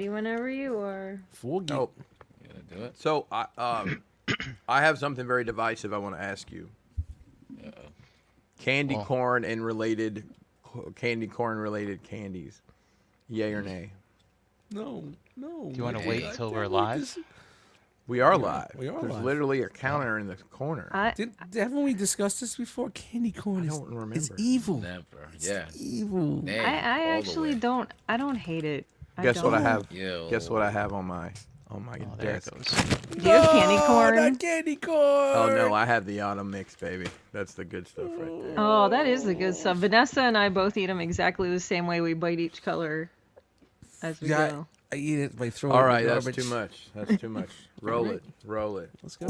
Ready whenever you are. Forget. Oh, You gonna do it? so I have something very divisive I want to ask you. Candy corn and related candies. Yay or nay? No. Do you want to wait until we're live? We are live. We are There's live. literally a counter in the corner. Haven't we discussed this before? Candy corn I is don't remember. it's evil. Never. It's Yeah. evil. Nay, I all the actually way. don't. I don't hate it. Guess what I don't. have? Yo. Guess what I have on my There it desk? goes. Do you have candy corn? Not candy corn. Oh no, I have the autumn mix, baby. That's the good stuff right there. Oh, that is the good stuff. Vanessa and I both eat them exactly the same way. We bite each color as we Yeah, go. I eat it by throwing All it in right, the that's garbage. too much. That's too much. Roll it. Roll it. Let's go.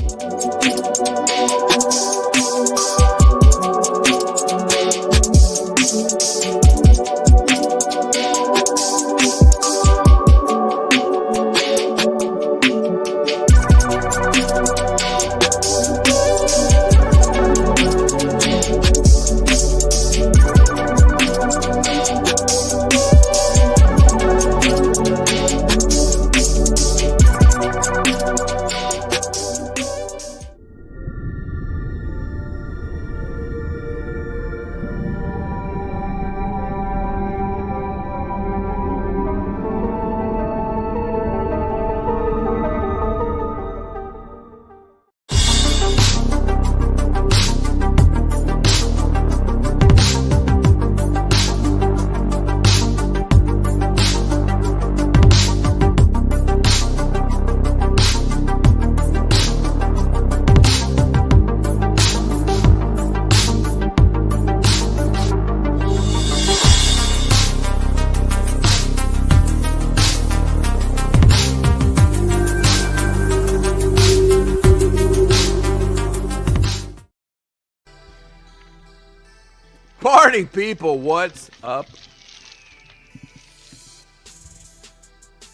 Party people, what's up?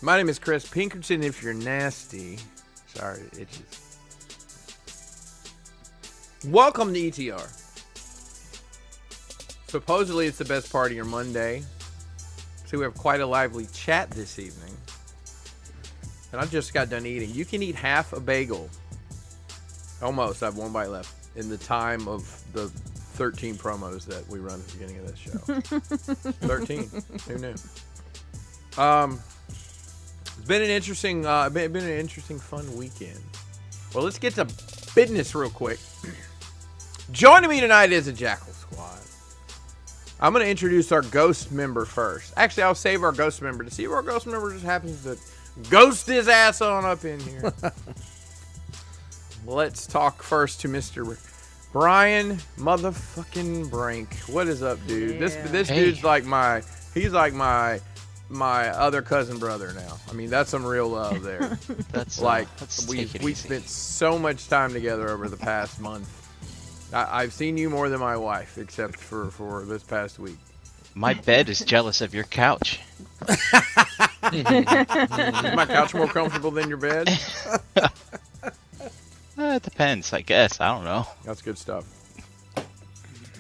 My name is Chris Pinkerton. If you're nasty, sorry, it itches. Welcome to ETR. Supposedly it's the best party on Monday, so we have quite a lively chat this evening. And I just got done eating. You can eat half a bagel. Almost. I have one bite left in the time of the 13 promos that we run at the beginning of this show. 13. Who knew? It's been an interesting, fun weekend. Well, let's get to business real quick. Joining me tonight is a Jackal Squad. I'm going to introduce our ghost member first. Actually, I'll save our ghost member to see if our ghost member just happens to ghost his ass on up in here. Let's talk first to Mr. Brian motherfucking Brink. What is up, dude? Yeah. This dude's like my other cousin brother now. I mean, that's some real love there. That's Like let's we take it we easy. spent so much time together over the past month. I've seen you more than my wife, except for this past week. My bed is jealous of your couch. Is my couch more comfortable than your bed? It depends, I guess. I don't know. That's good stuff.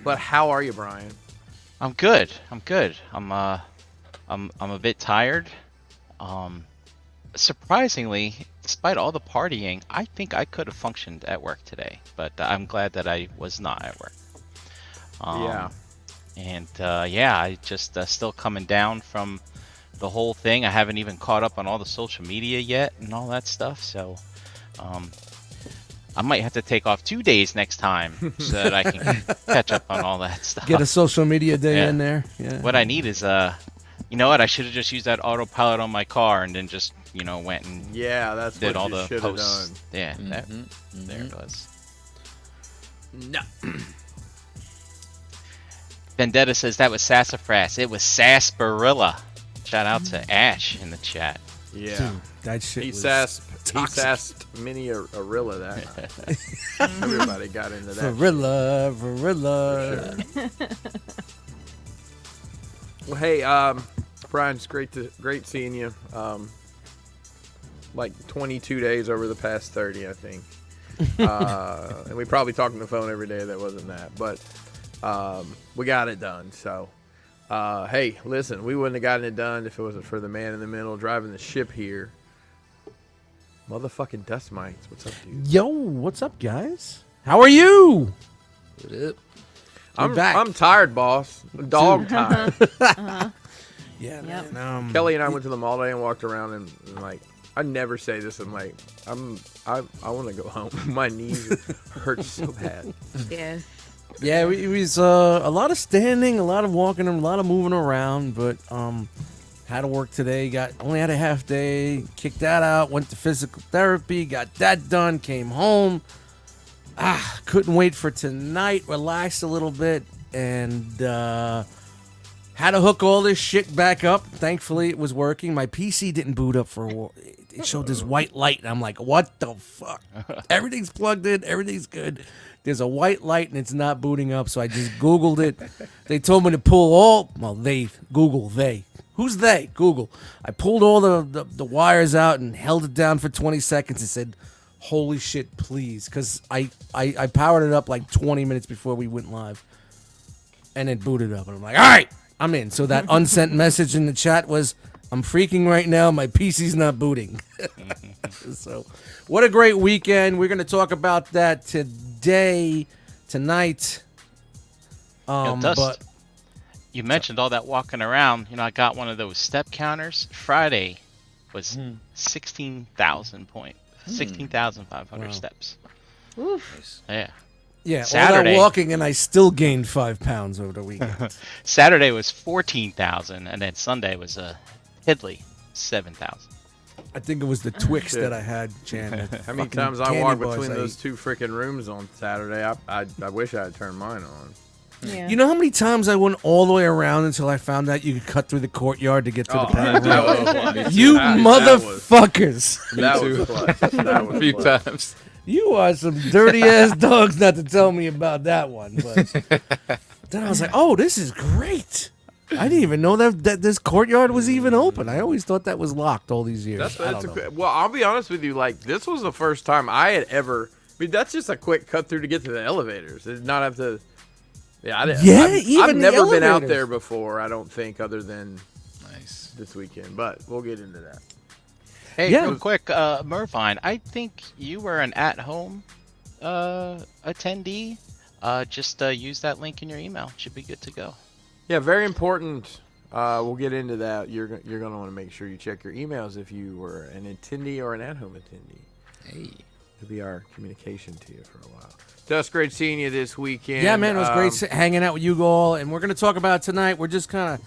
But how are you, Brian? I'm good. I'm a bit tired. Surprisingly, despite all the partying, I think I could have functioned at work today, but I'm glad that I was not at work. Yeah. And I just still coming down from the whole thing. I haven't even caught up on all the social media yet and all that stuff, so I might have to take off 2 days next time so that I can catch up on all that stuff. Get a social media day Yeah. in there. Yeah. What I need is you know what? I should have just used that autopilot on my car and then just went and Yeah, that's did what all you the should have posts. done. Yeah, there it was. No. Vendetta says that was sassafras. It was sarsaparilla. Shout out to Ash in the chat. Yeah. Dude, that shit He was sassed Mini Arilla that night. Everybody got into that. Varilla. Sure. Well, hey, Brian, it's great seeing you. Like 22 days over the past 30, I think. And we probably talked on the phone every day that wasn't that, but we got it done. So Hey, listen, we wouldn't have gotten it done if it wasn't for the man in the middle driving the ship here. Motherfucking Dustmightz. What's up, dude? Yo, what's up, guys? How are you? I'm tired, boss. Dog tired. Yeah, Yep. man. Kelly and I went to the mall today and walked around and like, I never say this. I'm like, I want to go home. My knees hurt so bad. Yes. Yeah, it was a lot of standing, a lot of walking, a lot of moving around, but had to work today. Only had a half day. Kicked that out. Went to physical therapy. Got that done. Came home. Couldn't wait for tonight. Relaxed a little bit and had to hook all this shit back up. Thankfully, it was working. My PC didn't boot up for a while. It showed this white light, and I'm like, what the fuck? Everything's plugged in. Everything's good. There's a white light, and it's not booting up, so I just Googled it. They told me to pull they. Who's they? Google. I pulled all the wires out and held it down for 20 seconds and said, holy shit, please. Because I powered it up like 20 minutes before we went live. And it booted up. And I'm like, all right, I'm in. So that unsent message in the chat was, I'm freaking right now. My PC's not booting. So what a great weekend. We're going to talk about that tonight. Dust, But you mentioned all that walking around. I got one of those step counters. Friday was 16,500 steps. Oof. Yeah. yeah, all Saturday. that walking, and I still gained 5 pounds over the weekend. Saturday was 14,000, and then Sunday was a piddly 7,000. I think it was the Twix that I had, Chan. How many times I walked between those two freaking rooms on Saturday? I wish I had turned mine on. Yeah. You know how many times I went all the way around until I found out you could cut through the courtyard to get to the pad? You motherfuckers! That was clutch. That was A few clutch. times. You are some dirty ass dogs not to tell me about that one. But then I was like, oh, this is great. I didn't even know that this courtyard was even open. I always thought that was locked all these years. Well, I'll be honest with you. Like, this was the first time I had ever. I mean, that's just a quick cut through to get to the elevators. It did not have to. Yeah, I've even the never been out elevators. there before. I don't think, other than Nice. this weekend. But we'll get into that. Hey, Yeah. real quick, Mervine, I think you were an at-home attendee. Just use that link in your email. Should be good to go. Yeah, very important. We'll get into that. You're going to want to make sure you check your emails if you were an attendee or an at-home attendee. Hey. It'll be our communication to you for a while. Dust, great seeing you this weekend. Yeah, man, it was great hanging out with you all, and we're gonna talk about it tonight. We're just kind of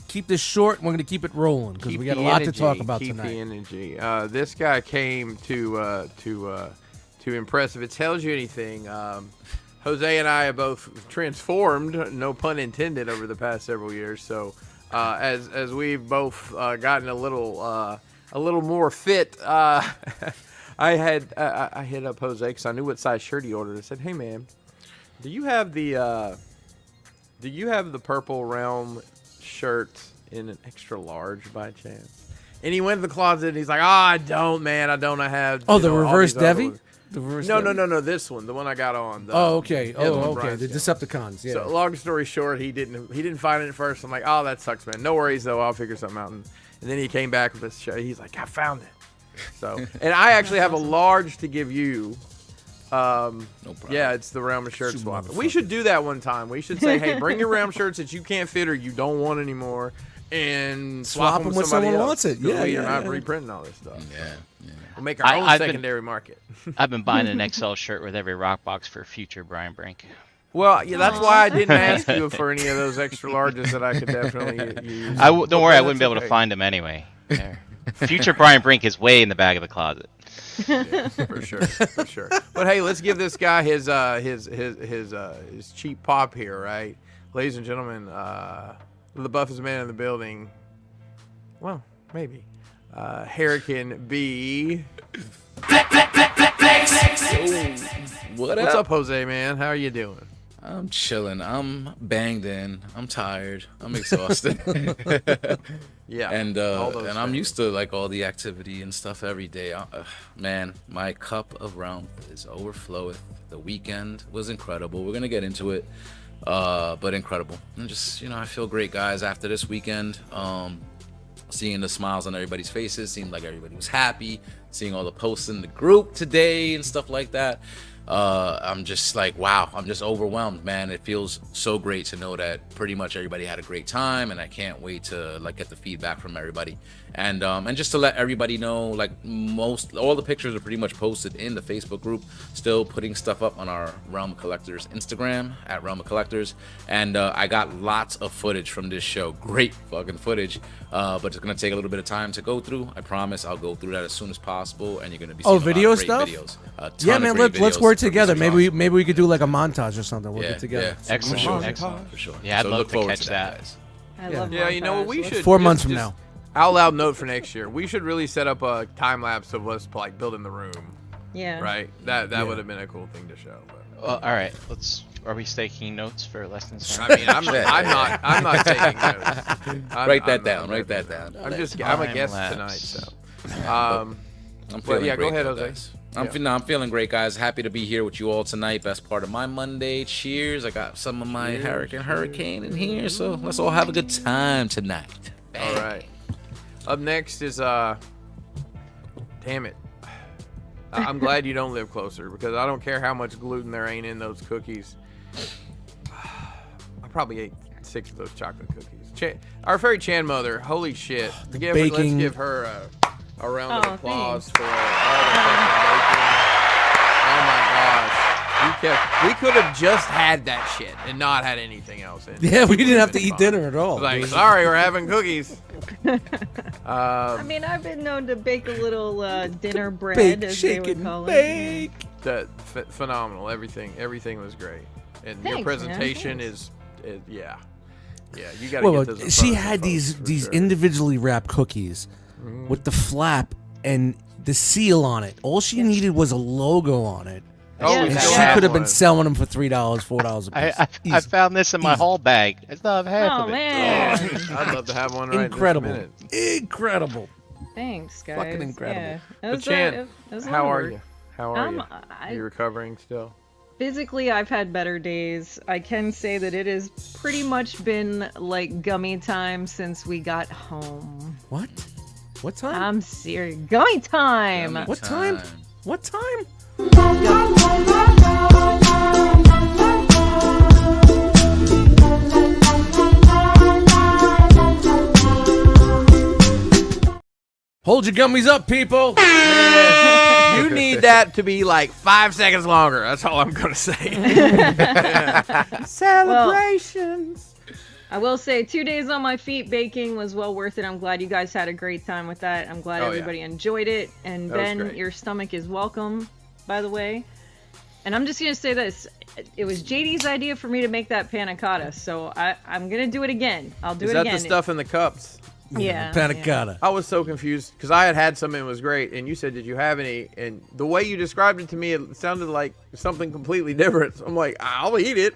keep this short, and we're gonna keep it rolling because we got a lot to talk about keep tonight. the energy. This guy came to impress. If it tells you anything, Jose and I have both transformed, no pun intended, over the past several years. So as we've both gotten a little more fit. I hit up Jose because I knew what size shirt he ordered. I said, "Hey man, do you have the Purple Realm shirt in an extra large by chance?" And he went to the closet and he's like, I don't, man. I don't. I have. Oh, you the know, all reverse these other Devi? ones." The reverse No, Devi? no. This one, the one I got on. Oh, okay. Yeah, the one okay. Brian's The got. Decepticons. Yeah. So long story short, he didn't find it at first. I'm like, oh, that sucks, man. No worries though. I'll figure something out. And then he came back with this shirt. He's like, I found it. So, and I actually have a large to give you. No problem. Yeah, it's the Realm shirt You swap. We motherfucker. should do that one time. We should say, hey, bring your Realm shirts that you can't fit or you don't want anymore, and swap them with somebody someone else. wants it. 'Cause Yeah, we are yeah, not yeah. reprinting all this stuff. Yeah. We'll make our own I've been- secondary market. I've been buying an XL shirt with every rock box for future Brian Brink. Well, yeah, that's why I didn't ask you for any of those extra larges that I could definitely use. Don't worry, I wouldn't be That's able to okay. find them anyway. There. Future Brian Brink is way in the back of the closet. Yeah, for sure. But hey, let's give this guy his cheap pop here, right? Ladies and gentlemen, the buffest man in the building. Well, maybe. Hurricane B. What's up, Jose, man? How are you doing? I'm chilling. I'm banged in. I'm tired. I'm exhausted. Yeah. and all those I'm things. used to like all the activity and stuff every day. Man, my cup of realm is overflowing. The weekend was incredible. We're gonna get into it. but incredible. And just, I feel great, guys, after this weekend. Seeing the smiles on everybody's faces, seemed like everybody was happy, seeing all the posts in the group today and stuff like that. I'm just like, wow, I'm just overwhelmed, man. It feels so great to know that pretty much everybody had a great time, and I can't wait to get the feedback from everybody. And just to let everybody know, all the pictures are pretty much posted in the Facebook group. Still putting stuff up on our Realm of Collectors Instagram at Realm of Collectors, and I got lots of footage from this show. Great fucking footage, but it's gonna take a little bit of time to go through. I promise I'll go through that as soon as possible, and you're gonna be seeing video a lot of great stuff. videos. Yeah, man. Let's work together. Maybe we could do like a montage or something. We'll get together. Yeah, Excellent, for sure, excellent. For sure. Yeah, I'd So love look to forward catch to that. guys. I love Yeah, you know what? We montage. should 4 months from now. Out loud note for next year. We should really set up a time lapse of us building the room. Yeah. Right. That would have been a cool thing to show. But. Well, all right. Are we taking notes for lessons? I mean, I'm not taking notes. Write that down. Write that down. I'm a guest tonight, so. I'm feeling yeah, go great, ahead, though, Jose. guys. I'm feeling great, guys. Happy to be here with you all tonight. Best part of my Monday. Cheers. I got some of my Hurricane in here, so let's all have a good time tonight. All right. Up next is damn it. I'm glad you don't live closer, because I don't care how much gluten there ain't in those cookies. I probably ate 6 of those chocolate cookies. Our fairy Chan mother, holy shit. Let's give her a round of applause for all the fucking baking. Oh my gosh. We could have just had that shit and not had anything else in it. Yeah, we didn't have to eat dinner at all. Like, sorry, we're having cookies. I mean, I've been known to bake a little dinner bread, Bake, as shake, they would and call bake. Phenomenal. Everything was great. And your Thanks, presentation man. is yeah. Yeah, you got to Well, get those. in she front of had the these folks, for these sure. individually wrapped cookies with the flap and the seal on it. All she needed was a logo on it. Oh, Yeah, we And that she still have could have been one. selling them for $3, $4 a piece. I found this in my haul bag. I still have half Oh of it. man. I'd love to have one right Incredible. this minute. Incredible. Thanks, guys. Fucking incredible. Yeah. It But was, Chan, it was how long are work. you? How are you? I- Are you recovering still? Physically, I've had better days. I can say that it has pretty much been like gummy time since we got home. What? What time? I'm serious. Gummy time! Yummy What time? What time? Hold your gummies up, people. You need that to be like 5 seconds longer. That's all I'm gonna say. Celebrations. I will say 2 days on my feet baking was well worth it. I'm glad you guys had a great time with that. I'm glad Oh, yeah. everybody enjoyed it. And That was Ben, great. your stomach is welcome, by the way. And I'm just going to say this. It was JD's idea for me to make that panna cotta, so I'm going to do it again. I'll do Is it that again. the stuff in the cups? Yeah. Panna yeah. cotta. I was so confused because I had some and it was great, and you said, "Did you have any?" And the way you described it to me, it sounded like something completely different. So I'm like, "I'll eat it,"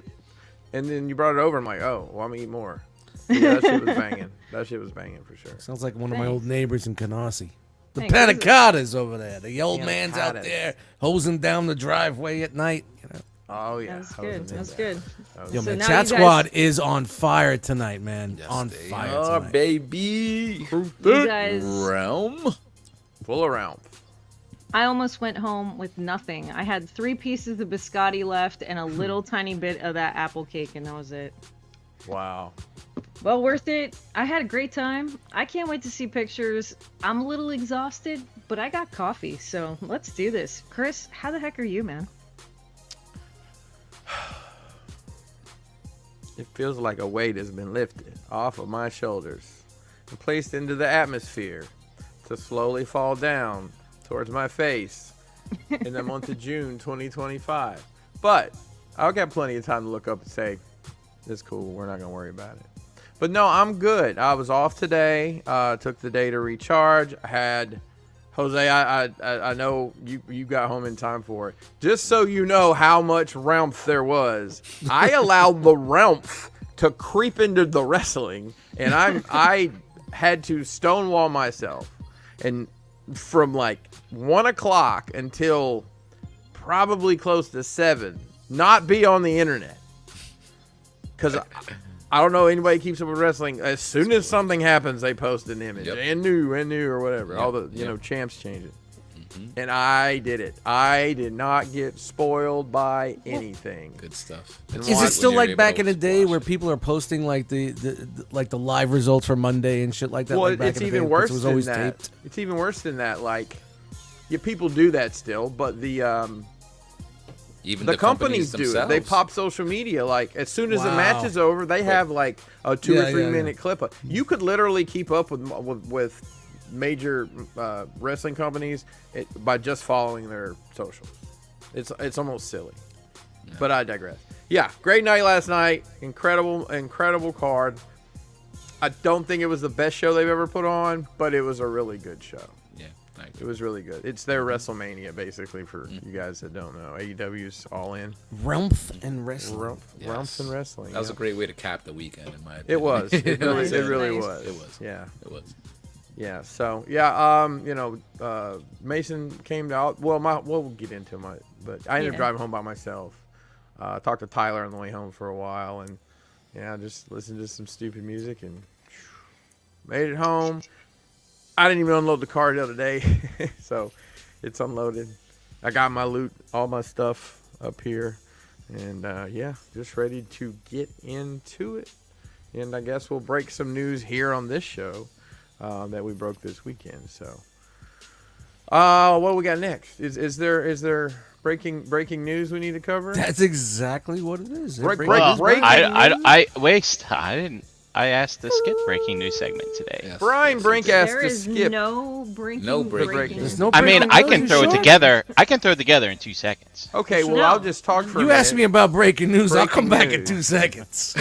and then you brought it over. I'm like, "Oh, well, I'm gonna eat more." Yeah, that shit was banging. That shit was banging for sure. Sounds like one of my Thanks. old neighbors in Canarsie. The Thanks. panna cottas over there. The old Panna man's out cottas. there hosing down the driveway at night. You know? Oh yeah, That was I was good. into That was that. good. Yo, So man, now Chat you guys- Squad is on fire tonight, man. Yes, on they fire are, tonight. baby. You guys, Realm. Full around. I almost went home with nothing. I had 3 pieces of biscotti left and a little tiny bit of that apple cake, and that was it. Wow. Well worth it. I had a great time. I can't wait to see pictures. I'm a little exhausted, but I got coffee, so let's do this. Chris, how the heck are you, man? It feels like a weight has been lifted off of my shoulders and placed into the atmosphere to slowly fall down towards my face in the month of June 2025. But I'll get plenty of time to look up and say, it's cool, we're not going to worry about it. But no, I'm good. I was off today, took the day to recharge. I had, Jose, I know you got home in time for it. Just so you know how much Rumpf there was, I allowed the Rumpf to creep into the wrestling, and I had to stonewall myself. And from like 1 o'clock until probably close to 7, not be on the internet. because I don't know anybody keeps up with wrestling. As soon as something happens, they post an image and new or whatever. All the champs change it. And I did it. I did not get spoiled by anything. Good stuff. Is it still like back in the day where people are posting like the live results for Monday and shit like that? Well, like back it's in the even day, worse it was than always that. taped? It's even worse than that. Like, people do that still, but the companies do it. They pop social media. Like, as soon as the match is over, they have like a 2 or 3 minute clip. You could literally keep up with major wrestling companies by just following their socials. It's almost silly, but I digress. Yeah, great night last night. Incredible card. I don't think it was the best show they've ever put on, but it was a really good show. Yeah, it was really good. It's their WrestleMania, basically, for you guys that don't know. AEW's all in. Rumph and wrestling. Rumph and wrestling. That was a great way to cap the weekend, in my opinion. It was. It really Nice. was. It was. Yeah. It was. Yeah. So Mason came out. Well, we'll get into my, but I ended up driving home by myself. Talked to Tyler on the way home for a while, and just listened to some stupid music and made it home. I didn't even unload the car the other day, so it's unloaded. I got my loot, all my stuff up here, and just ready to get into it. And I guess we'll break some news here on this show. That we broke this weekend. So, what we got next? Is there breaking news we need to cover? That's exactly what it is. Breaking news. I asked to skip breaking news segment today. Yes. Brian Brink asked There to is skip. no breaking. There's no I mean, breaking I news, can you throw it sure? together. I can throw it together in 2 seconds. Okay, well No. I'll just talk for a You minute. asked me about breaking news. I'll come back in news. 2 seconds.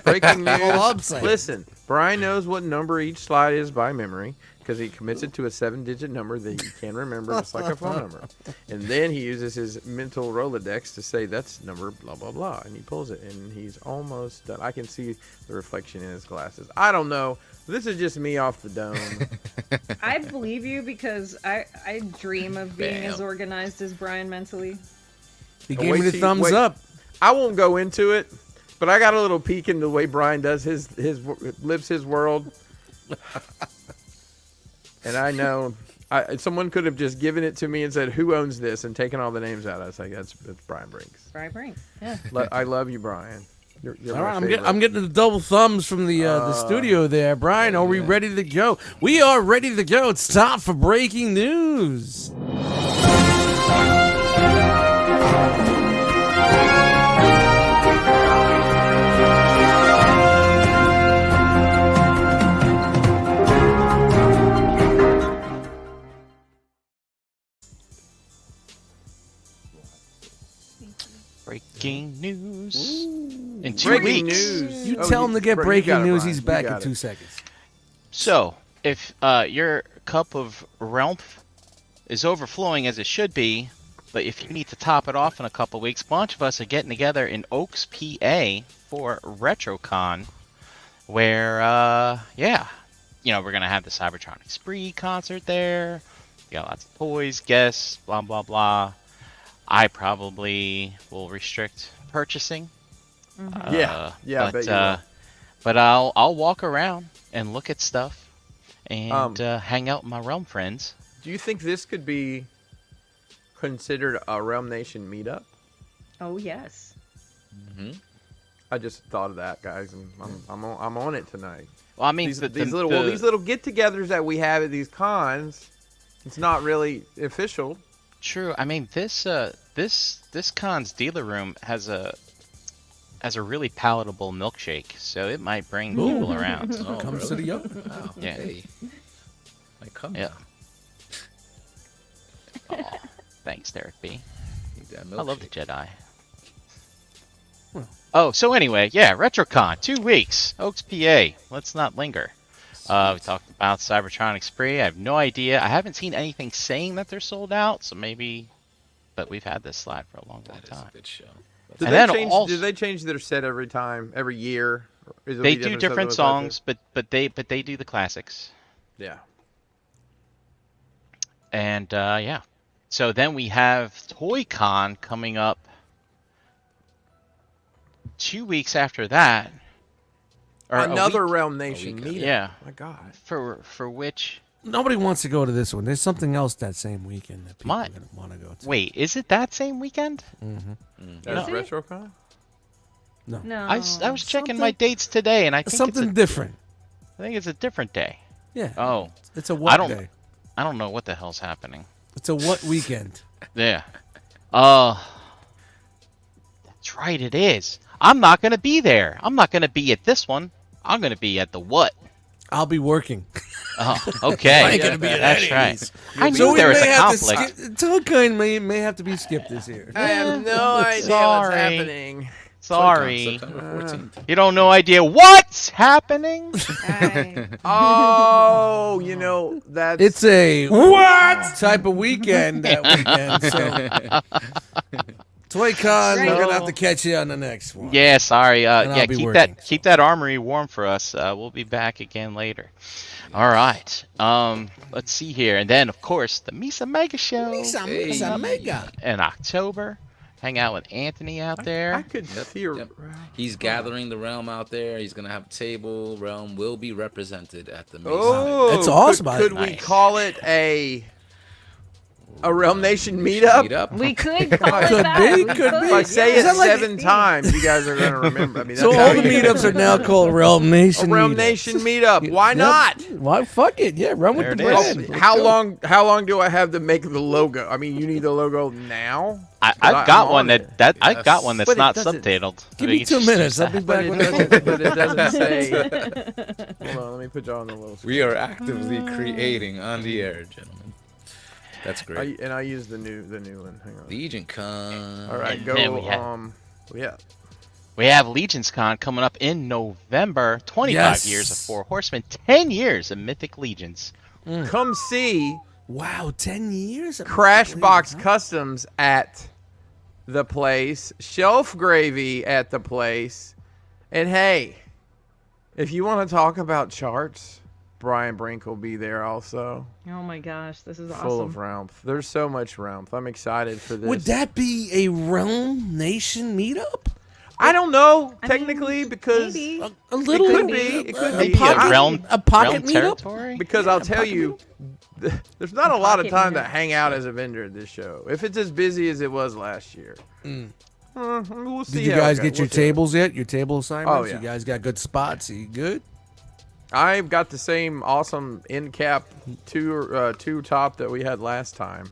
Breaking news. All I'm saying. Listen, Brian knows what number each slide is by memory because he commits it to a 7-digit number that he can remember, just like a phone number. And then he uses his mental Rolodex to say that's number blah blah blah, and he pulls it, and he's almost done. I can see the reflection in his glasses. I don't know. This is just me off the dome. I believe you because I dream of being Bam. as organized as Brian mentally. He Oh, gave wait me the till you- thumbs wait. up. I won't go into it, but I got a little peek into the way Brian does his lives his world. And I know someone could have just given it to me and said, "Who owns this?" and taken all the names out. I was like, "That's Brian Brinks." Brian Brink. Yeah. I love you, Brian. You're All my right, favorite. I'm getting the double thumbs from the studio there. Brian, are we ready to go? We are ready to go. It's time for breaking news. Breaking news. In 2 Breaking weeks. news. You Oh, tell him to get you breaking got it, news. Brian. He's You back got in it. 2 seconds. So, if your cup of Relmph is overflowing as it should be, but if you need to top it off in a couple weeks, a bunch of us are getting together in Oaks, PA for RetroCon, where, we're going to have the Cybertronic Spree concert there. We got lots of toys, guests, blah, blah, blah. I probably will restrict purchasing. Yeah, I bet you will. But I'll walk around and look at stuff and hang out with my Realm friends. Do you think this could be considered a Realm Nation meetup? Oh yes. I just thought of that, guys, and I'm on it tonight. Well, I mean, These little get-togethers that we have at these cons, it's not really official. True. I mean, this con's dealer room has a really palatable milkshake, so it might bring people around. Oh, Comes to really? the young. Wow. Yeah. Hey. Might come Yeah. now. Aw, thanks, Derek B. Need that I love the milkshake. Jedi. Oh, so anyway, yeah, RetroCon, 2 weeks, Oaks, PA. Let's not linger. We talked about Cybertronic Spree. I have no idea. I haven't seen anything saying that they're sold out, so maybe. But we've had this slide for a long, long That is time. a good show. Do And they then change? also- Do they change their set every time, every year? Or is it They be do stuff different that was out songs, but they do the classics. there? Yeah. And yeah. So then we have ToyCon coming up 2 weeks after that, or a Another week- Realm Nation weekend. meetup. Yeah. My God. for which. Nobody wants to go to this one. There's something else that same weekend that people My- are gonna want to go to. Wait, is it that same weekend? That's Is it? RetroCon? No, No. I was checking my something- dates today, and I think something different. I think it's a different day. Yeah. Oh, It's a what I don't- day? I don't know what the hell's happening. It's a what weekend? Yeah. That's right, it is. I'm not gonna be there. I'm not gonna be at this one. I'm gonna be at the what? I'll be working. Oh, okay. I ain't gonna be at That's any right. of these. I So knew we there was may a have to conflict. skip. Telekind may have to be skipped this year. I have no idea what's Sorry. happening. Sorry. September 14th. You don't know idea what's happening? Oh, you know, that's... It's a what type of weekend that weekend. So, ToyCon, we're gonna have to catch you on the next one. Yeah, sorry. And I'll Yeah, be keep working, keep that armory warm for us. We'll be back again later. All right. Let's see here, and then of course the Misa Mega Show Misa Mega. in October. Hang out with Anthony out there. I could hear... Yep. He's gathering the realm out there. He's gonna have a table. Realm will be represented at the Mesa. Oh, That's awesome. Could we Nice. call it a Realm Nation meetup? Meetup. We could call it Could that. be, We could be. If I say Is it that like- 7 times, you guys are going to remember. I mean, that's So how all the you- meetups are now called Realm a Nation. Realm meetups. Nation meetup. Why Yep. not? Why fuck it? Yeah, run with There the it is. brand. How long do I have to make the logo? I mean, you need the logo now. I've I'm got on one it. I've got one that's But it not doesn't- subtitled. Give I me mean, 2 it's minutes. just- I'll be But back it, with it. doesn't, but it doesn't say. Hold on, let me put you on the little screen. We are actively creating on the air, gentlemen. That's great. I use the new one. Hang on. Legion Con. All right, And go. then we have- Yeah. We have Legions Con coming up in November. 25 Yes. years of Four Horsemen, 10 years of Mythic Legions. Come see Wow, 10 years? Crashbox Customs at the place, Shelf Gravy at the place, and hey, if you want to talk about charts, Brian Brink will be there also. Oh my gosh, this is Full of awesome. Realm. There's so much Realm. I'm excited for this. Would that be a Realm Nation meetup? I don't know, I technically, mean, because maybe. A little could be. It could be. Maybe a I- realm, a pocket realm meetup? territory? Because I'll tell you, there's not a lot of pocket time to meetup. hang out as a vendor at this show. If it's as busy as it was last year. We'll see Did you how it guys goes. get your We'll see. tables yet? Your table assignments? Oh, yeah. You guys got good spots? Are you good? I've got the same awesome end cap two top that we had last time.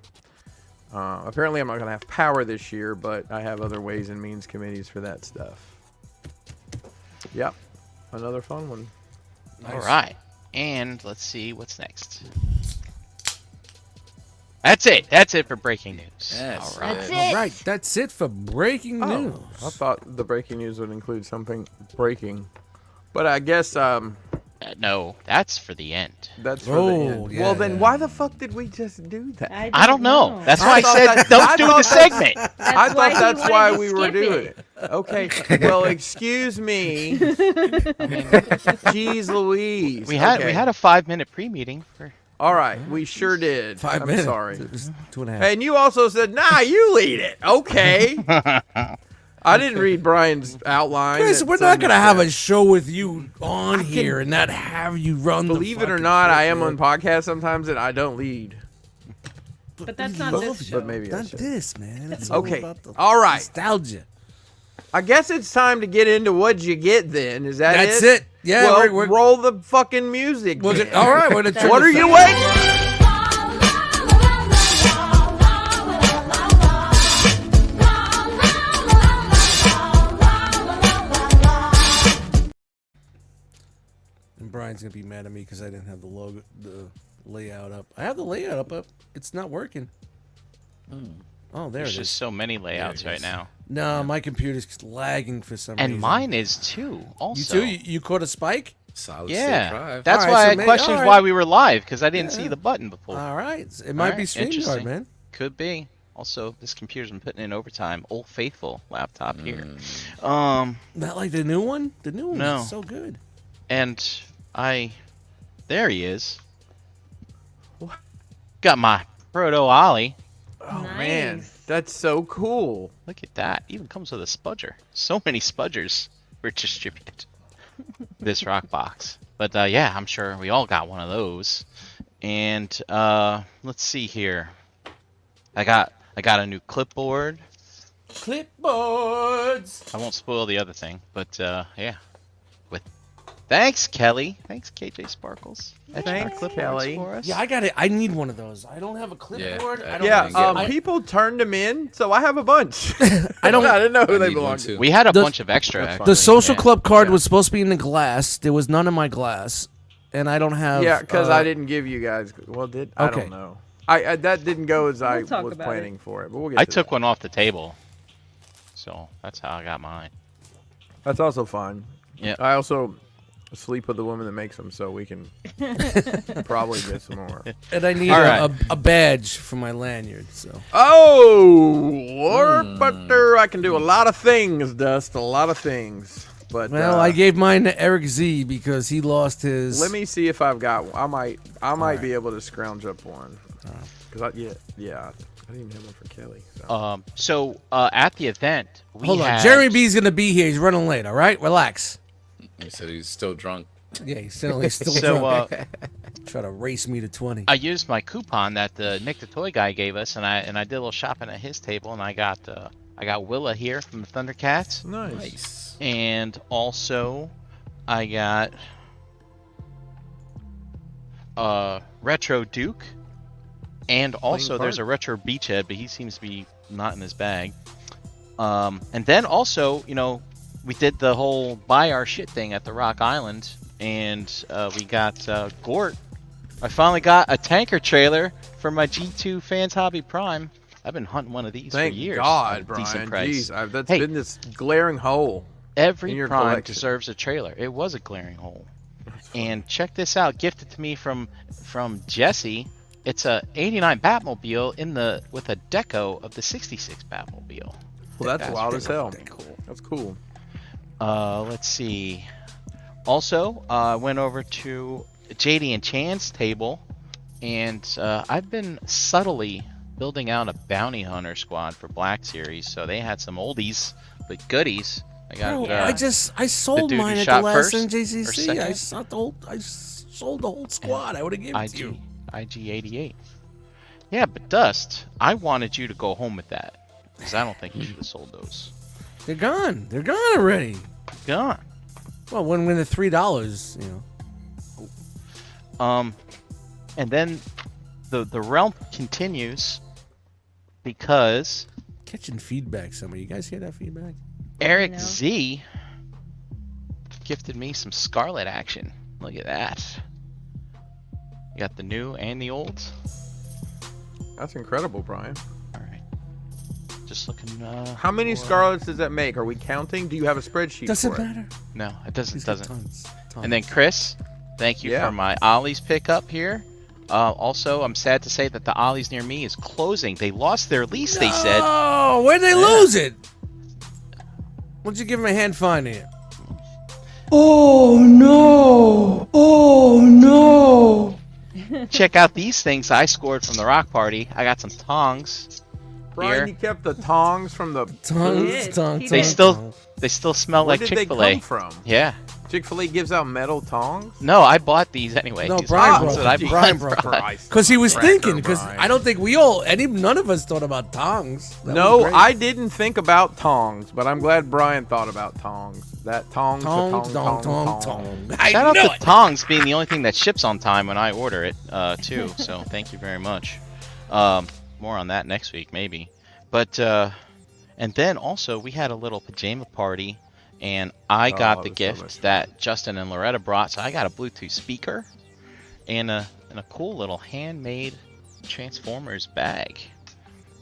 Apparently, I'm not going to have power this year, but I have other ways and means committees for that stuff. Yep. Another fun one. All right. And let's see what's next. That's it. That's it for breaking news. Yes. All right. That's All it. right, that's it for breaking news. I thought the breaking news would include something breaking. But I guess No, that's for the end. that's for Oh, the end. yeah, Well, then yeah. why the fuck did we just do that? I don't know. That's why I thought said that- don't I do thought the that- segment. I thought he that's wanted why to we were skip doing it. Okay. Well, excuse me. Jeez Louise. We had Okay. a 5-minute pre-meeting for. All right, we sure did. 5 I'm minutes. sorry. It was 2.5. And you also said, "Nah, you lead it." Okay. I didn't read Brian's outline. Chris, that we're some not gonna have said. a show with you on here and not have you run. Believe the it or fucking not, shit, I am man. on podcasts sometimes and I don't lead. But that's not Love this you. show. But maybe I Not should. this, man. It's Okay. all about the All right. nostalgia. I guess it's time to get into what you get. Then is that That's it? it. Yeah, Well, we're roll the fucking music. we're then. all right. We're gonna turn What the are you fa- waiting? And Brian's gonna be mad at me because I didn't have the logo, the layout up. I have the layout up, but it's not working. Oh, there There's it just is. so many layouts it right is. now, No, my computer's lagging for some reason. and mine is too. You Also, too? You caught a spike? Solid State yeah. Drive. That's All right, why so I maybe- questioned all right. why we were live because I didn't see Yeah. the button before. All right. It might be right, StreamYard, interesting. man. Could be. Also, this computer's been putting in overtime. Old Faithful laptop here. Not like the new one? The new one No. is so good. And there he is. Got my Proto Ollie. Oh Nice. man, That's so cool. Look at that. Even comes with a spudger. So many spudgers were distributed. This rock box. But yeah, I'm sure we all got one of those. And let's see here. I got a new clipboard. Clipboards. I won't spoil the other thing, but yeah. Thanks, Kelly. Thanks, KJ Sparkles. Thanks, Kelly. For us. Yeah, I got it. I need one of those. I don't have a clipboard. Yeah, I don't Yeah, have people turned them in, so I have a bunch. I don't. I didn't know who I they need one belonged too. to. We had a The- bunch of extra. That's actually. fine. The social Yeah. club card Yeah. was supposed to be in the glass. There was none in my glass, and I don't have. Yeah, because I didn't give you guys. Well, I Okay. don't know. I that didn't go as I We'll talk was about planning for it, but we'll get I to took that. one off the table, so that's how I got mine. That's also fun. Yeah. I also sleep with the woman that makes them, so we can probably get some more. And I need All right. a badge for my lanyard. So Oh, Lord Butter, I can do a lot of things, Dust. A lot of things. But well, I gave mine to Eric Z because he lost his. let me see if I've got one. I might be able to scrounge up one. Cause I didn't even have one for Kelly. So. At the event, we Hold on, had, Jeremy B's gonna be here. He's running late. All right, relax. He said he's still drunk. Yeah, he's still So drunk. Try to race me to 20. I used my coupon that the Nick the Toy Guy gave us, and I did a little shopping at his table, and I got Willa here from the Thundercats, Nice. and also I got Retro Duke, and also there's a Retro Beachhead, but he seems to be not in his bag. And then also, we did the whole buy our shit thing at the Rock Island, and we got Gort. I finally got a tanker trailer for my G2 Fans Hobby Prime. I've been hunting one of these Thank for years. God, at a Brian. decent price. Jeez, that's Hey. been this glaring hole. in Every your Prime collection. deserves a trailer. It was a glaring hole. And check this out, gifted to me from Jesse. It's a '89 Batmobile with a deco of the '66 Batmobile. Well, that's wild as hell. Cool. That's cool. Let's see. Also, I went over to JD and Chan's table, and I've been subtly building out a bounty hunter squad for Black Series. So they had some oldies but goodies. I got. Bro, I sold dude who mine at shot the last first or NJCC. I second? sold the whole squad. I would have given it to you. IG88. Yeah, but Dust, I wanted you to go home with that, because I don't think you should have sold those. They're gone. They're gone already. Gone. Well, when they're $3, And then the realm continues because Catching feedback. Some of you guys hear that feedback? Eric know. Z gifted me some Scarlet action. Look at that. You got the new and the old. That's incredible, Brian. All right. Just looking. How many for- Scarlets does that make? Are we counting? Do you have a spreadsheet Doesn't for it? matter. No, it doesn't. He's got Doesn't. tons. And then Chris, thank you Yeah. for my Ollie's pickup here. Also, I'm sad to say that the Ollie's near me is closing. They lost their lease, they said. Oh, where'd they lose it? Why don't you give him a hand find here? Oh no! Oh no! Check out these things I scored from the rock party. I got some tongs. Brian, Here. you kept the tongs from the. Tongues, tongue. They still smell Where like did they Chick-fil-A. come from? Yeah. Chick-fil-A gives out metal tongs. No, I bought these anyway. No, These Brian are brought ones that them. I Brian bought. brought them. Because he was thinking, because I don't think none of us thought about tongs. That was No, great. I didn't think about tongs, but I'm glad Brian thought about tongs. That tongs, Tongs, tong, tong. I Shout out knew to it. Tongs being the only thing that ships on time when I order it, too. So thank you very much. More on that next week, maybe. But and then also we had a little pajama party, and I got the that was so gift much fun. that Justin and Loretta brought. So I got a Bluetooth speaker and a cool little handmade Transformers bag.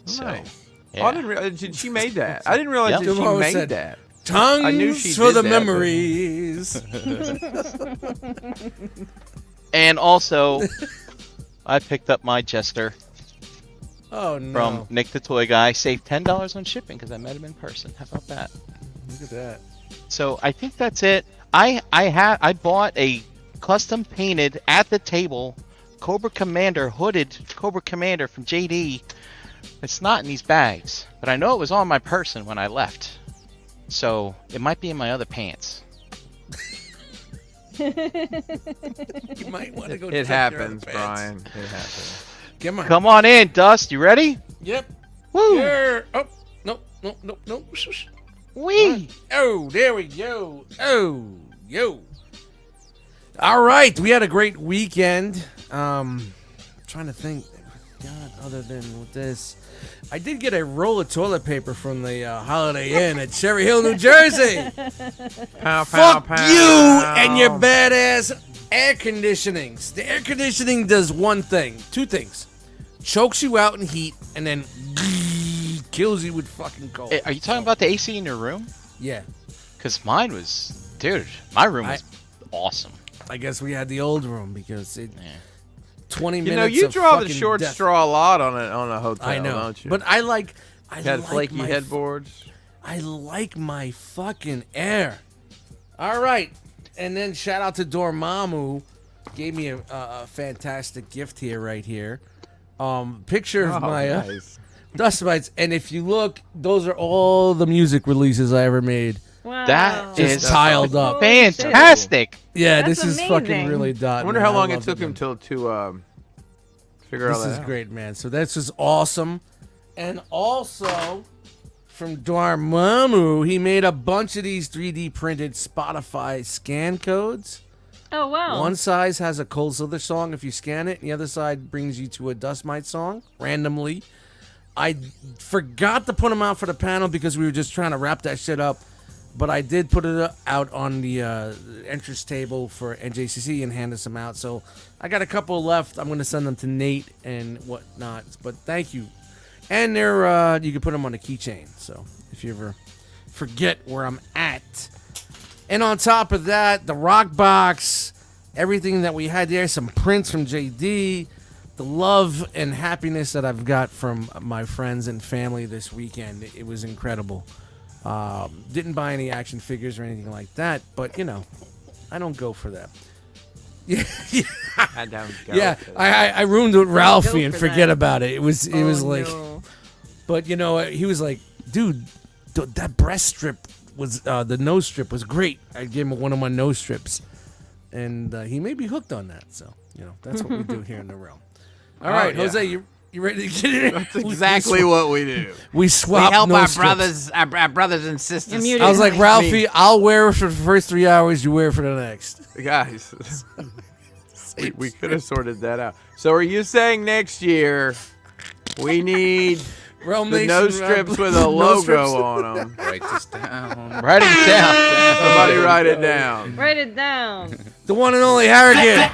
So Nice. yeah. Oh, I didn't realize she made that. I didn't realize Yep. that she Tomorrow made said- that. Tongues I knew she for did the that, but- memories. And also, I picked up my Jester Oh no! from Nick the Toy Guy. Saved $10 on shipping because I met him in person. How about that? Look at that. So I think that's it. I bought a custom painted at the table Cobra Commander, hooded Cobra Commander from JD It's not in these bags, but I know it was on my person when I left. So it might be in my other pants. You might want to go. It check your happens, other pants. Brian. It happens. Come on. Come on in, Dust. You ready? Yep. Woo! Yeah. Oh, no. Shush. Wee! Oh, there we go. Oh, yo. All right, we had a great weekend. Trying to think. God, other than with this, I did get a roll of toilet paper from the Holiday Inn at Cherry Hill, New Jersey. Fuck you and your badass air conditionings. The air conditioning does two things: chokes you out in heat, and then kills you with fucking cold. Are you talking about the AC in your room? Yeah. Because mine was, dude, my room was awesome. I guess we had the old room because it. Yeah. 20 minutes. You know, you of draw the fucking short death. straw a lot on a hotel, I know, don't you? but I like flaky my headboards. I like my fucking air. All right, and then shout out to Dormamu, gave me a fantastic gift here, right here. Picture of my nice. Dustmightz, and if you look, those are all the music releases I ever made. Wow. That Just is tiled up. Holy shit. Fantastic. Yeah, That's this is fucking amazing. really dot. I wonder man. how long it love took him man. to figure all This that is out. great, man. So that's just awesome. And also from Dormamu, he made a bunch of these 3D printed Spotify scan codes. Oh wow. One size has a Cold Slither song if you scan it, and the other side brings you to a Dustmightz song randomly. I forgot to put them out for the panel because we were just trying to wrap that shit up. But I did put it out on the entrance table for NJCC and hand us them out. So I got a couple left. I'm going to send them to Nate and whatnot. But thank you. And they're you can put them on a keychain. So if you ever forget where I'm at. And on top of that, the rock box, everything that we had there, some prints from JD, the love and happiness that I've got from my friends and family this weekend. It was incredible. Didn't buy any action figures or anything like that, but you know, I don't go for that. Yeah, I don't go yeah. for that. I ruined it with Ralphie go and for forget that. about it. It was like, no. but you know, he was like, dude, that breast strip was the nose strip was great. I gave him one of my nose strips, and he may be hooked on that. So you know, that's what we do here in the realm. All right, yeah. Jose, you ready to get it? That's exactly what we do. we We swap. help nose our strips. brothers, our brothers and sisters. You're muted. I was like, Ralphie, I'll wear it for the first 3 hours. You wear it for the next. Guys, we could have sorted that out. So are you saying next year we need Realm the Nation, nose strips with a nose strips. logo on them? Write this down. Write it down. Somebody write it down. Write it down. The one and only Harrigan.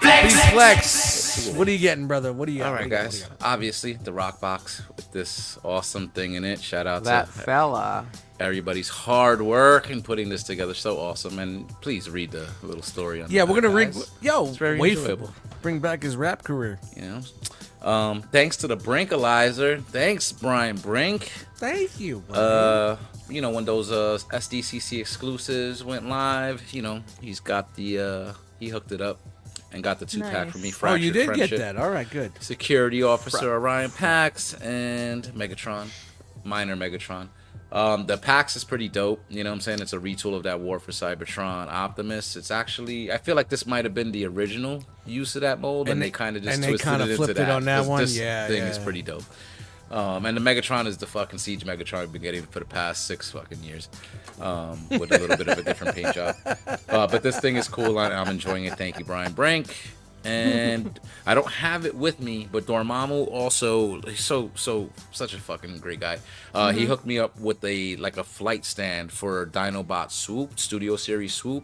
Please flex. What are you getting, brother? What do you got? All What right, do you got? guys. Obviously, the rock box with this awesome thing in it. Shout out That to fella. everybody's hard work in putting this together. So awesome. And please read the little story on Yeah, the we're gonna back, ring. guys. Yo, It's very wait enjoyable. bring back his rap career. You know. Thanks to the Brinkalizer. Thanks, Brian Brink. Thank you. Buddy. You know, when those SDCC exclusives went live, you know, he's got the he hooked it up and got the 2-pack for me. Nice. Oh, you Fractured did Friendship. get that. All right, good. Security Officer Orion Pax and Megatron, Minor Megatron. The Pax is pretty dope. You know what I'm saying? It's a retool of that War for Cybertron Optimus. It's actually, I feel like this might have been the original use of that mold, and they kind of just twisted kinda it into flipped that. it on that one. This Yeah, thing yeah. is pretty dope. And the Megatron is the fucking Siege Megatron we've been getting for the past 6 fucking years, with a little bit of a different paint job. But this thing is cool. I'm enjoying it. Thank you, Brian Brink. And I don't have it with me, but Dormamu also, he's such a fucking great guy. He hooked me up with a flight stand for Dinobot Swoop, Studio Series Swoop.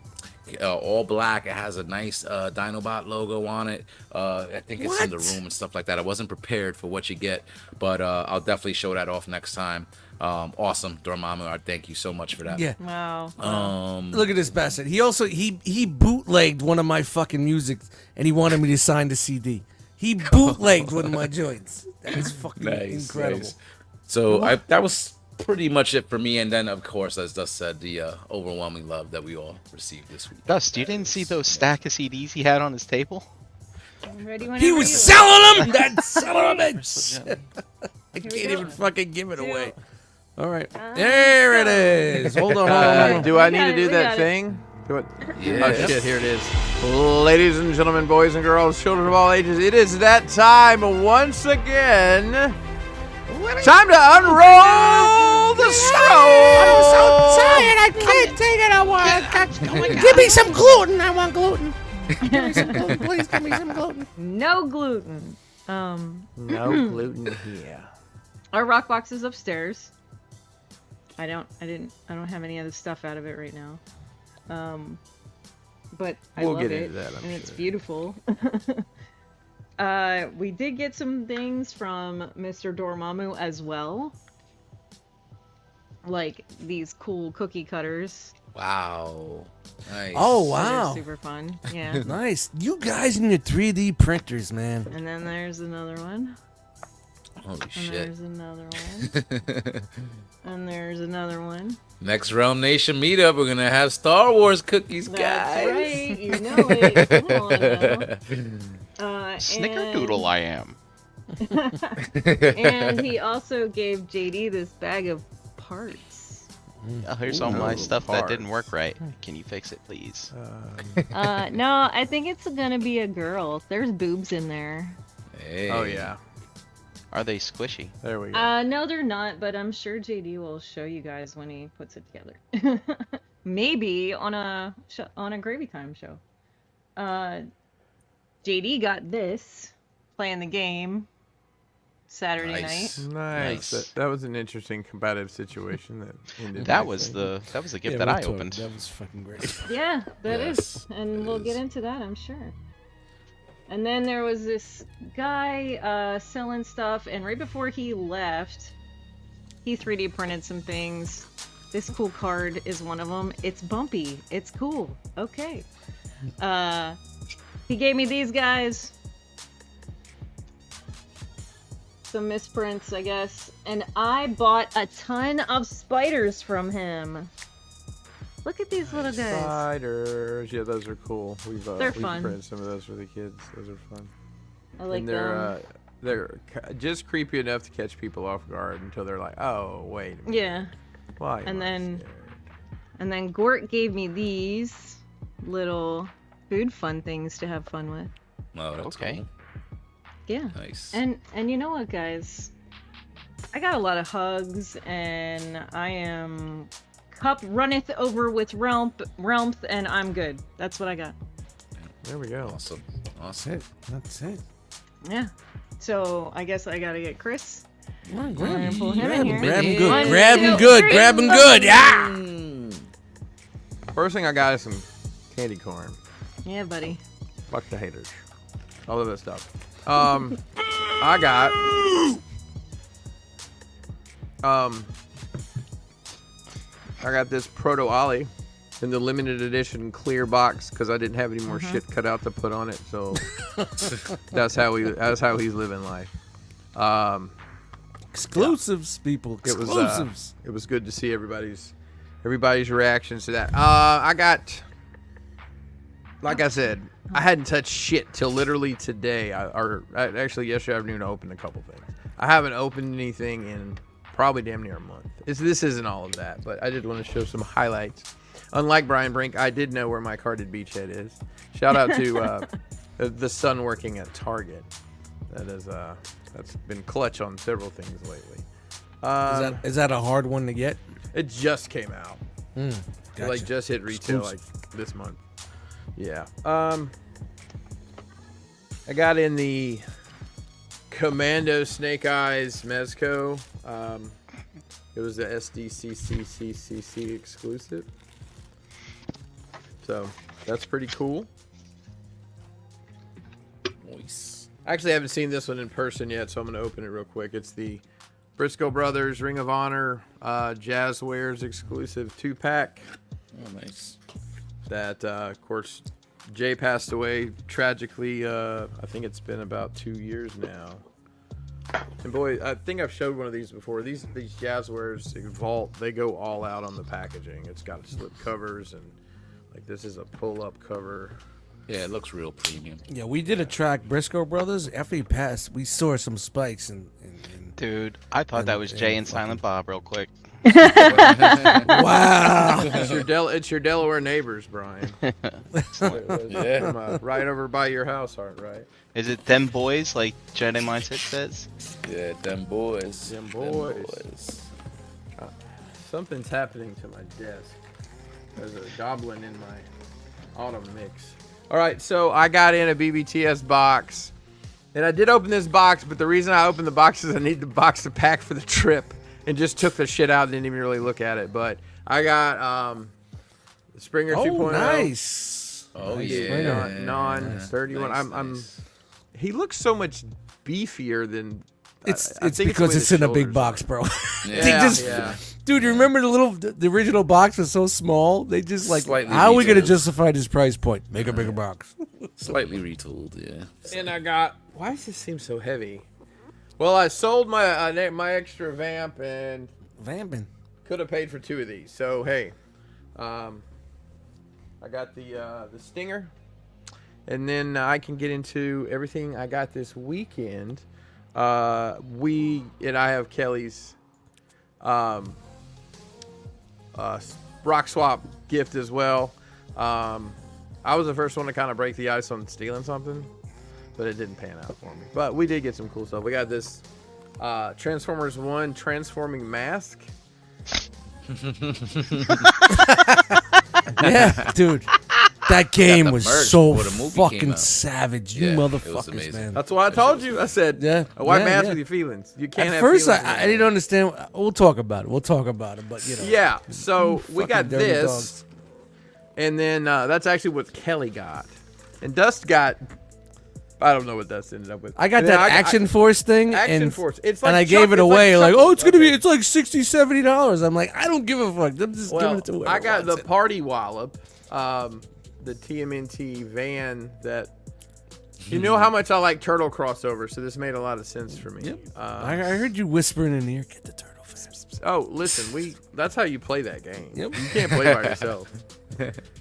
All black. It has a nice Dinobot logo on it. I think it's in the room and stuff like that. I wasn't prepared for what you get, but I'll definitely show that off next time. Awesome, Dormamu. I thank you so much for that. Yeah. Wow. Look at this bastard. He also he bootlegged one of my fucking music, and he wanted me to sign the CD. He bootlegged one of my joints. That is fucking incredible. Nice. So that was pretty much it for me. And then, of course, as Dust said, the overwhelming love that we all received this week. Dust, you didn't see those stack of CDs he had on his table? I'm ready whenever He was you are. selling them. That son of a bitch. I we can't go. even fucking give it Two. away. All right. There it is. Hold on. Hold on. Do I We need got to it, do we that got it. thing? Do it. Yeah. Oh shit! Here it is. Ladies and gentlemen, boys and girls, children of all ages, it is that time once again. Time to unroll the scroll. I'm so tired. I can't take it. I want. Give me some gluten. I want gluten. Give me some gluten. Please give me some gluten. No gluten. No gluten here. Our rock box is upstairs. I don't have any other stuff out of it right now. But I We'll love get it, into that, I'm and it's sure. beautiful. We did get some things from Mr. Dormamu as well, like these cool cookie cutters. Wow. Nice. Oh, So wow. they're super fun. Yeah. Nice. You guys and your 3D printers, man. And then there's another one. Holy And shit. there's another one. And there's another one. Next Realm Nation meetup, we're gonna have Star Wars cookies, That's guys. right. You know it. Come on now. Snickerdoodle I am. And he also gave JD this bag of parts. Oh, here's all my Ooh, stuff that didn't parts. work right. Can you fix it, please? No, I think it's gonna be a girl. There's boobs in there. Hey. Oh yeah. Are they squishy? There we go. No, they're not, but I'm sure JD will show you guys when he puts it together. Maybe on a Gravy Time show. JD got this playing the game Saturday Nice. night. Nice. Nice. That was an interesting competitive situation that ended. That was nicely. the gift Yeah, that we'll I talk. opened. That was fucking great. Yeah, that is, Yes, and it we'll get is. into that, I'm sure. And then there was this guy selling stuff, and right before he left, he 3D printed some things. This cool card is one of them. It's bumpy. It's cool. Okay. He gave me these guys. Some misprints, I guess. And I bought a ton of spiders from him. Look at these little guys. Spiders. Yeah, those are cool. They're we've fun. printed some of those for the kids. Those are fun. I like and them. they're just creepy enough to catch people off guard until they're like, oh wait. a minute. Yeah. Why? And am I then- scared? And then Gort gave me these little food fun things to have fun with. Oh, that's Okay. cool. Yeah. Nice. And you know what, guys? I got a lot of hugs, and I am cup runneth over with realmth, and I'm good. That's what I got. There we go. Awesome. That's Awesome. it. That's it. Yeah. So I guess I gotta get Chris. Come on, We're gonna grab pull him. him in here. Grab him One, good. Grab him two, good. three. Grab him good. Yeah. Mm. First thing I got is some candy corn. Yeah, buddy. Fuck the haters. All of that stuff. I got this Proto Ollie in the limited edition clear box because I didn't have any more shit cut out to put on it. So that's how he's living life. Exclusives, people. It was Exclusives. it was good to see everybody's reactions to that. I got, like I said, I hadn't touched shit till literally today. Actually yesterday afternoon I opened a couple things. I haven't opened anything in probably damn near a month. This isn't all of that, but I did want to show some highlights. Unlike Brian Brink, I did know where my carded beachhead is. Shout out to the son working at Target. That's been clutch on several things lately. Is that a hard one to get? It just came out. It, Gotcha. like just hit retail Exclusive. like this month. Yeah. I got in the Commando Snake Eyes Mezco. It was the SDCCCCC exclusive. So that's pretty cool. Nice. Actually, I haven't seen this one in person yet, so I'm going to open it real quick. It's the Briscoe Brothers Ring of Honor Jazzwares exclusive 2-pack. Oh, nice. That, of course, Jay passed away tragically. I think it's been about 2 years now. And boy, I think I've showed one of these before. These Jazzwares Vault, they go all out on the packaging. It's got slip covers, and like this is a pull-up cover. Yeah, it looks real premium. Yeah, we did a track, Briscoe Brothers. After he passed, we saw some spikes in Dude, I thought that was Jay and Silent Bob real quick. Wow. It's your Delaware neighbors, Brian. Yeah. Right over by your house, right? Is it them boys like Jedi Mindset says? Yeah, them boys. Them boys. Something's happening to my desk. There's a goblin in my autumn mix. All right, so I got in a BBTS box, and I did open this box, but the reason I opened the box is I need the box to pack for the trip, and just took the shit out and didn't even really look at it. But I got Springer 2.0. Nice. Oh Nice. yeah. Non 31. Nice. He looks so much beefier than. It's I think the because way it's the in a big shoulders box, bro. Yeah. They just- yeah. Dude, you remember the original box was so small? They just like, Slightly how are we gonna retooled. justify this price point? Make a bigger box. Slightly retooled, yeah. And I got. Why does this seem so heavy? Well, I sold my my extra vamp and Vamping. could have paid for 2 of these. So hey, I got the stinger, and then I can get into everything I got this weekend. I have Kelly's rock swap gift as well. I was the first one to kind of break the ice on stealing something, but it didn't pan out for me. But we did get some cool stuff. We got this Transformers 1 transforming mask. Yeah, dude. That game the was merch so before the movie came fucking out. savage. Yeah, You it was motherfuckers, amazing. man. That's what I told you. I said, Yeah, why yeah, mask yeah. with your feelings? You can't At have first, feelings. I didn't understand. We'll talk about it. But you know. Yeah, so we Fucking got dirty this, dogs. and then that's actually what Kelly got, and Dust got. I don't know what Dust ended up with. I got And then that Action Force thing, Action and Force. It's like and I Chuck- gave it it's away. Like, Chuckles. oh, it's gonna Okay. be. It's like $60-$70. I'm like, I don't give a fuck. I'm just giving Well, it to whoever I got the wants it. Party Wallop, the TMNT van that. You know how much I like turtle crossover, so this made a lot of sense for me. Yep. I heard you whispering in the ear. Get the turtle fans. Oh, listen, that's how you play that game. Yep. You can't play by yourself.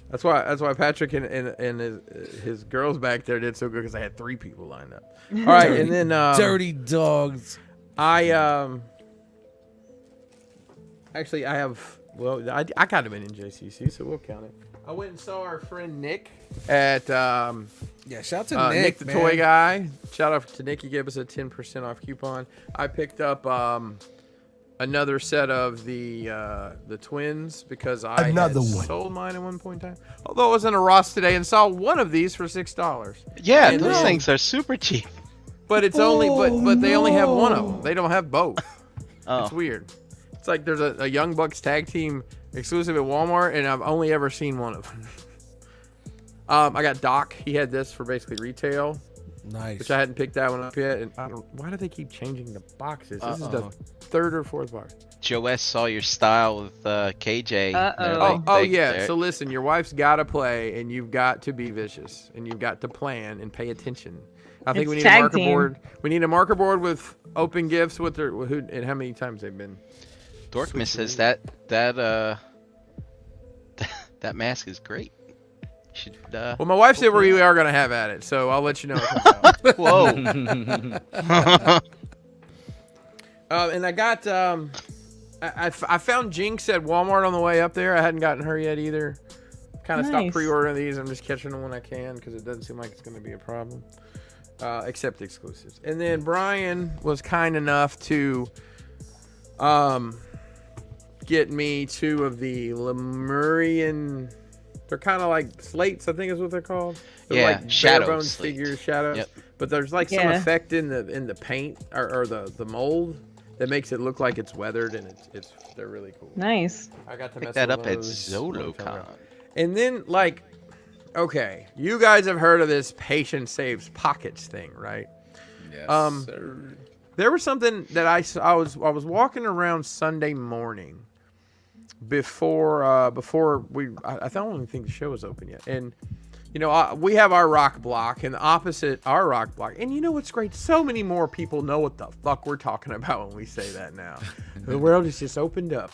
That's why Patrick and his girls back there did so good, because I had 3 people lined up. All right, and then Dirty dogs. I actually I have I got him in JCC, so we'll count it. I went and saw our friend Nick at Yeah, shout out to Nick the man. toy guy. Shout out to Nick. He gave us a 10% off coupon. I picked up another set of the twins, because I had sold mine at one point in time. Although I was in a Ross today and saw one of these for $6. Yeah, And those then- things are super cheap. But it's only but they only have one of them. They don't have both. Oh, It's weird. It's like there's a Young Bucks tag team exclusive at Walmart, and I've only ever seen one of them. I got Doc. He had this for basically retail, Nice. which I hadn't picked that one up yet. And why do they keep changing the boxes? This is the Uh-oh. 3rd or 4th box. Joe S saw your style with KJ. Uh-oh. Oh yeah. So listen, your wife's got to play, and you've got to be vicious, and you've got to plan and pay attention. I think It's we need a tag marker team. board. We need a marker board with open gifts with their who and how many times they've been. Dorkman says that mask is great. You should Well, my wife said we are gonna have at it, so I'll let you know. What comes out. whoa. And I got I found Jinx at Walmart on the way up there. I hadn't gotten her yet either. Kind of stopped Nice. pre-ordering these. I'm just catching them when I can, because it doesn't seem like it's going to be a problem. Except exclusives. And then Brian was kind enough to get me 2 of the Lemurian. They're kind of like slates, I think is what they're called. They're Yeah, like shadow bare bones slate. figures, shadows. Yep. But there's like some Yeah. effect in the paint or the mold that makes it look like it's weathered, and they're really cool. Nice. I got to Pick mess that with up at those when they come ZoloCon. out. And then okay, you guys have heard of this patient saves pockets thing, right? Yes, sir. There was something that I was walking around Sunday morning before I don't even think the show was open yet, and we have our rock block, and opposite our rock block, and you know what's great? So many more people know what the fuck we're talking about when we say that now. The world has just opened up.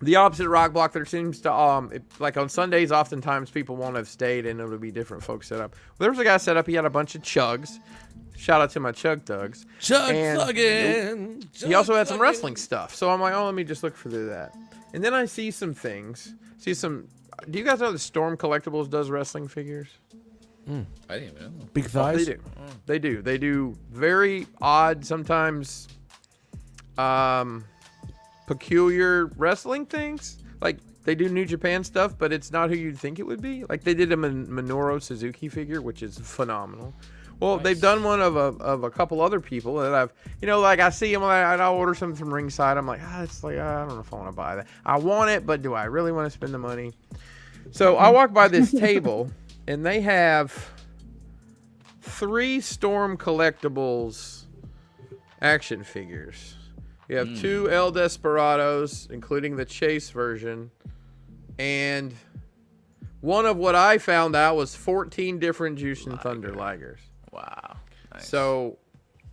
The opposite rock block, there seems to like on Sundays, oftentimes people won't have stayed, and it'll be different folks set up. Well, there was a guy set up. He had a bunch of chugs, Shout out to my Chug Thugs. Chug And thuggin'. He also had some Chug wrestling thuggin'. stuff. So I'm like, oh, let me just look through that. And then I see some things. Do you guys know that Storm Collectibles does wrestling figures? I didn't even know. Big thighs. They do. They do very odd, sometimes peculiar wrestling things. Like they do New Japan stuff, but it's not who you'd think it would be. Like they did a Minoru Suzuki figure, which is phenomenal. Well, Nice. they've done one of a couple other people that I've, like I see them, and I'll order something from Ringside. I'm like, it's like, I don't know if I want to buy that. I want it, but do I really want to spend the money? So I walk by this table, and they have 3 Storm Collectibles action figures. You have 2 El Desperados, including the Chase version, and one of what I found out was 14 different Jushin Thunder Ligers. Wow. Nice. So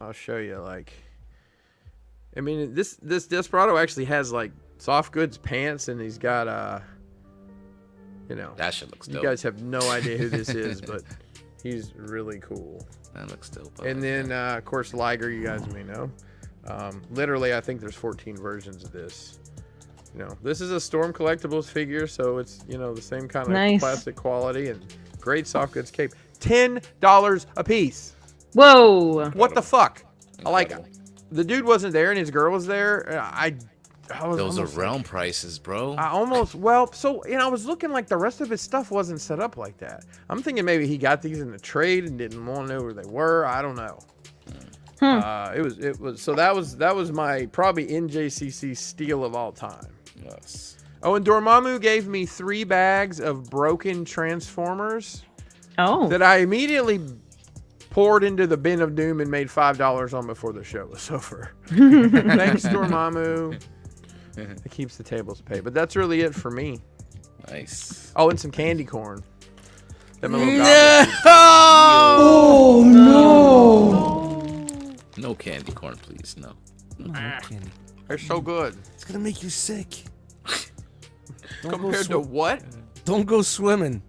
I'll show you. This Desperado actually has like soft goods pants, and he's got that shit looks you dope. guys have no idea who this is, but he's really cool. That looks dope. And then of course Liger, you guys may know. Literally, I think there's 14 versions of this. This is a Storm Collectibles figure, so it's the same kind of Nice. plastic quality and great soft goods cape. $10 a piece. Whoa. What the fuck? Incredible. The dude wasn't there and his girl was there. I was Those are almost realm prices, bro. I almost so I was looking like the rest of his stuff wasn't set up like that. I'm thinking maybe he got these in the trade and didn't want to know where they were. I don't know. It was so that was my probably NJCC steal of all time. Yes. Oh, and Dormamu gave me 3 bags of broken Transformers Oh. that I immediately poured into the bin of doom and made $5 on before the show was over. Thanks, Dormamu. It keeps the tables paid. But that's really it for me. Nice. Oh, and some candy corn. That my little No! goblin- Oh no! No candy corn, please. No. Candy. They're so good. It's gonna make you sick. Don't go Compared to swim- what? Don't go swimming.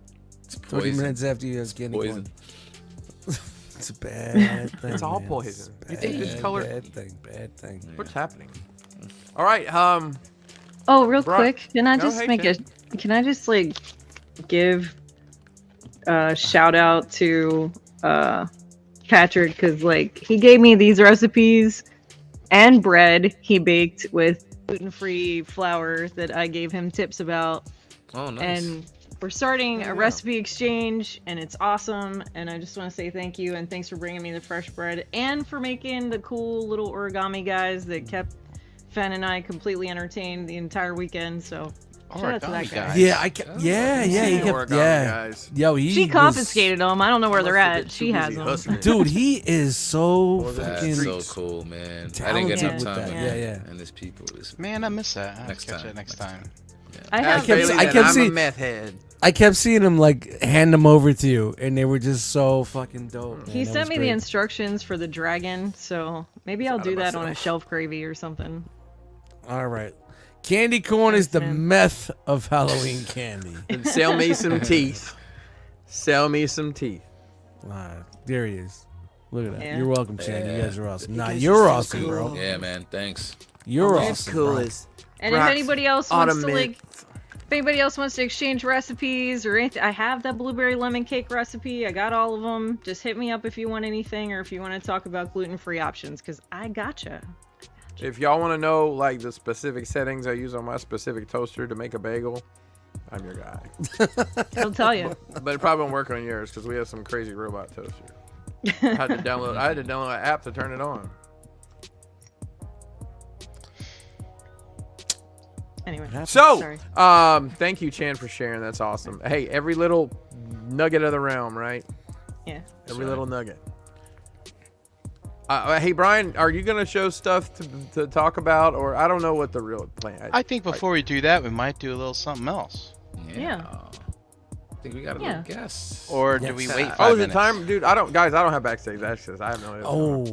It's 30 poison. minutes after you have candy Poison. corn. It's a bad thing. It's all man. poison. It's You think this bad, color- Bad thing. Bad thing. What's happening? All right. Oh, real Bro- quick, can I No, just hey, make Jen. can I just give a shout out to Patrick, because he gave me these recipes and bread he baked with gluten-free flour that I gave him tips about, Oh, nice. and we're starting Yeah. a recipe exchange, and it's awesome, and I just want to say thank you, and thanks for bringing me the fresh bread and for making the cool little origami guys that kept Fen and I completely entertained the entire weekend. So shout out to that Origami guy. guys. Yeah, yeah, he Origami kept, yeah. guys. Yo, he She was- confiscated them. I don't know where they're Must have at. been She too has busy them. hustling. Dude, he is so Well, that's fucking. That's Streets. so cool, man. I didn't Talented get enough with time. that. with Yeah, it. yeah. And this people is. Man, I miss that. I have Next to catch time, it next next time. I Ask have. kept- Bailey I that kept I'm seeing- a meth head. I kept seeing him hand them over to you, and they were just so fucking dope. Man. He That sent was me great. the instructions for the dragon, so maybe I'll Proud do of that on a myself. shelf gravy or something. All right, candy corn is the Thanks, man. meth of Halloween candy. And sell me some teeth. Sell me some teeth. There he is. Look at that. Yeah. You're welcome, Chan. You guys are awesome. Nah, guys you're are so awesome, cool. bro. Yeah, man. Thanks. You're That's awesome, cool bro. as And if rocks anybody else wants to automate. if anybody else wants to exchange recipes or anything, I have that blueberry lemon cake recipe. I got all of them. Just hit me up if you want anything or if you want to talk about gluten-free options, because I gotcha. If y'all want to know the specific settings I use on my specific toaster to make a bagel, I'm your guy. I'll tell you. But it probably won't work on yours because we have some crazy robot toaster. I had to download an app to turn it on. Anyway. So, Sorry. thank you, Chan, for sharing. That's awesome. Hey, every little nugget of the realm, right? Yeah. Every little nugget. Hey, Brian, are you gonna show stuff to talk about, or I don't know what the real plan? I think before we do that, we might do a little something else. Yeah. think we got a little guest. Or do we wait 5 Oh, is it minutes? time, dude? I don't have backstage access. I have no idea. Oh,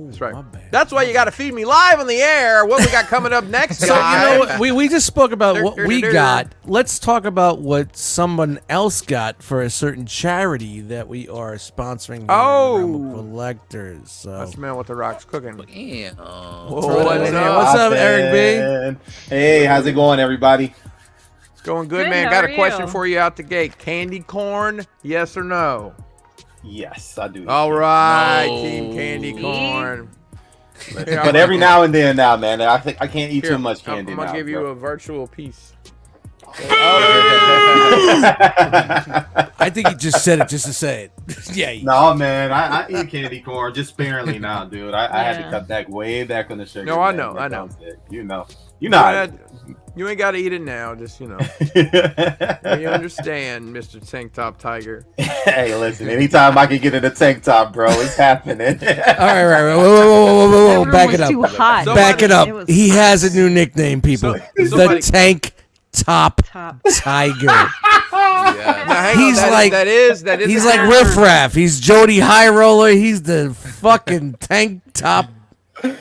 That's right. my bad. That's why you got to feed me live on the air. What we got coming up next, So, guys? you know what? We just spoke about what we got. Let's talk about what someone else got for a certain charity that we are sponsoring here Oh. at Realm of Collectors. So. I smell what the Rock's cooking. Damn. What's up, Eric B? Hey, how's it going, everybody? It's going good, Good, man. how Got are a question you? for you out the gate. Candy corn, yes or no? Yes, I do. All right, No. Team Candy Corn. But every now and then, man, I think I can't eat Here, too much candy. I'm gonna now, give you bro. a virtual piece. I think he just said it just to say it. Yeah. No, man, I eat candy corn just sparingly now, dude. I had to Yeah. cut back way back on the sugar. No, I man. know, Like I know. was it. You know. How You ain't got to eat it now. Just, you understand, Mr. Tank Top Tiger. Hey, listen, anytime I can get in a tank top, bro, it's happening. All right. Whoa. That Back room it was up. too hot. Back it up. It was He has a new nickname, people. somebody- The Tank Top top. Tiger. Now, hang on, He's like- that is He's a like character. Riff Raff. He's Jody High Roller. He's the fucking Tank Top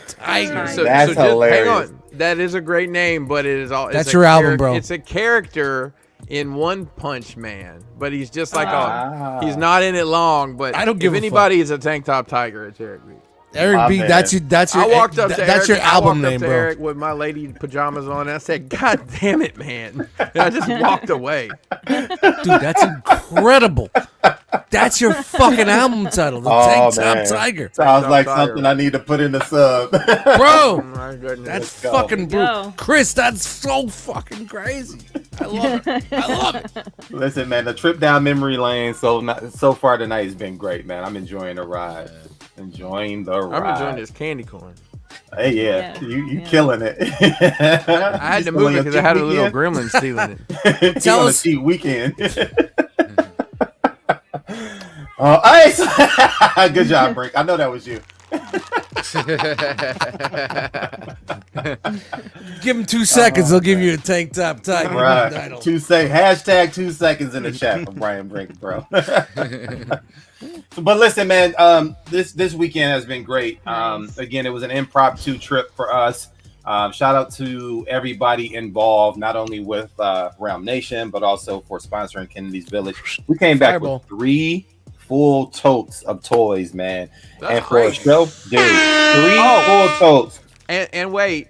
Tiger. So, That's just, hilarious. Hang on. That is a great name, but it is all. That's your album, bro. It's a character in One Punch Man, but he's just like Ah. he's not in it long. But I don't give if a anybody is a Tank Top Tiger, it's Eric B. Eric My B, man. that's your I walked up to that's Eric, your album I walked name, up to bro. Eric with my lady pajamas on, and I said, "God damn it, man!" And I just walked away. Dude, that's incredible. That's your fucking album title, The Tank Top man. Tiger. Sounds Top like Tiger. something I need to put in the sub. Bro, My goodness. that's go. fucking brutal. Go. Chris, that's so fucking crazy. I love it. I love it. Listen, man, the trip down memory lane so far tonight has been great, man. I'm enjoying the ride. Enjoying the ride. I'm enjoying this candy corn. Hey, yeah, Yeah. you Yeah. killing it. I had to move it because I had a little gremlin stealing it. Tell on us- a cheat weekend. Hey, good job, Brink. I know that was you. Give him 2 seconds, they'll give you a Tank Top Tiger Right. title. Hashtag 2 seconds in the chat for Brian Brink, bro. But listen, man, this weekend has been great. Nice. Again, it was an impromptu trip for us. Shout out to everybody involved, not only with Realm Nation, but also for sponsoring Kennedy's Village. We came back Fireball. with 3 full totes of toys, man. That's and for a crazy. show, dude, 3 Oh. full totes. And wait,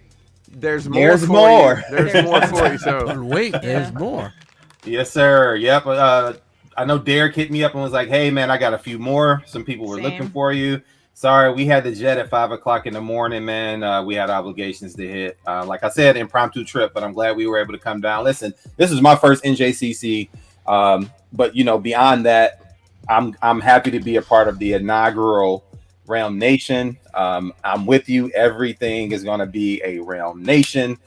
there's more There's for more. you. There's more for you. So But wait, there's Yeah. more. Yes, sir. Yep. I know Derek hit me up and was like, "Hey, man, I got a few more. Some people were Same. looking for you." Sorry, we had the jet at 5:00 in the morning, man. We had obligations to hit. Like I said, impromptu trip, but I'm glad we were able to come down. Listen, this is my first NJCC, but beyond that, I'm happy to be a part of the inaugural Realm Nation. I'm with you. Everything is going to be a Realm Nation.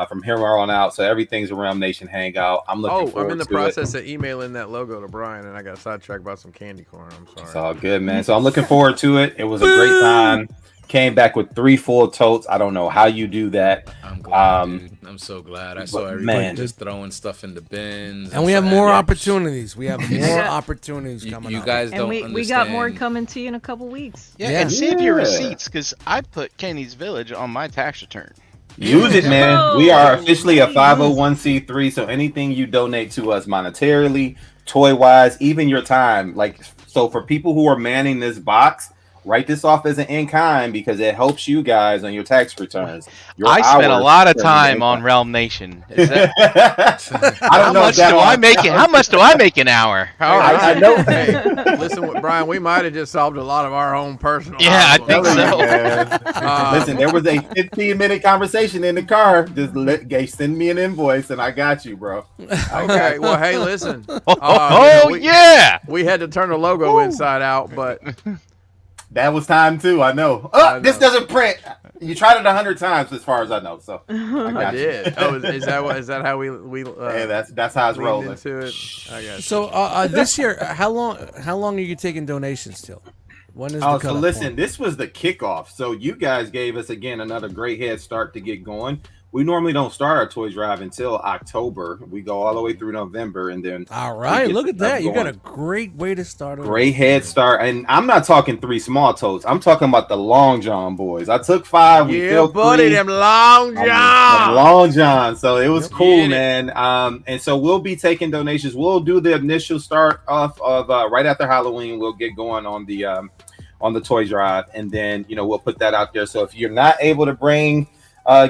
From here on out, so everything's a Realm Nation hangout. I'm looking forward I'm in the to process of emailing that logo to Brian, and I got sidetracked about some candy corn. I'm It's sorry. all good, man. So I'm looking forward to it. It was a great time. Came back with 3 full totes. I don't know how you do that. I'm glad, dude. I'm so glad. I but saw everybody man. just throwing stuff in the bins. And we have more Yeah. opportunities. We have more Yeah. opportunities coming You up. guys And don't we understand. got more coming to you in a couple weeks. Yeah, Yeah. and save your Yeah. receipts because I put Kenny's Village on my tax return. Use it, man. Oh, We are officially a nice. 501c3. So anything you donate to us monetarily, toy wise, even your time. So for people who are manning this box, write this off as an in-kind because it helps you guys on your tax returns. Your I spent a hours lot of are time on in-kind. Realm Nation. Is that, I don't know if that How much do I make an hour? All right. I know. Hey, listen, Brian, we might have just solved a lot of our own personal. Yeah, I problems. think so. Listen, there was a 15-minute conversation in the car. Send me an invoice and I got you, bro. Okay, well, hey, listen. Oh, we- yeah. We had to turn the logo inside out, but That was time too. I know. I This know. doesn't print. You tried it 100 times, as far as I know. So I I got you. did. Oh, is that how we Hey, that's how it's leaned rolling. into it? I got you. So this year, how long are you taking donations till? When is the Oh, so cutoff listen, point? this was the kickoff. So you guys gave us again another great head start to get going. we normally don't start our toy drive until October. We go all the way through November, and then All right, look at that. You got a going. great way to start. Great head start. And I'm not talking 3 small totes. I'm talking about the Long John boys. I took 5. We Yeah, filled buddy, 3. them Long Them John. Long John. So it was cool, Get it. man. And so we'll be taking donations. We'll do the initial start off of right after Halloween. We'll get going on the toy drive, and then we'll put that out there. So if you're not able to bring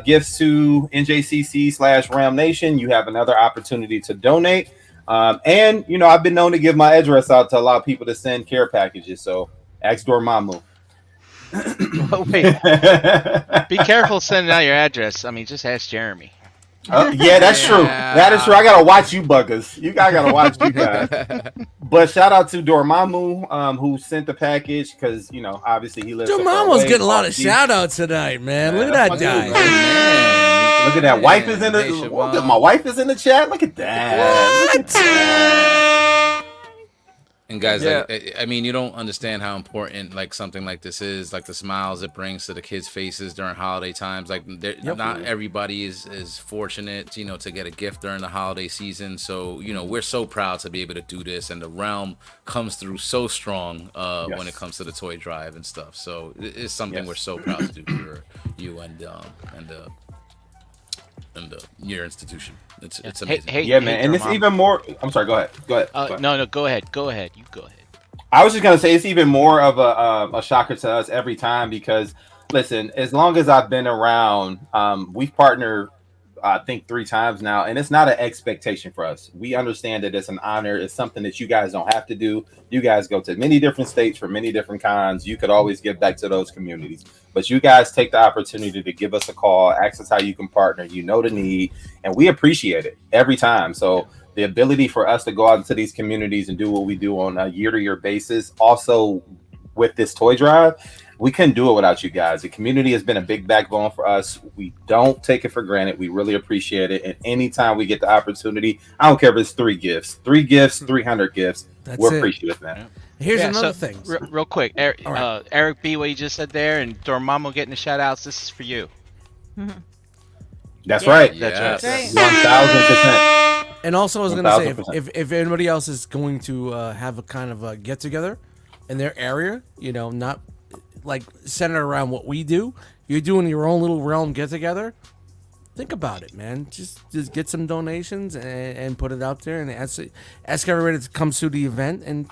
gifts to NJCC/Ram Nation, you have another opportunity to donate. And I've been known to give my address out to allow people to send care packages. So ask Dormamu. Oh, wait, be careful sending out your address. I mean, just ask Jeremy. Yeah, that's true. That is true. I gotta watch you buggers. I gotta watch you guys. But shout out to Dormamu, who sent the package, because obviously he lives. Dormamu's getting a lot of shout outs tonight, man. Look at that guy. Man. Look at that. Wife is in the. Nation, Look at wow. my wife is in the chat. Look at that. Look at that. And guys, Yeah. I mean, you don't understand how important like something like this is, like the smiles it brings to the kids' faces during holiday times. Like, not everybody is fortunate, to get a gift during the holiday season. So, we're so proud to be able to do this, and the realm comes through so strong when it comes to the toy drive and stuff. So it's something we're so proud to do for you and your institution. It's amazing. Yeah, man. And it's even more. I'm sorry. Go ahead. Go ahead. No, go ahead. Go ahead. You go ahead. I was just gonna say it's even more of a shocker to us every time, because listen, as long as I've been around, we've partnered I think 3 times now, and it's not an expectation for us. We understand that it's an honor. It's something that you guys don't have to do. You guys go to many different states for many different cons. You could always give back to those communities, but you guys take the opportunity to give us a call, ask us how you can partner. The need, and we appreciate it every time. So the ability for us to go out into these communities and do what we do on a year-to-year basis, also with this toy drive, we couldn't do it without you guys. The community has been a big backbone for us. We don't take it for granted. We really appreciate it. And anytime we get the opportunity, I don't care if it's 3 gifts, 300 gifts. We're appreciative, man. Here's another thing. Real quick, Eric B, what you just said there, and Dormammu getting the shout outs. This is for you. That's right. That's right. 1,000%. And also, I was going to say, 1000%. if anybody else is going to have a kind of a get together in their area, not like centered around what we do, you're doing your own little realm get together. Think about it, man. Just get some donations and put it out there, and ask everybody to come to the event, and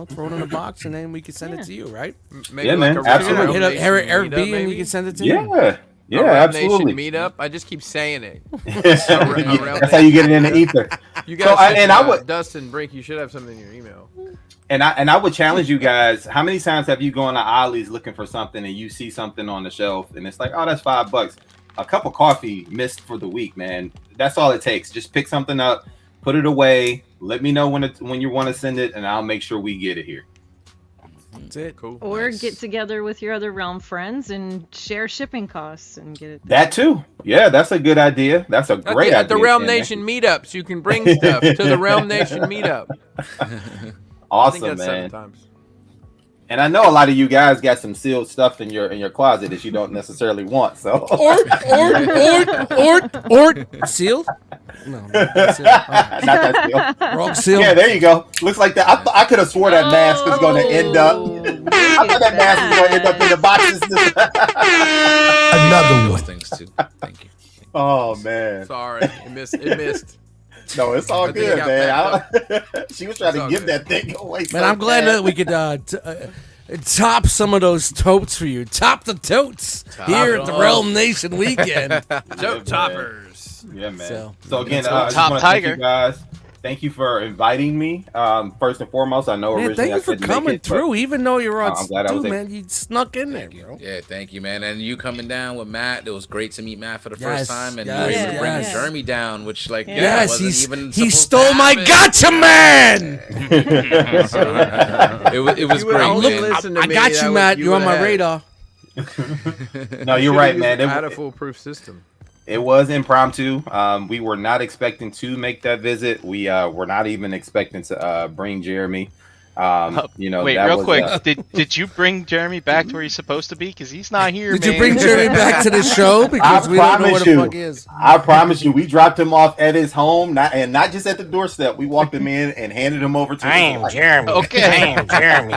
throw it in a box, and then we can send it to you, right? Maybe Yeah, man, absolutely. Hit up Eric B, and maybe? you can send it to Yeah. him. Yeah, A Ram absolutely. Nation meetup. I just keep saying it. That's how you get it in the ether. You So, guys, I would, Dustin Brink, you should have something in your email. and I would challenge you guys. How many times have you gone to Ollie's looking for something, and you see something on the shelf, and it's like, oh, that's $5. A cup of coffee missed for the week, man. That's all it takes. Just pick something up, put it away. Let me know when you want to send it, and I'll make sure we get it here. That's it. Cool. Or Nice. get together with your other realm friends and share shipping costs and get it. That too. Yeah, that's a good idea. That's a great idea. At the Realm Ken. Nation meetups, you can bring stuff to the Realm Nation meetup. I think Awesome, that's 7 man. times. And I know a lot of you guys got some sealed stuff in your closet that you don't necessarily want. So Or sealed? No, not that seal. All right. not that seal. Wrong seal. Yeah, there you go. Looks like that. I could have swore that mask was going to end up. I thought that mask was going to end up in the boxes. Another Those one. things too. Thank you. Oh man. Sorry, it missed. No, it's all I think good, it got man. She was trying It's to all give good. that thing away. Man, so I'm glad bad. that we could top some of those totes for you. Top the totes here at the them. Realm Nation weekend. Joke toppers. Yeah, man. So, So again, let's go. I just Top wanna thank Tiger. you guys. Thank you for inviting me. First and foremost, I know man, originally thank I you for couldn't make coming it, but through, even though you're on I'm glad I was dude, able- man. You snuck in there, bro. Yeah, thank you, man. And you coming down with Matt, it was great to meet Matt for the Yes, first time, and yes, you were able to bring yes. Jeremy down, which like Yes, wasn't even he supposed stole to my happen. gotcha, man. It was You would've great, only man. listened to I me, got that you, would- Matt. you You're on my would've radar. No, you're right, man. I had a foolproof system. It was impromptu. We were not expecting to make that visit. We were not even expecting to bring Jeremy. Wait, that real was, quick. Did you bring Jeremy back to where he's supposed to be? Because he's not here, Did man. you bring Jeremy back to the show? Because we don't know where the fuck he is. I promise you, we dropped him off at his home, not just at the doorstep. We walked him in and handed him over to. I am Jeremy. Okay. I am Jeremy.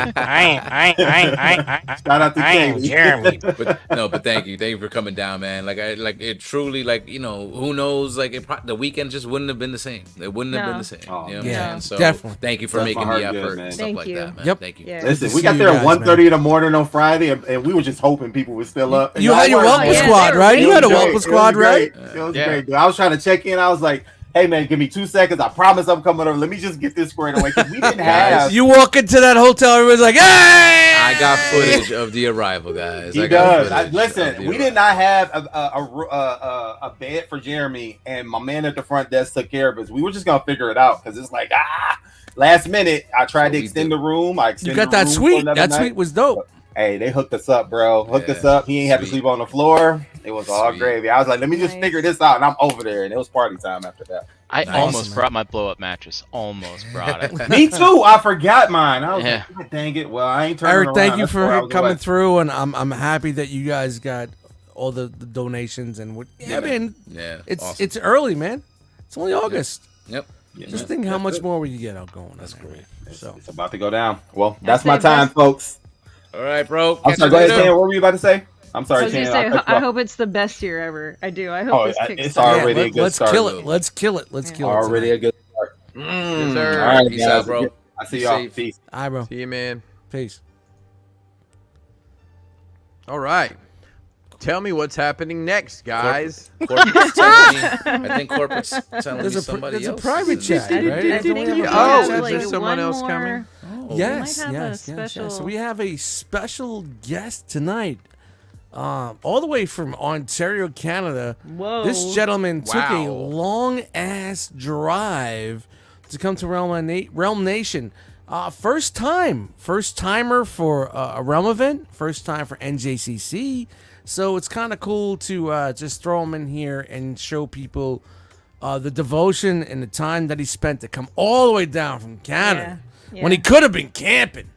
Shout out to I am Katie. Jeremy. But thank you for coming down, man. It truly, who knows, the weekend just wouldn't have been the same. It wouldn't have been the same. Oh, you know what I'm yeah, saying? So definitely. thank you for That's making my the heart good, effort man. and stuff Thank like you. that, man. Yep. Thank you. Yeah. Listen, Good to we see got you there guys, at 1:30 in the morning on Friday, and we were just hoping people were still up. And You had your were. welcome yeah, squad, they were right? You had a It was welcome great. squad, It was right? great. It was Yeah. great, dude. I was trying to check in. I was like, hey, man, give me 2 seconds. I promise I'm coming over. Let me just get this squared away. Because we didn't have. You walk into that hotel, everybody's like, "Hey!" I got footage of the arrival, guys. He I got does. footage of Listen, the we arrival. did not have a bed for Jeremy, and my man at the front desk took care of us. We were just gonna figure it out because it's like last minute. I tried What to we extend do. the room. I You extended got the that room for suite. another That night. suite was dope. Hey, they hooked us up, bro. Hooked us up. He ain't have to Sweet. sleep on the floor. It was all Sweet. gravy. I was like, let me just Nice. figure this out, and I'm over there, and it was party time after that. I Nice. almost Awesome, brought my blow-up mattress. Almost brought it. Me too. I forgot mine. I was Yeah. like, God dang it. Well, I ain't turning Eric, around. thank you That's where I for was coming away. through, and I'm happy that you guys got all the donations and what. Yeah, man, Yeah, it's awesome. it's early, man. It's only August. Yep. Just think how much more we can get out going. That's great. So It's about to go down. Well, that's my say time, best- folks. All right, bro. I'm Catch sorry. you Go ahead, later. Chan. What were you about to say? I'm I sorry, was gonna Chan. say, I'll cut you I off. hope it's the best year ever. I do. I hope Oh, this kicks it's off. already a good let's start. kill it. Let's kill it. Let's Yeah. kill it. Already tonight. a good start. Yes, sir. All right, Peace guys. out, bro. I see Be y'all. safe. Peace. All right, bro. See you, man. Peace. All right. Tell me what's happening next, guys. Corporate's telling me. I think corporate's telling me There's somebody a else. private is- chat, right? I Don't we think have you a can private Oh, have, chat is like, there there? someone one else more- coming? Oh. Yes, might have a yes. So special- we have a special guest tonight, all the way from Ontario, Canada. Whoa. This gentleman took a Wow. long ass drive to come to Realm Nation. First timer for a Realm event. First time for NJCC. So it's kind of cool to just throw him in here and show people the devotion and the time that he spent to come all the way down from Canada Yeah, when he yeah. could have been camping.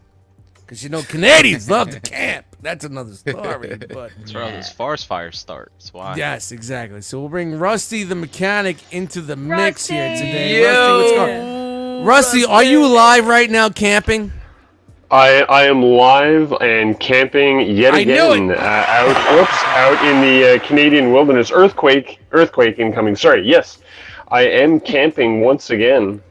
Because, Canadians love to camp. That's another story. But That's where all those forest fires start. That's why. yes, exactly. So we'll bring Rusty the mechanic into the mix here Rusty! today. Yo! Rusty, what's going? Rusty, are you live right now camping? I am live and camping yet I knew again out in the Canadian wilderness. Earthquake incoming. Sorry, yes, I am camping once again.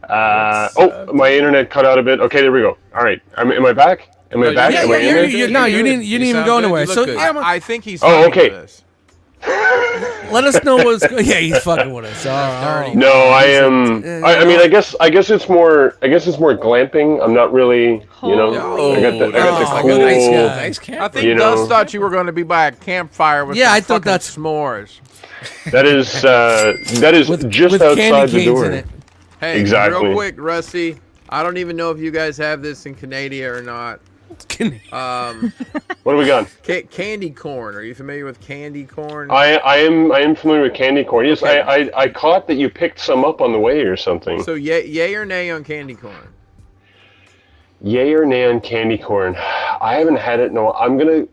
My internet cut out a bit. Okay, there we go. All right, am I back? Am I back? Yeah, Am I in yeah, there? you didn't even sound go good. anywhere. You look So good. yeah, I think he's Oh, fucking okay. with us. let us know what's going. Yeah, he's fucking with us. Oh, No, I am. I mean, I guess it's more glamping. I'm not really, Holy. I got the Oh, cool. nice guy. Nice camp. I think You Dust know. thought you were going to be by a campfire with Yeah, some I thought fucking that's- s'mores. That is with just candy outside the canes door. in it. Hey, Exactly. real quick, Rusty. I don't even know if you guys have this in Canada or not. What do we got? Candy corn. Are you familiar with candy corn? I am familiar with candy corn. Yes, Okay. I caught that you picked some up on the way or something. So yay or nay on candy corn? Yay or nay on candy corn? I haven't had it. No, I'm gonna.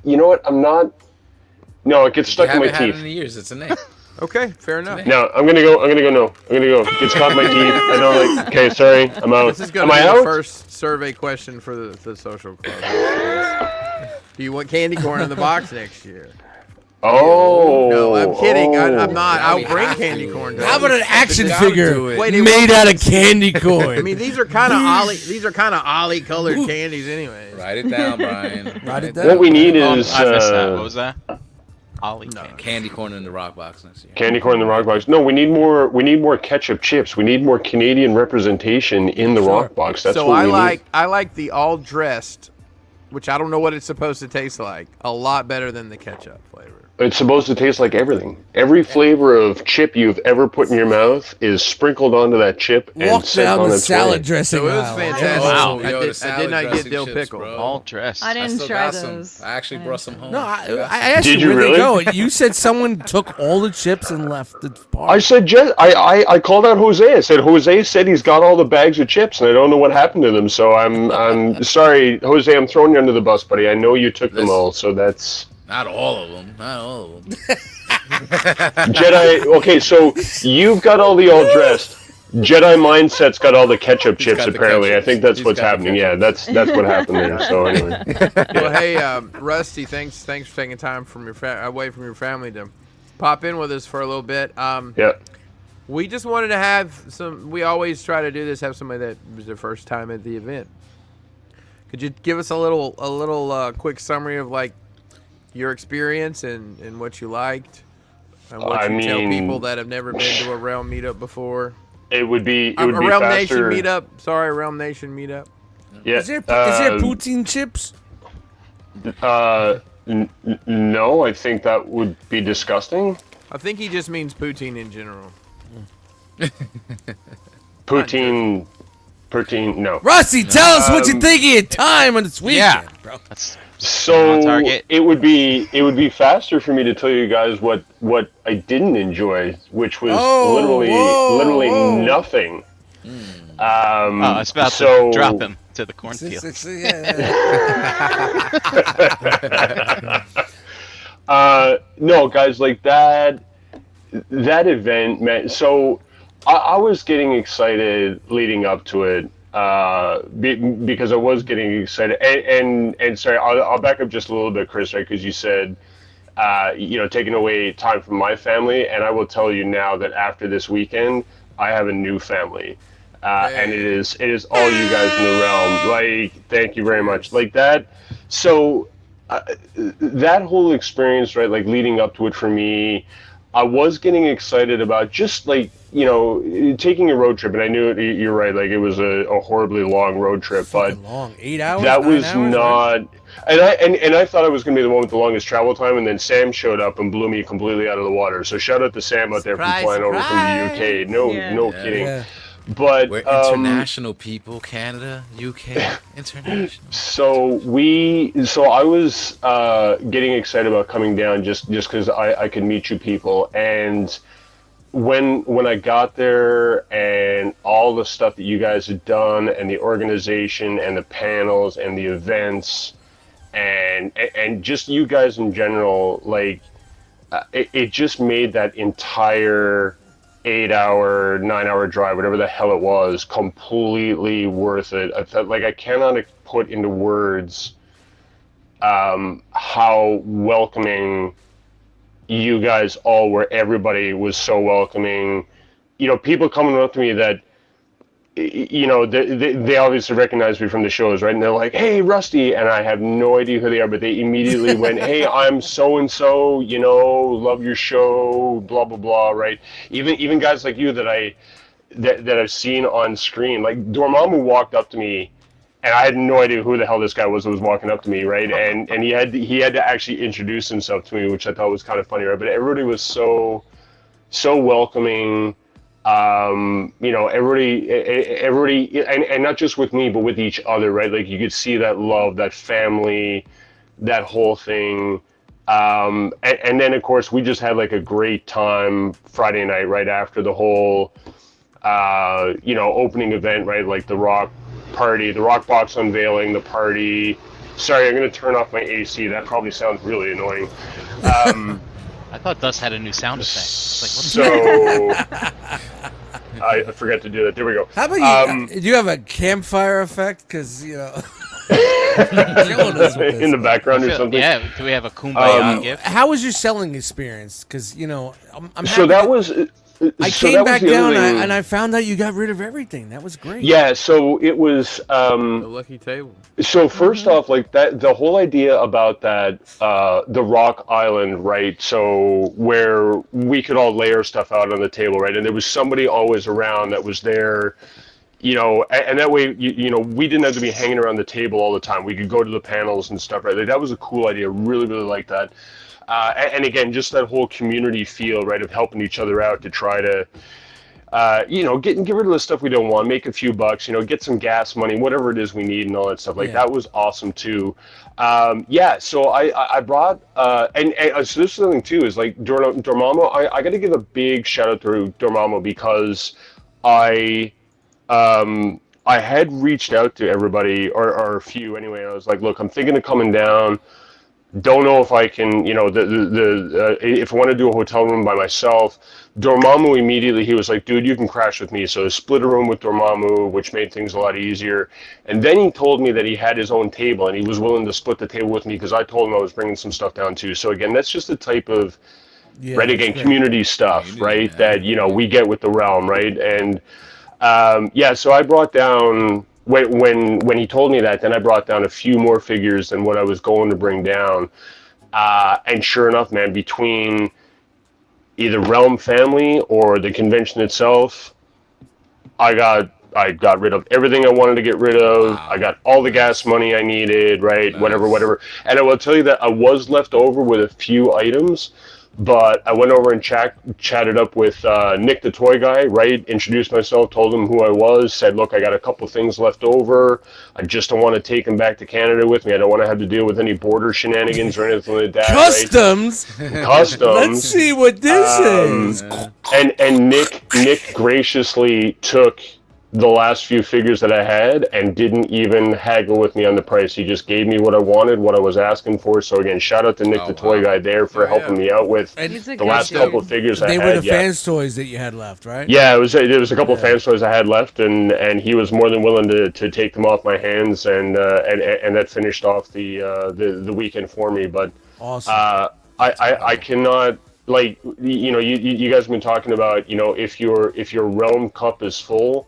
You know what? I'm not. No, it gets You stuck in my haven't had it teeth. in years. It's a name. Okay, fair enough. No, I'm gonna go. No, I'm gonna go. It gets caught in my teeth. I don't like. Okay, sorry. I'm out. This is going Am to I be the out? first survey question for the social club. Do you want candy corn in the box next year? Oh. No, I'm kidding. I'm not. Now we I'll bring have candy to. corn. to How about it. an action Down to figure it. Wait, it made won't- out of candy corn? I mean, these are kind of ollie colored candies, anyways. Write it down, Brian. Write it down. What we need Oh, is I missed that. What was that? Ollie. No. Candy corn in the rock box next year. candy corn in the rock box. No, we need more. We need more ketchup chips. We need more Canadian representation in the rock box. That's So what we I like the all dressed, which I don't know what it's supposed to taste like, a lot better than the ketchup flavor. It's supposed to taste like everything. Every flavor of chip you've ever put in your mouth is sprinkled onto that chip and Walk set down on the its salad way. dressing So it was aisle. fantastic. Wow. I Yo, the did salad not get dressing dill chips, pickle. bro. All dressed. I didn't still try got some. those. I actually brought some home. No, I got some. asked Did you you where'd they really? go. You said someone took all the chips and left the bar. I said, I called out Jose. I said, Jose said he's got all the bags of chips, and I don't know what happened to them. So I'm sorry, Jose. I'm throwing you under the bus, buddy. I know you took them all, so that's Not all of them. Not all of them. Jedi. Okay, so you've got all the all dressed. Jedi Mindset's got all the ketchup chips. got the Apparently, I ketchup. think that's He's what's got the happening. Yeah, that's what happened there. So anyway, Well, hey, Rusty, thanks for taking time from your away from your family to pop in with us for a little bit. yeah. We just wanted to have some. We always try to do this. Have somebody that was their first time at the event. Could you give us a little quick summary of like your experience and what you liked, and what you tell people that have never been to a Realm meetup before? It would be A Realm faster. Nation meetup. Sorry, Realm Nation meetup. Yeah. Is there poutine chips? No, I think that would be disgusting. I think he just means poutine in general. Poutine, no. Rusty, tell us what you think of your time on this weekend, bro. That's So on target. it would be faster for me to tell you guys what I didn't enjoy, which was literally nothing. I was about so- to drop him to the cornfield. No, guys, like that event, man. So I was getting excited leading up to it because I was getting excited. And sorry, I'll back up just a little bit, Chris, right? Because you said, taking away time from my family, and I will tell you now that after this weekend, I have a new family. And it is all you guys in the realm. Like, thank you very much. Like that. So that whole experience, right? Like leading up to it for me, I was getting excited about just like, taking a road trip. And I knew you're right. Like it was a horribly long road trip, but long 8 hours. that 9 was hours, not. And I thought I was going to be the one with the longest travel time, and then Sam showed up and blew me completely out of the water. So shout out to Sam out there for flying over from the UK. No kidding. Yeah. But We're international people, Canada, UK, international. So I was getting excited about coming down just because I could meet you people. And when I got there and all the stuff that you guys had done and the organization and the panels and the events and just you guys in general, like it just made that entire 8-hour, 9-hour drive, whatever the hell it was, completely worth it. I felt like I cannot put into words how welcoming you guys all were. Everybody was so welcoming. People coming up to me that, they obviously recognize me from the shows, right? And they're like, "Hey, Rusty," and I have no idea who they are, but they immediately went, "Hey, I'm so and so. Love your show. Blah blah blah." Right? Even guys like you that I've seen on screen, like Dormamu walked up to me, and I had no idea who the hell this guy was that was walking up to me, right? And he had to actually introduce himself to me, which I thought was kind of funny, right? But everybody was so welcoming. Everybody, and not just with me, but with each other, right? Like you could see that love, that family, that whole thing. And then of course we just had like a great time Friday night, right after the whole, opening event, right? Like the rock party, the rock box unveiling, the party. Sorry, I'm going to turn off my AC. That probably sounds really annoying. I thought Dust had a new sound effect. It's like, what's So I forgot to do that. There we go. How about you? Do you have a campfire effect? Because killing us with this. In the background or something. Yeah, do we have a kumbaya gift? How was your selling experience? Because I'm happy So that was. I so came that was back the down other thing. and I found out you got rid of everything. That was great. Yeah, so it was. The lucky table. So first off, like that, the whole idea about that, the Rock Island, right? So where we could all lay our stuff out on the table, right? And there was somebody always around that was there, and that way, we didn't have to be hanging around the table all the time. We could go to the panels and stuff, right? Like that was a cool idea. Really, really like that. And again, just that whole community feel, right, of helping each other out to try to, get rid of the stuff we don't want, make a few bucks, get some gas money, whatever it is we need, and all that stuff. Like that was awesome too. So I brought, and so this is the thing too is like Dormamu. I got to give a big shout out to Dormamu because I had reached out to everybody or a few anyway. I was like, look, I'm thinking of coming down. Don't know if I can, if I want to do a hotel room by myself. Dormamu immediately, he was like, dude, you can crash with me. So I split a room with Dormamu, which made things a lot easier. And then he told me that he had his own table and he was willing to split the table with me because I told him I was bringing some stuff down too. So again, that's just the type of, community stuff, right? That, we get with the realm, right? And so I brought down... When he told me that, then I brought down a few more figures than what I was going to bring down. And sure enough, man, between either Realm family or the convention itself, I got rid of everything I wanted to get rid of. Wow. I got all the gas money I needed, right? Nice. Whatever. And I will tell you that I was left over with a few items. But I went over and chatted up with Nick the toy guy, right? Introduced myself, told him who I was, said, look, I got a couple things left over. I just don't want to take them back to Canada with me. I don't want to have to deal with any border shenanigans or anything like that. Customs? Right? Customs. Let's see what this is. And Nick graciously took the last few figures that I had and didn't even haggle with me on the price. He just gave me what I wanted, what I was asking for. So again, shout out to Nick the toy guy there for helping me out with the last couple of figures I had. They were the fans toys that you had left, right? Yeah, it was a couple of fans toys I had left, and he was more than willing to take them off my hands, and that finished off the weekend for me. But awesome. I cannot, like, you guys have been talking about, if your realm cup is full,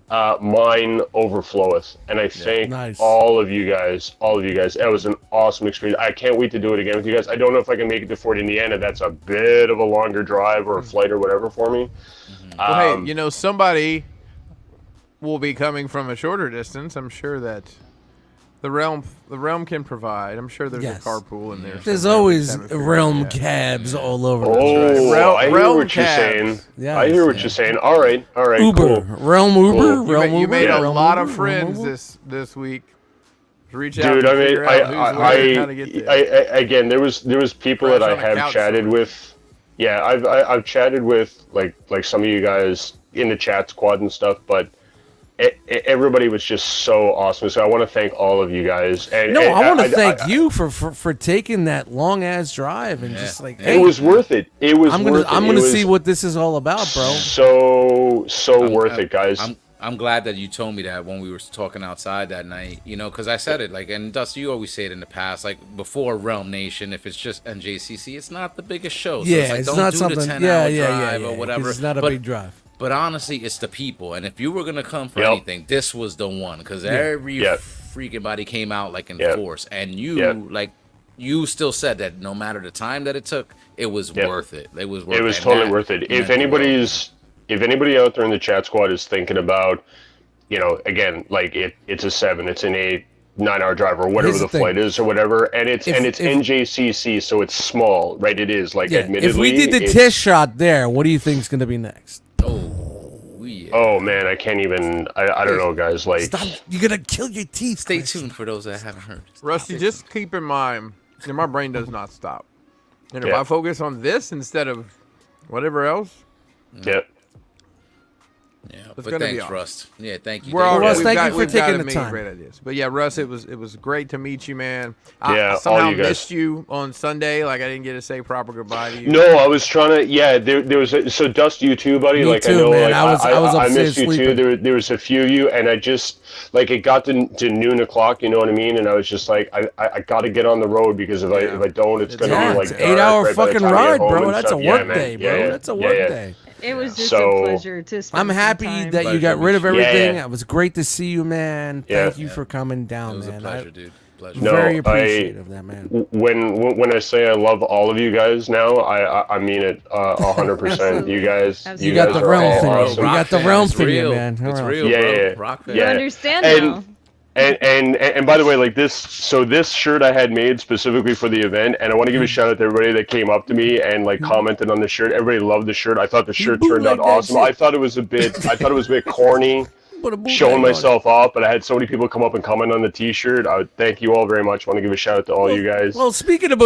mine overfloweth, and I thank all of you guys. That was an awesome experience. I can't wait to do it again with you guys. I don't know if I can make it to Fort Indiana. That's a bit of a longer drive or a flight or whatever for me. Well, hey, somebody will be coming from a shorter distance. I'm sure that the realm can provide. I'm sure there's a carpool in there. There's always realm cabs all over. I hear what you're saying. Yeah, I hear what you're saying. All right, Uber, cool. Realm Uber, cool. You made a lot of Uber, friends this week. Reach out. Dude, again, there was people that I have chatted with. Yeah, I've chatted with like some of you guys in the chat squad and stuff, but everybody was just so awesome. So I want to thank all of you guys. I want to thank you for taking that long ass drive and just like, hey, it was worth it. I'm gonna see what this is all about, bro. So worth it, guys. I'm glad that you told me that when we were talking outside that night, because I said it, like, and Dusty, you always say it in the past, like, before Realm Nation, if it's just NJCC, it's not the biggest show. So it's don't not do something, the 10-hour drive or whatever. It's not a big drive. But honestly, it's the people. And if you were going to come for anything, this was the one. Because every freaking body came out, like, in force. And you still said that no matter the time that it took, it was worth it. It was worth it. It was totally worth it. If anybody out there in the chat squad is thinking about, again, like it's a 7, it's an 8, 9-hour drive or whatever the flight is or whatever, and it's NJCC, so it's small, right? It is admittedly. If we did the test shot there, what do you think is going to be next? Oh man, I can't even. I don't know, guys. Like, stop! You're gonna kill your teeth. Stay tuned for those that haven't heard. Rusty, just keep in mind, my brain does not stop, and if I focus on this instead of whatever else, yeah, but thanks, awesome. Rust. Yeah, thank you. Russ, thank you for taking the time. Great ideas. But yeah, Russ, it was great to meet you, man. Yeah, I somehow missed you on Sunday. Like, I didn't get to say proper goodbye to you. No, I was trying to. Yeah, there was. So Dust, you too, buddy. Me too, I know. Man. Like, I missed you sleeping. too. There was a few of you, and I just it got to noon o'clock. You know what I mean? And I was just like, I got to get on the road because if I don't, it's gonna be like it's 8-hour fucking ride, bro. That's a work day, bro. That's a work day. It was just a pleasure to spend I'm happy that you got rid of everything. It was great to see you, man. Thank you for coming down, man. It was a pleasure, dude. Pleasure. Very appreciative of that, man. When I say I love all of you guys now, I mean it 100%. You guys, you got the realm thing. Awesome. You got the realm thing, man. It's real, bro. Rock You understand now. And by the way, like this shirt I had made specifically for the event, and I want to give a shout out to everybody that came up to me and like commented on the shirt. Everybody loved the shirt. I thought the shirt turned out awesome. I thought it was a bit corny, showing myself off, but I had so many people come up and comment on the T-shirt. I would thank you all very much. I want to give a shout out to all you guys. Well, speaking of,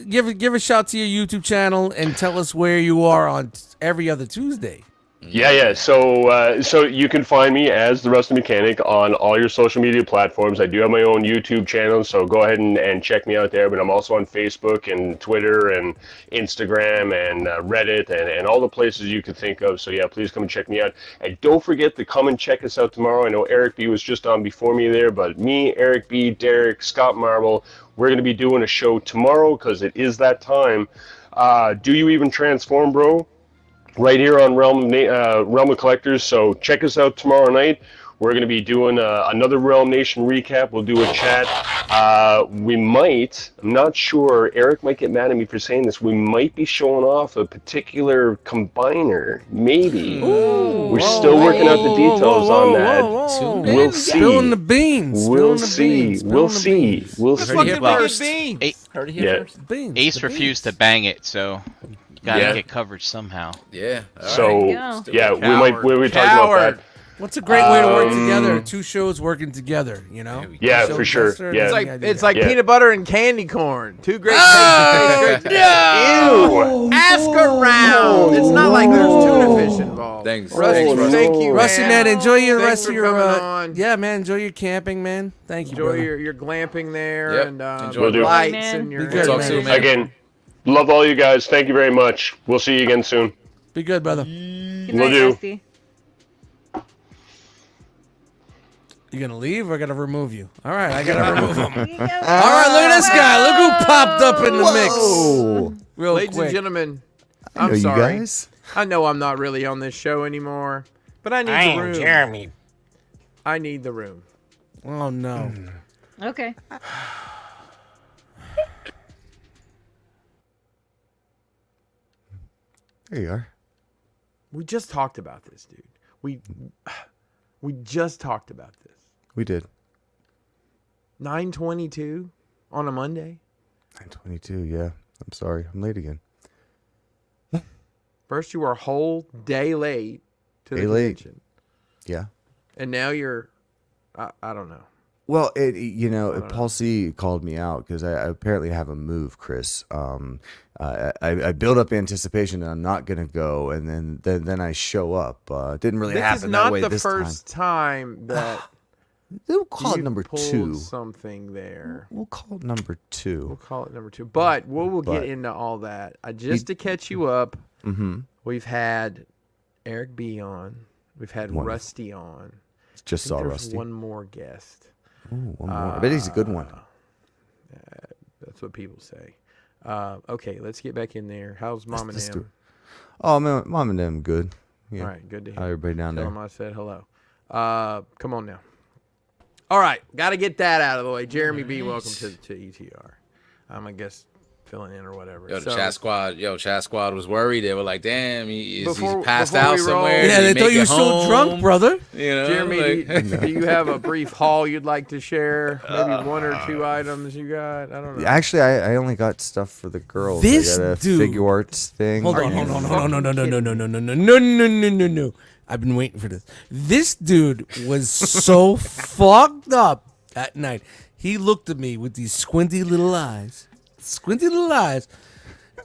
give a shout to your YouTube channel and tell us where you are on every other Tuesday. Yeah. So you can find me as The Rusty Mechanic on all your social media platforms. I do have my own YouTube channel, so go ahead and check me out there. But I'm also on Facebook and Twitter and Instagram and Reddit and all the places you could think of. So yeah, please come and check me out. And don't forget to come and check us out tomorrow. I know Eric B was just on before me there, but me, Eric B, Derek, Scott Marble, we're going to be doing a show tomorrow because it is that time. Do You Even Transform, Bro? Right here on Realm of Collectors. So check us out tomorrow night. We're going to be doing another Realm Nation recap. We'll do a chat. We might, I'm not sure, Eric might get mad at me for saying this, we might be showing off a particular combiner. Maybe. We're still working out the details on that. We'll see. Spilling the beans. We'll see. We'll see. Heard it here first. Ace refused to bang it, so gotta get coverage somehow. Yeah. So Yeah, we'll be talking about that. What's a great way to work together? Two shows working together, you know? Yeah, Two for shows sure. faster, Yeah. and It's like peanut butter and candy corn. Two great Oh, things. no! Ew! Ask around. It's not like there's tuna fish involved. Thanks. Rusty, Thanks, Rusty. thank you, Rusty, man, enjoy your Thanks rest for of your coming on. yeah, man, enjoy your camping, man. Thank you, Enjoy brother. your glamping there Yep. and Enjoy Will do. lights Man. and your Be good, Talk man. soon, man. Again, love all you guys. Thank you very much. We'll see you again soon. Be good, brother. Good Will night, do. Rusty. You gonna leave or I gotta remove you? All right, I gotta remove him. All Here you go. right, look at this guy. Look who popped up in the mix. Real Ladies quick. and gentlemen, Know I'm you sorry. guys. I know I'm not really on this show anymore, but I need the room. Jeremy. I need the room. Oh no. Okay. There you are. We just talked about this, dude. We just talked about this. We did. 9:22 on a Monday. 9:22. Yeah. I'm sorry. I'm late again. First, you were a whole day late to the Day late. convention, Yeah. and now you're, I don't know. Well, Paul C called me out because I apparently have a move, Chris. I build up anticipation that I'm not gonna go, and then I show up. Didn't really This happen is that not way the this first time that We'll call it you number pulled 2. something there. We'll call it number 2. We'll call it number 2, but we'll get But- into all that. Just to catch you up, Mm-hmm. we've had Eric B on, we've had Wonderful. Rusty on. Just I think saw there's Rusty. one more guest. Ooh, one more. I bet he's a good one. That's what people say. Okay, let's get back in there. How's Mom and let's do them? Oh man, Mom and them good. Yeah. All right, good to hear. How everybody down Tell there? them I said hello. Come on now. All right, got to get that out of the way. Jeremy B, welcome to ETR. I guess filling in or whatever. Yo, the chat squad was worried. They were like, "Damn, he's Before passed we out roll- somewhere." Yeah, they Did he thought make you were it so home?" drunk, brother. You know, Jeremy, like- do you have a brief haul you'd like to share? Maybe one or two items you got? I don't know. Actually, I only got stuff for the girls. This I got a dude- figure arts thing. Hold on. No. I've been waiting for this. This dude was so fucked up that night. He looked at me with these squinty little eyes.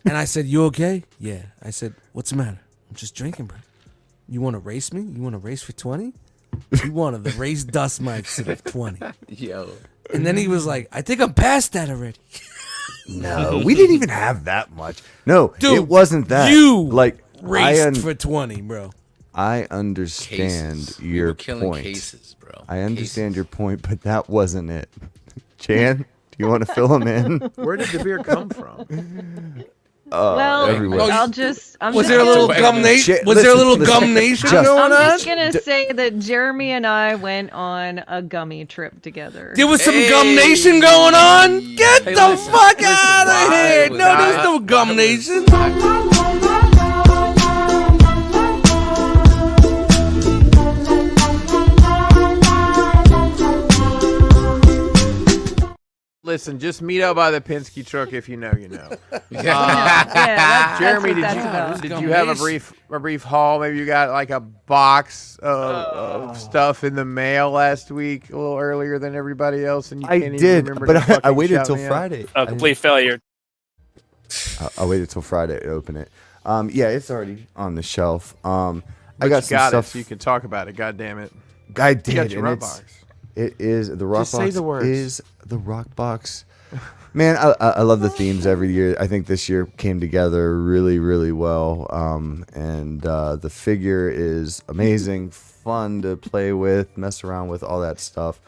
And I said, "You okay?" Yeah. I said, "What's the matter?" "I'm just drinking, bro." "You want to race me? You want to race for 20? He wanted to race Dustmightz of 20. Yo, And then he was like, "I think I'm past that already." No, we didn't even have that much. No, Dude, it wasn't that. you like Raced for 20, bro. I understand cases. We your were killing point. cases, bro. I understand your point, but that wasn't it. Chan, do you want to fill him in? Where did the beer come from? Well, everywhere. I'll just. I'm Was just there a little gonna- gum nation? Shit, Was there a little listen, gum nation just- going I'm on? just gonna say that Jeremy and I went on a gummy trip together. There was some gum nation going on. Get Hey, the listen, fuck listen, out of why here! was No, that- there's no gum nation. listen, just meet up by the Penske truck if you know, you know. Yeah, Jeremy, that's what that's about. did you have a brief haul? Maybe you got like a box of stuff in the mail last week, a little earlier than everybody else, and you I can't did, even remember to but I fucking waited shout till me out? Friday. Complete failure. I waited till Friday to open it. Yeah, it's already on the shelf. I But got you some got stuff. it, so you can talk about it. God damn it! I did. You got your and rock it's- box. It is the rock Just box. say the words. Is the rock box? Man, I love the themes every year. I think this year came together really, really well. And the figure is amazing, fun to play with, mess around with, all that stuff.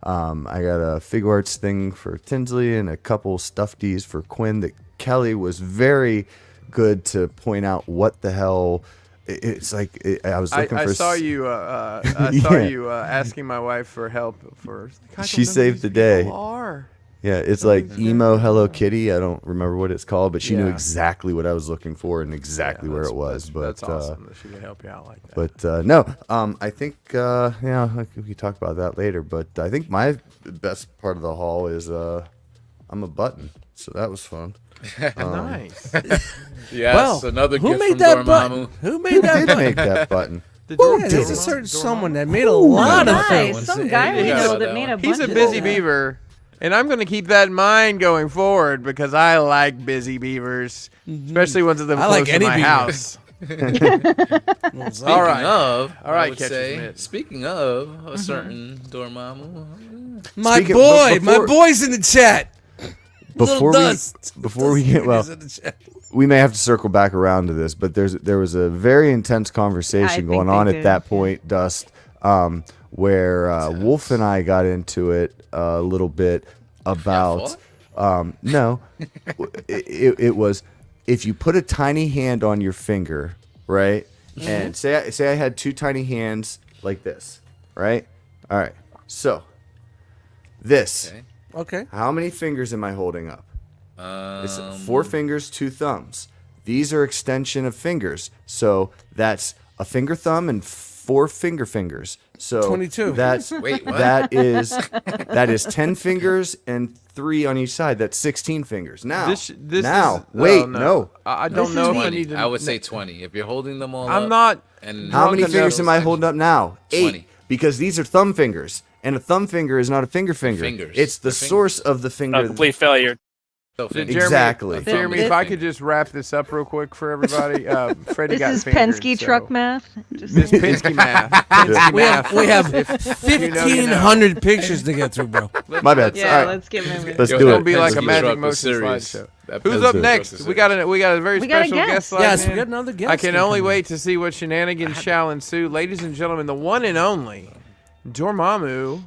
I got a figure arts thing for Tinsley and a couple stuffies for Quinn that Kelly was very good to point out what the hell. It's like I was looking I for. saw you. I saw you asking my wife for help for. She saved the day. Yeah, it's like emo Hello Kitty. I don't remember what it's called, but she knew Yeah. exactly what I was looking for and exactly where it was. That's But awesome that she can help you out like that. but no, I think yeah, we can talk about that later. But I think my best part of the haul is I'm a button, so that was fun. Nice. Yes, Well, another who gift made from that Dormamu. button? Who made Who that did button? make that button? Yeah, there's a certain someone that made a lot of Nice. things. Some guy we Yeah, know that that made a one. bunch He's a of busy stuff. beaver, and I'm going to keep that in mind going forward because I like busy beavers, especially ones that live I close like to any my beaver. house. Speaking All right. of, All right, I would Catcher's say, mitt. speaking of a certain Dormammu, My Speaking- boy, before- my boy's in the chat. Before Little we Dust. before we get well, He's in the chat. we may have to circle back around to this, but there was a very intense I conversation think going they on did. at that point, Dust, where Wolf and I got into it a little bit about no, it was if you put a tiny hand on your finger, right, and say I had two tiny hands like this, right, all right, so this. Okay. Okay. How many fingers am I holding up? It's Um, 4 fingers, 2 thumbs. These are extension of fingers. So that's a finger thumb and 4 fingers. So 22. That's Wait, what? that is 10 fingers and 3 on each side. That's 16 fingers. Now, This now, is, wait, oh, no. I don't This know is if I 20. need to. I would say 20. If you're holding them all I'm up, not. And How many drunk fingers enough- am I holding up now? 8. 20. Because these are thumb fingers. And a thumb finger is not a finger. Fingers. It's the They're source of the finger. Complete failure. So Jeremy, fingers. Exactly. Jeremy, if I could just wrap this up real quick for everybody. Freddie This got is fingered, Penske so- truck math. Just Miss saying. Penske math. Penske We math. have you know, you know. 1,500 pictures to get through, bro. My bad. Yeah, All right. let's get moving. Let's Yo, do It's it. gonna be like a Penske magic truck was motion serious. slideshow. That Who's Penske up truck next? was We got a very We got a special guest. guest. sliding Yes, we in. got another guest. I can only coming. wait to see what shenanigans shall ensue, ladies and gentlemen. The one and only Dormamu.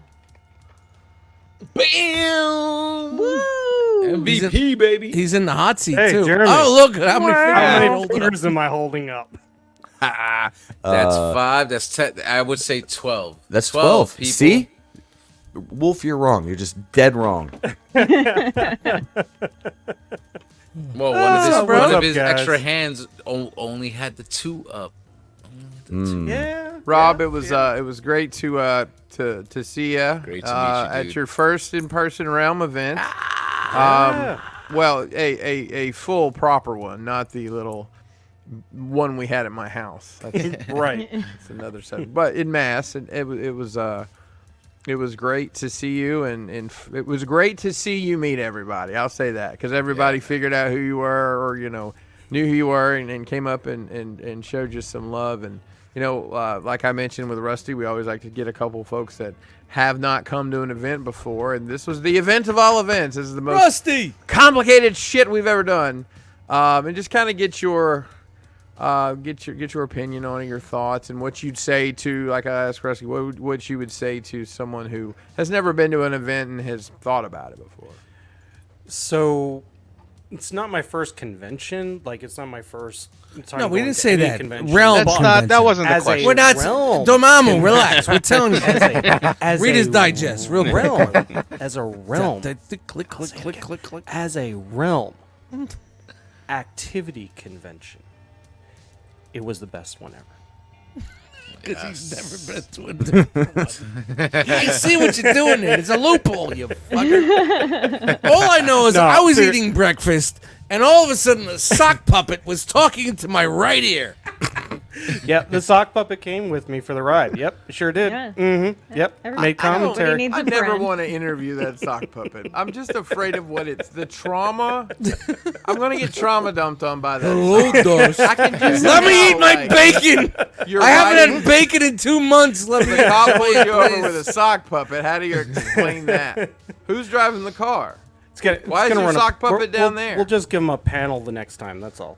Bam! Woo! MVP, baby. He's in the hot seat, Hey, too. Jeremy. Oh, look at how many fingers How I many rolled up. fingers am I holding up? That's 5. That's 10. I would say 12. That's 12. people. See? Wolf, you're wrong. You're just dead wrong. Well, up, bro? one What's of up, his guys? extra hands only had the 2 up. Yeah. Rob, it was great to see you. Great to meet you, at dude. your first in-person Realm event. Well, a full proper one, not the little one we had at my house. That's, Right. that's another subject. But in mass, it was great to see you, and it was great to see you meet everybody. I'll say that because everybody figured out who you were, or knew who you were, and came up and showed you some love. And like I mentioned with Rusty, we always like to get a couple folks that have not come to an event before, and this was the event of all events. This is the most Rusty! complicated shit we've ever done, and just kind of get your opinion on it, your thoughts, and what you'd say to, like I asked Rusty, what you would say to someone who has never been to an event and has thought about it before. So, it's not my first convention. Like, it's not my first time No, we going didn't to say any that. convention. Realm That's convention. that wasn't the As a question. We're not. realm Dormammu, relax. We're telling you. as Read a his digest real quick. realm. As a realm. Click, click. As a realm activity convention. It was the best one ever. Because he's never been to a I see what you're doing there. It's a loophole, you fucker. All I know is I was eating breakfast, and all of a sudden a sock puppet was talking into my right ear. Yep, the sock puppet came with me for the ride. Yep, sure did. Yeah. Mm-hmm. Yep, made commentary. needs I a never friend. want to interview that sock puppet. I'm just afraid of what it's the trauma. I'm gonna get trauma dumped on by that. Hello, Dust. I can just Let me eat my like, bacon. You're I haven't riding- had bacon in 2 months. Let me. The cop pulls you over with a sock puppet. How do you explain that? Who's driving the car? Why is your sock puppet down there? We'll just give him a panel the next time. That's all.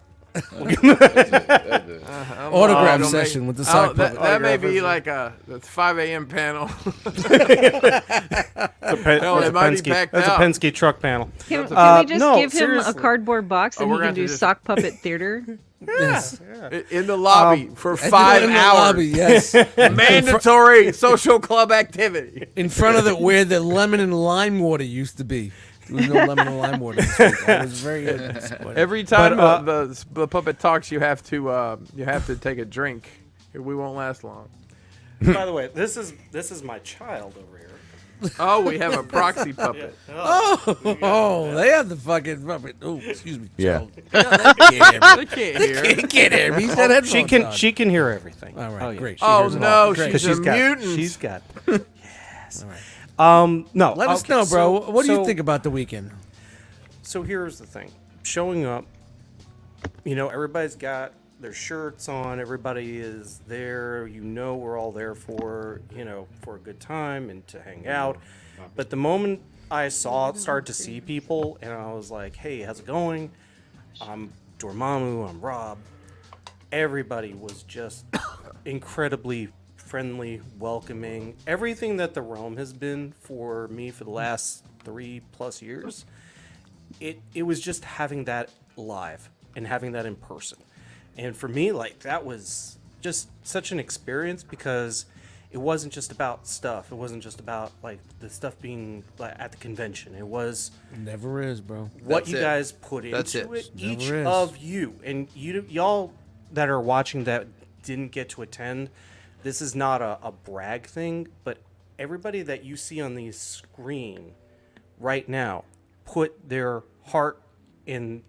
Autograph session with the sock puppet. That may be like a 5 a.m. panel. That's Hell, a it might be Penske. packed That's a out. Penske truck panel. Can we just no, give him seriously. a cardboard box and we're he gonna can do have to just- sock puppet theater? Yes. In the lobby for And 5 in the hours. lobby, yes. Mandatory social club activity. In front of where the lemon and lime water used to be. There was no lemon and lime water. It was very disappointing. Every time But, the puppet talks, you have to take a drink. We won't last long. By the way, this is my child over here. Oh, we have a proxy puppet. Oh, they have the fucking puppet. Oh, excuse me. Yeah. Joe. They can't hear me. They can't hear. He can't hear me. He's got headphones on. She can hear everything. All right, yeah. great. She Oh hears it all. no, Great. she's a got mutant. She's got. Yes. No. Let us okay, know, bro. so- What do you so- think about the weekend? So here's the thing. Showing up, everybody's got their shirts on. Everybody is there. We're all there for a good time and to hang out. But the moment I started to see people, and I was like, hey, how's it going? I'm Dormamu. I'm Rob. Everybody was just incredibly friendly, welcoming. Everything that the Realm has been for me for the last 3+ years. It was just having that live and having that in person. And for me, that was just such an experience because it wasn't just about stuff. It wasn't just about the stuff being at the convention. It was Never is, bro. what That's you it. guys put That's into it. it. Each Never is. of you. And y'all that are watching that didn't get to attend, this is not a brag thing, but everybody that you see on the screen right now put their heart in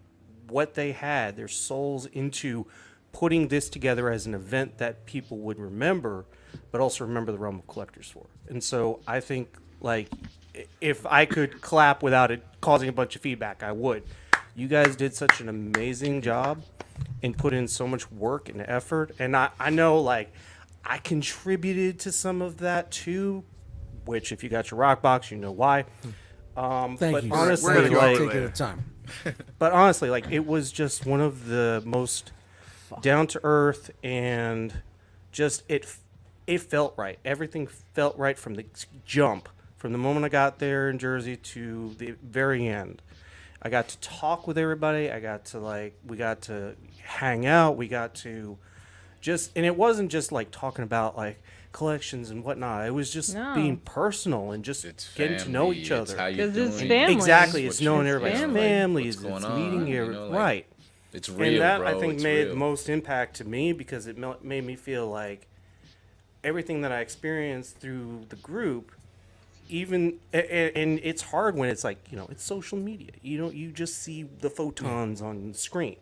what they had, their souls into putting this together as an event that people would remember, but also remember the Realm of Collectors for. And so I think, if I could clap without it causing a bunch of feedback, I would. You guys did such an amazing job and put in so much work and effort. And I know, I contributed to some of that too, which if you got your rock box, you know why. Thank but you. honestly, We're gonna go over Take later. your time. But honestly, it was just one of the most down to earth, and just it felt right. Everything felt right from the jump, from the moment I got there in Jersey to the very end. I got to talk with everybody. I got to we got to hang out. We got to and it wasn't just talking about collections and whatnot. It was just No. being personal and just It's getting to know family, each it's other. how you 'Cause it's doing, family. Exactly, it's it's knowing what you everybody's family. families, What's going it's on, meeting right. It's real, And that bro. I think it's made real. the most impact to me because it made me feel like everything that I experienced through the group, even and it's hard when it's it's social media. You just see the photons on the screen,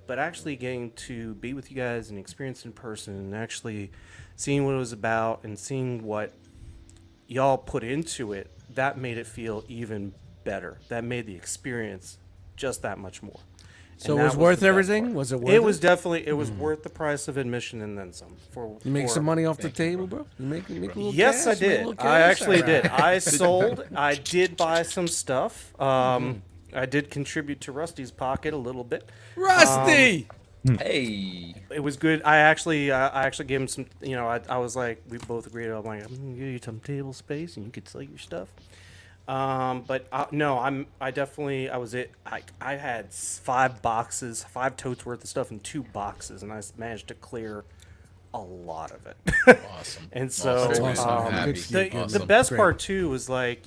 but actually getting to be with you guys and experience in person and actually seeing what it was about and seeing what y'all put into it, that made it feel even better. That made the experience just that much more. So And it was that worth the best everything? part. Was it worth It it? was definitely worth the price of admission and then some. You make some money off the table, bro? You make a little Yes, cash? I You make a did. little I cash? actually All did. right. I sold. I did buy some stuff. I did contribute to Rusty's pocket a little bit. Rusty! Hey, It was good. I actually gave him some. I was like, we both agreed. I'm like, I'm gonna give you some table space, and you could sell your stuff. But no, I definitely. I had 5 boxes, 5 totes worth of stuff in 2 boxes, and I managed to clear a lot of it. awesome. And so Awesome, man. I'm happy. Good for you. the Awesome. best Great. part too was I've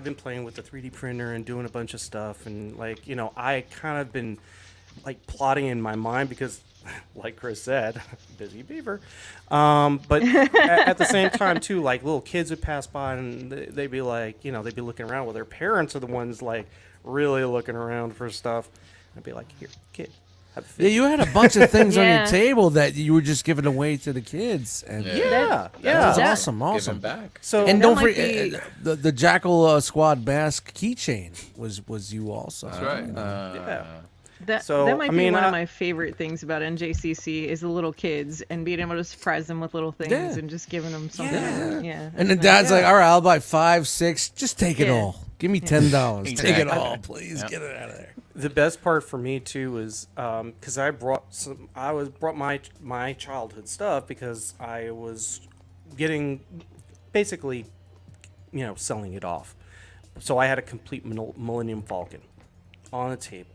been playing with the 3D printer and doing a bunch of stuff, and I kind of been plotting in my mind because like Chris said, busy beaver. But at the same time too, like little kids would pass by and they'd be like, they'd be looking around. Well, their parents are the ones like really looking around for stuff. I'd be like, here, kid. Yeah, you had a bunch of things on Yeah. your table that you were just giving away to the kids, and Yeah. that's That- awesome. Giving back. So And that don't might forget the Jackal Squad mask keychain was you also. That's right. yeah. That, So, that might I be mean, one I- of my favorite things about NJCC is the little kids and being able to surprise them with little things Yeah. and just giving them something. Yeah. And the that's dad's nice. like, "All right, I'll buy 5, 6. Just take it Yeah. all. Give me $10. Take it Exactly. all, please. Get it out of there." The best part for me too is because I brought my childhood stuff because I was getting basically selling it off. So I had a complete Millennium Falcon on the table.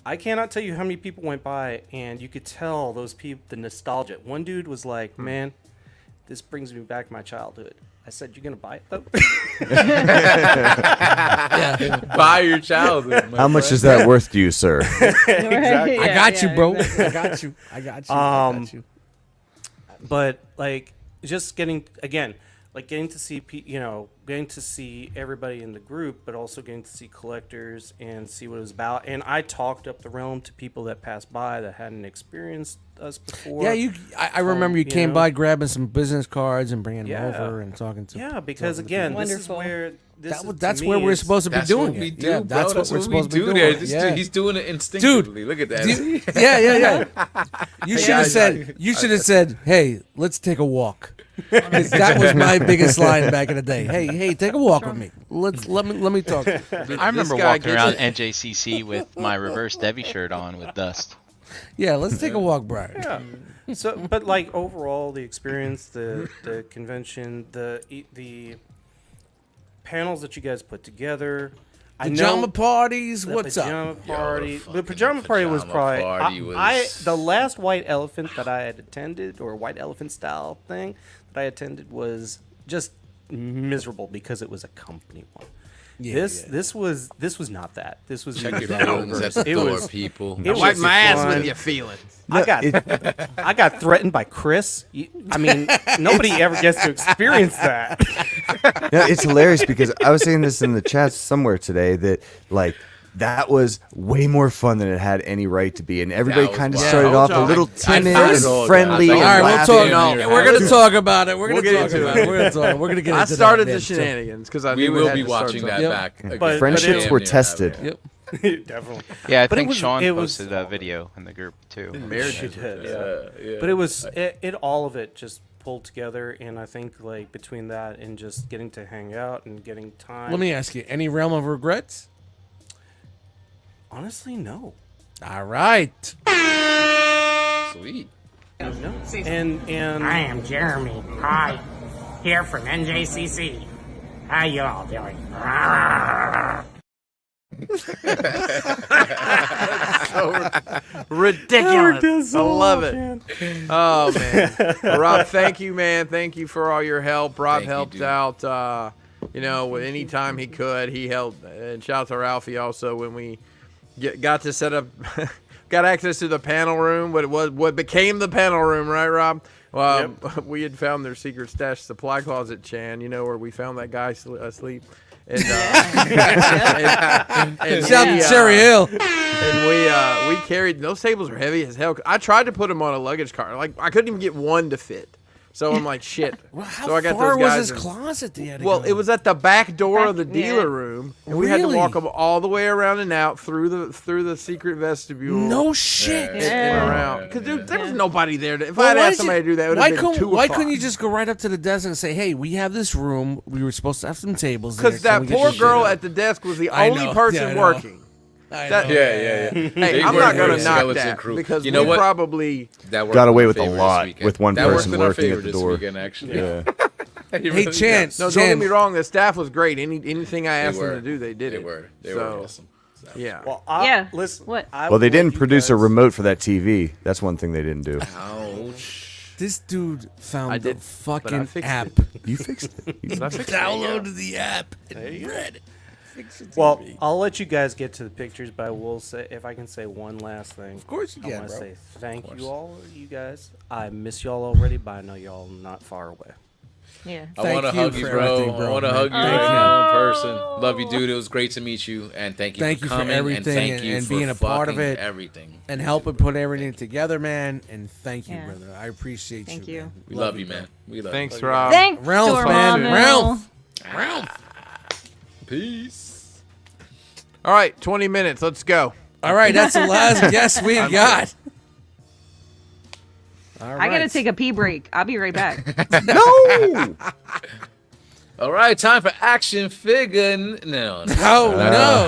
I cannot tell you how many people went by and you could tell those people the nostalgia. One dude was like, "Man, this brings me back to my childhood." I said, "You gonna buy it though?" Buy your childhood. my How much friend. is that worth to you, sir? Exactly. I got you, bro. I got you. I got you. I got you. But like just getting to see getting to see everybody in the group, but also getting to see collectors and see what it was about. And I talked up the realm to people that passed by that hadn't experienced us before. Yeah, I remember you you came know. by grabbing some business cards and bringing Yeah. them over and talking to. Yeah, because talking to again, people. this is Wonderful. where that's where we're supposed to be That's doing what we it. do, Yeah, bro. that's what we're we supposed to be do doing. there. This Yeah. dude, he's doing it instinctively. Look at that. Dude, yeah. You should have said. You should have said, "Hey, let's take a walk." 'Cause that was my biggest line back in the day. Hey, take a walk with me. Let me talk. I remember guy walking gets around it. NJCC with my reverse Debbie shirt on with dust. Yeah, let's take a walk, Brian. Yeah. So, but like overall, the experience, the convention, the panels that you guys put together. Pajama parties. The What's up? pajama party. fucking The pajama party was pajama probably party the last white elephant that I had attended, or white elephant style thing that I attended, was just miserable because it was a company one. Yeah, This was not that. This was Check your the feelings at the it door, was- people. it Wipe was my ass fun. with your feelings. I got threatened by Chris. I mean, nobody ever gets to experience that. No, it's hilarious because I was saying this in the chat somewhere today that like that was way more fun than it had any right to be, and everybody was kind of wild. started off a John, little I timid first- and friendly. I and All right, we'll laughing. talk. No, We're gonna talk about it. We're gonna We'll get talk into about it. it. We're gonna get I into started that, the man. So- shenanigans because I We knew it will had be to start watching that something. back. But Friendships it- were tested. Yep. Definitely. Yeah, I But it think was- Sean it was- posted a video in the group too. She did. Yeah. But it was it all of it just pulled together, and I think like between that and just getting to hang out and getting time. Let me ask you: any realm of regrets? Honestly, no. All right. Sweet. No. And I am Jeremy. Hi. Here from NJCC. How you all doing? Ridiculous. I love it. Oh man, Rob, thank you, man. Thank you for all your help. Rob Thank you, helped dude. out. Any time he could, he helped. And shout out to Ralphie also when we got to set up, got access to the panel room. What became the panel room, right, Rob? Well, we had found their secret stash supply closet, Chan. You know where we found that guy asleep. And, and Shout out to Cherry Hill. and we carried those tables are heavy as hell. I tried to put them on a luggage cart, like I couldn't even get one to fit. So I'm like, shit. Well, how so I got far those was guys. this in- closet that you had to well, go? it was at the back door of the Back- dealer yeah. room, and we had to Really? walk them all the way around and out through the secret vestibule. No shit. and, Yeah. around because dude, there was Yeah. nobody there. If Well, I had why'd asked somebody you- to do that, it would why have been couldn't 2 Why o'clock. couldn't you just go right up to the desk and say, "Hey, we have this room. We were supposed to have some tables." Because there. Can that we get poor this girl shit at the desk was the I only know. person Yeah, I know. working. I that- know. Yeah. Hey, They I'm were not gonna a knock skeleton that crew. because You know we what? probably That worked Got in away our with a favor this lot weekend. with one That worked person in our working favor at the this door. weekend, actually. Yeah. Hey, Really Chance. no. Don't get me Chan, wrong. The staff was great. Anything I asked were. them to do, they did They it. were. They so, were awesome. Yeah. well, Yeah. Listen. What? Well, they didn't produce a remote for that TV. That's one thing they didn't do. Ouch. This dude found I the did, but I fucking fixed app. it. You fixed it. But I fixed it. Downloaded the app and read it. Fix your TV. Well, I'll let you guys get to the pictures, but I will say, if I can say one last thing. Of course you I can, want to bro. say thank you all, you guys. I miss y'all already, but I know y'all not far away. Yeah. I want to hug you, for bro. everything, I want to man. hug you Thank right you. now in person. Love you, dude. It was great to meet you, and thank you for coming, everything and thank you and for being a part of fucking it, everything. and helping put everything together, man. And thank you, Yeah. brother. I appreciate Thank you. you. Man. We love you, man. We love Thanks, you. Rob. Thanks, Ralph, man. Dormamu. Ralph. Peace. All right, 20 minutes. Let's go. All right, that's the last guest we got. All I gotta right. take a pee break. I'll be right back. No. All right, time for action figure. No. Oh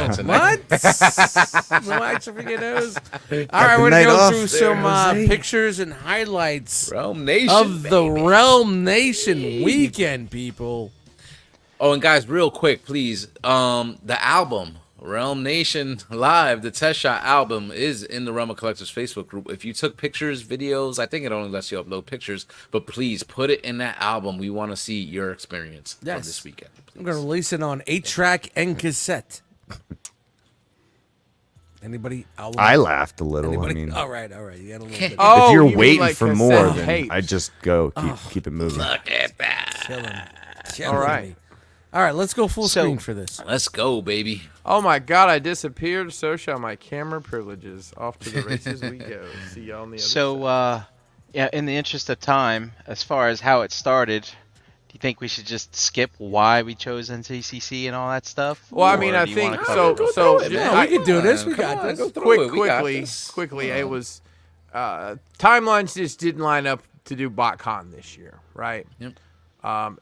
no! tonight. What? No action figure those. All right, the we're night gonna go off through there, some Jose. pictures and highlights Realm Nation of the baby. Realm Nation weekend, people. Oh, and guys, real quick, please. The album Realm Nation Live, the Test Shot album, is in the Realm of Collectors Facebook group. If you took pictures, videos, I think it only lets you upload pictures, but please put it in that album. We want to see your experience from Yes. this weekend. I'm gonna release it on 8-track and cassette. Anybody? I laughed a little. Anybody? I mean, all right. You got a little bit. Oh, if you're you mean waiting like for cassette more, then tapes. I just go keep it moving. Look at that. Killing All right. me. All right, let's go full So- screen for this. Let's go, baby. Oh my God, I disappeared. So shall my camera privileges. Off to the races we go. See y'all on the other side. So, yeah, in the interest of time, as far as how it started, do you think we should just skip why we chose NCCC and all that stuff? Well, I Or mean, do I you think wanna so. cover it? So No, we can do this. We Come got on, this. go through it. We got quickly. this. It was timelines just didn't line up to do BotCon this year, right? Yep.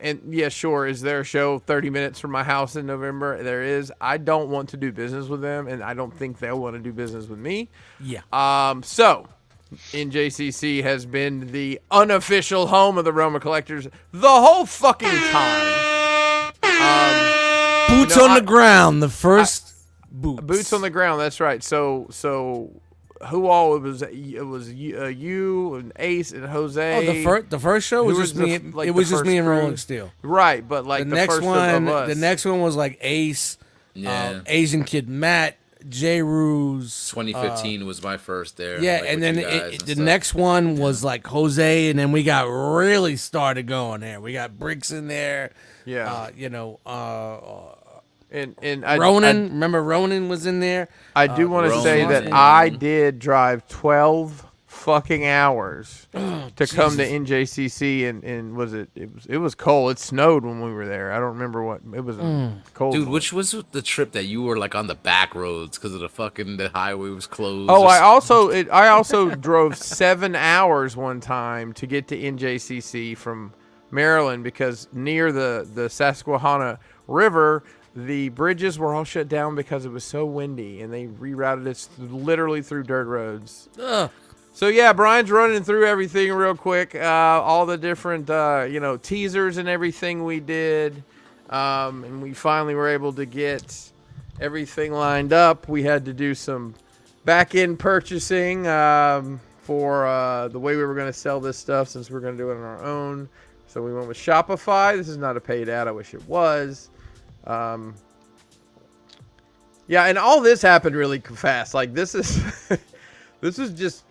And yeah, sure. Is there a show 30 minutes from my house in November? There is. I don't want to do business with them, and I don't think they'll want to do business with me. Yeah. So NJCC has been the unofficial home of the Roma Collectors the whole fucking time. Boots no, on I- the ground. The first boots. Boots on the ground. That's right. So who all? It was you and Ace and Jose. Oh, the first show was Who just was me. the- like, It was the just me first and crew? Rolling Steel. Right, but like The the next first one, of us. the next one was like Ace, Yeah. Asian Kid Matt, J. Ruse. 2015 was my first there. Yeah, like, and with then you guys and the stuff. next one was like Jose, and then we got really started going there. We got Bricks in there. Yeah. And Ronan. Remember Ronan was in there. I do want to Ronan say was that in I did drive 12 fucking hours Oh, to come to NJCC, and it was cold. It snowed when we were there. I don't remember what it was. Cold. Dude, which was the trip that you were like on the back roads because of the highway was closed? Oh, or I also drove 7 hours one time to get to NJCC from Maryland because near the Susquehanna River, the bridges were all shut down because it was so windy, and they rerouted us literally through dirt roads. Ugh. So yeah, Brian's running through everything real quick. All the different teasers and everything we did, and we finally were able to get everything lined up. We had to do some back-end purchasing for the way we were going to sell this stuff since we're going to do it on our own. So we went with Shopify. This is not a paid ad. I wish it was. Yeah, and all this happened really fast. Like this is just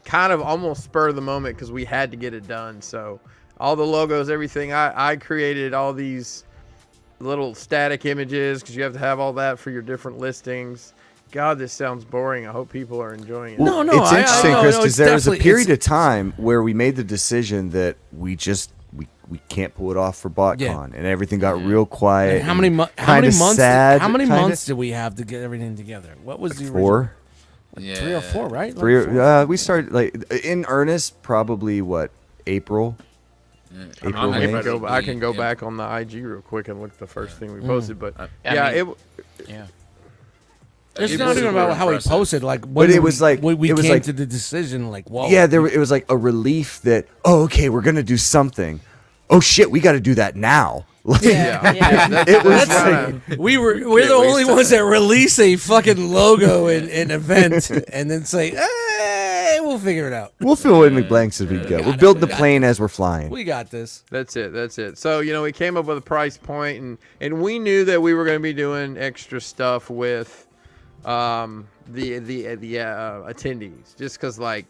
kind of almost spur of the moment because we had to get it done. So all the logos, everything, I created all these little static images because you have to have all that for your different listings. God, this sounds boring. I hope people are enjoying it. No, It's interesting, Chris, no, because it's there was a definitely- period it's- of time where we made the decision that we can't pull it off for BotCon, Yeah. and everything got real quiet. And how many months? Sad. How many kinda. months did we have to get everything together? What was the original? 4? Yeah. 3 or 4, right? Like 3. 4? We started like in earnest probably April. April, I May. can go Yeah. back on the IG real quick and look at the first thing we posted. But I yeah, mean, yeah. It's It not was even super about how he impressive. posted. Like, But it was like- we it was came like- to the decision. Like, whoa. Yeah, it was like a relief that okay, we're gonna do something. Oh shit, we got to do that now. Yeah. It was That's like, we're the only ones that release a fucking logo in an event and then say, hey, we'll figure it out. We'll fill in the blanks as we go. We'll build the plane as we're flying. We got this. That's it. So, we came up with a price point, and we knew that we were going to be doing extra stuff with the attendees, just because, like,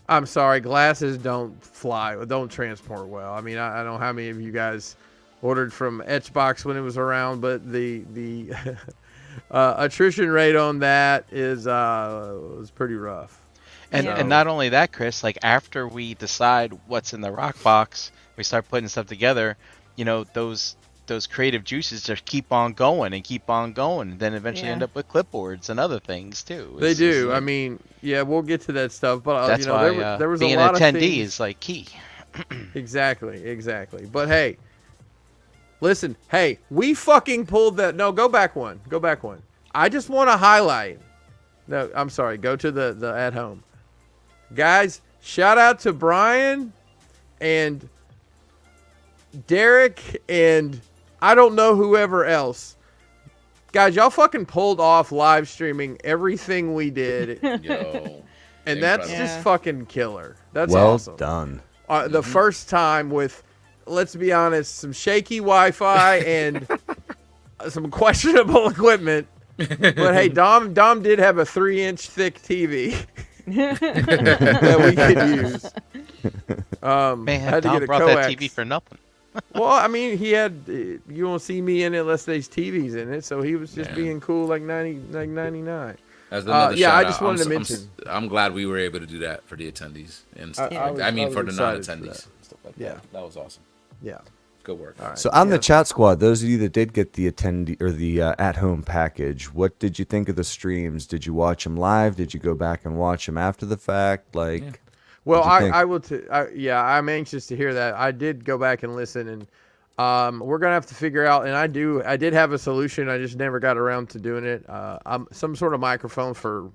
I'm sorry, glasses don't transport well. I mean, I don't know how many of you guys ordered from Etchbox when it was around, but the attrition rate on that was pretty rough. And not only that, Chris, like after we decide what's in the rock box, we start putting stuff together, those creative juices just keep on going, and then eventually end up with clipboards and other things too. They do. I mean, yeah, we'll get to that stuff, but that's why there was being a lot an of attendee things. is like key. Exactly. But hey, listen, we fucking pulled that. No, go back one. I just want to highlight. No, I'm sorry. Go to the at home. Guys, shout out to Brian and Derek and I don't know whoever else. Guys, y'all fucking pulled off live streaming everything we did. Yo. And that's just fucking killer. That's well awesome. done. The first time with, let's be honest, some shaky Wi-Fi and some questionable equipment. But hey, Dom did have a 3-inch thick TV that we could use. Man, had to Dom get a brought coax. that TV for nothing. Well, I mean, he had. You won't see me in it unless there's TVs in it. So he was just being cool, like 99. That's another yeah, shout I just out. wanted to mention. I'm glad we were able to do that for the attendees and stuff I like that. I mean, was for the excited for non-attendees that. and stuff like Yeah. that. That was awesome. Yeah. Good work. All right. So on the chat squad, those of you that did get the attendee or the at-home package, what did you think of the streams? Did you watch them live? Did you go back and watch them after the fact? Like, Well, what'd you think? I will. Yeah, I'm anxious to hear that. I did go back and listen, and we're gonna have to figure out. And I did have a solution. I just never got around to doing it. Some sort of microphone for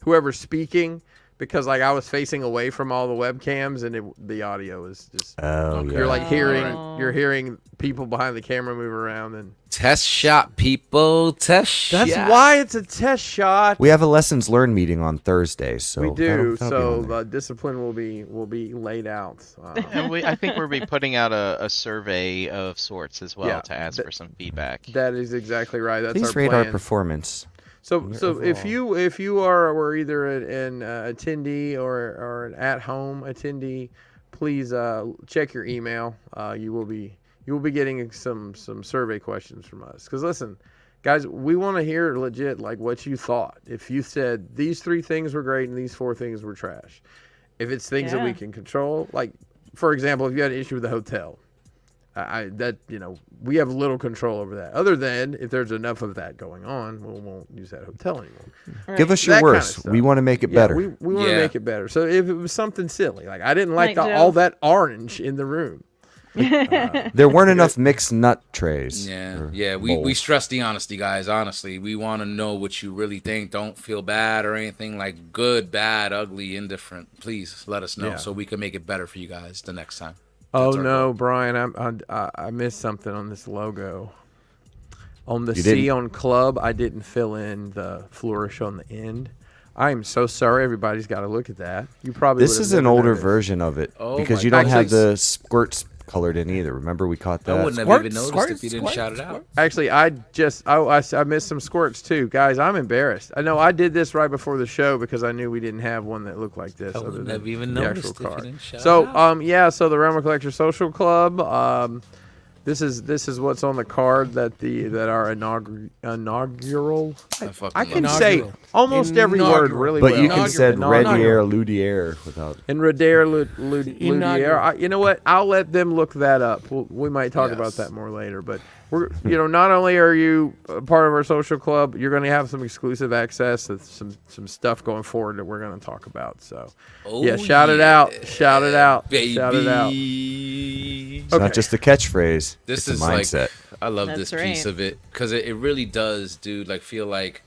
whoever's speaking, because like I was facing away from all the webcams, and the audio is just. Oh, yeah. You're like hearing people behind the camera move around, and Test shot, people. Test shot. that's why it's a test shot. We have a lessons learned meeting on Thursday, so We do. that'll be on there. Discipline will be laid out. And I think we'll be putting out a survey of sorts as well Yeah, to ask for some feedback. That is exactly right. That's Please our rate plan. our performance. So if you were either an attendee or an at-home attendee, please check your email. You will be getting some survey questions from us. Because listen, guys, we want to hear legit like what you thought. If you said these 3 things were great and these 4 things were trash, if it's things that we can control, like for example, if you had an issue with the hotel. We have little control over that. Other than if there's enough of that going on, we won't use that hotel anymore. Right. Give us your That kind of worst. stuff. We want to make it better. We want to Yeah. make it better. So if it was something silly, like I didn't like Like Joe. all that orange in the room. There weren't enough mixed nut trays. Yeah, or yeah. We bowls. stress the honesty, guys. Honestly, we want to know what you really think. Don't feel bad or anything like good, bad, ugly, indifferent. Please let us know Yeah. so we can make it better for you guys the next time. Oh That's our no, goal. Brian, I missed something on this logo. On the You C didn't? on club, I didn't fill in the flourish on the end. I am so sorry. Everybody's got to look at that. You probably This would have is an never older noticed. version of it Oh because my you don't God. have the squirts colored in either. Remember we caught that? I wouldn't have Squirt, even noticed squirt, if you didn't squirt, shout it squirt. out. Actually, I missed some squirts too, guys. I'm embarrassed. I know I did this right before the show because I knew we didn't have one that looked like this. I other wouldn't than have even the noticed actual if you card. didn't shout So it out. so the Realm of Collector Social Club. This is what's on the card that our inaugural. I fucking I love can it. say Inaugural. almost every word Inaugural. really But well. you can said Inaugural. Redier Ludier without. And Redier Ludier. Inaugural. You know what? I'll let them look that up. We might talk about Yes. that more later. But we're not only are you a part of our social club, you're going to have some exclusive access to some stuff going forward that we're going to talk about. So Oh, shout it out, shout it out, baby. shout it out. It's Okay. not just a catchphrase. This it's is a mindset. like I love That's this piece right. of it because it really does, dude. Like feel like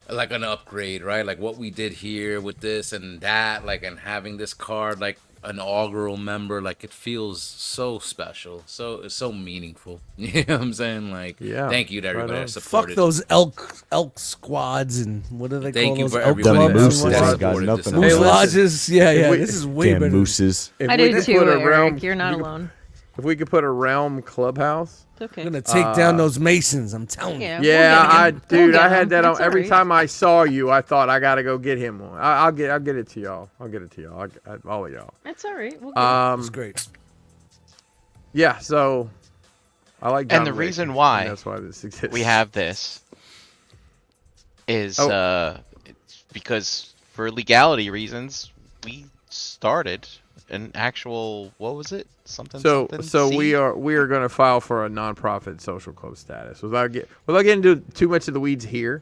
like an upgrade, right? Like what we did here with this and that, like, and having this card like an inaugural member, like it feels so special, so it's so meaningful. You know what I'm saying? Like, Yeah, thank you to right everybody on. that supported. Fuck those elk squads and what do they Thank call you those for elk everybody Dumb clubs that mooses and ain't whatnot? got supported nothing this on Moose Hey, us. lodges. Yeah, If yeah. we- This is way Damn better. mooses. If I we do could too, put a Eric. realm, You're not we could- alone. if we could put a realm clubhouse. It's okay. I'm gonna take down those masons. I'm telling you. Yeah, Yeah, we'll get him. dude, I had that on. It's Every alright. time I saw you, I thought I gotta go get him one. I'll get it to y'all. I'll get it to y'all. All of y'all. It's all right. We'll get him. It's great. Yeah. So I like. And the domination, reason why and that's why this exists. we have this is it's because for legality reasons we started an actual, what was it, something So something we C? are going to file for a nonprofit social club status. Without getting into too much of the weeds here,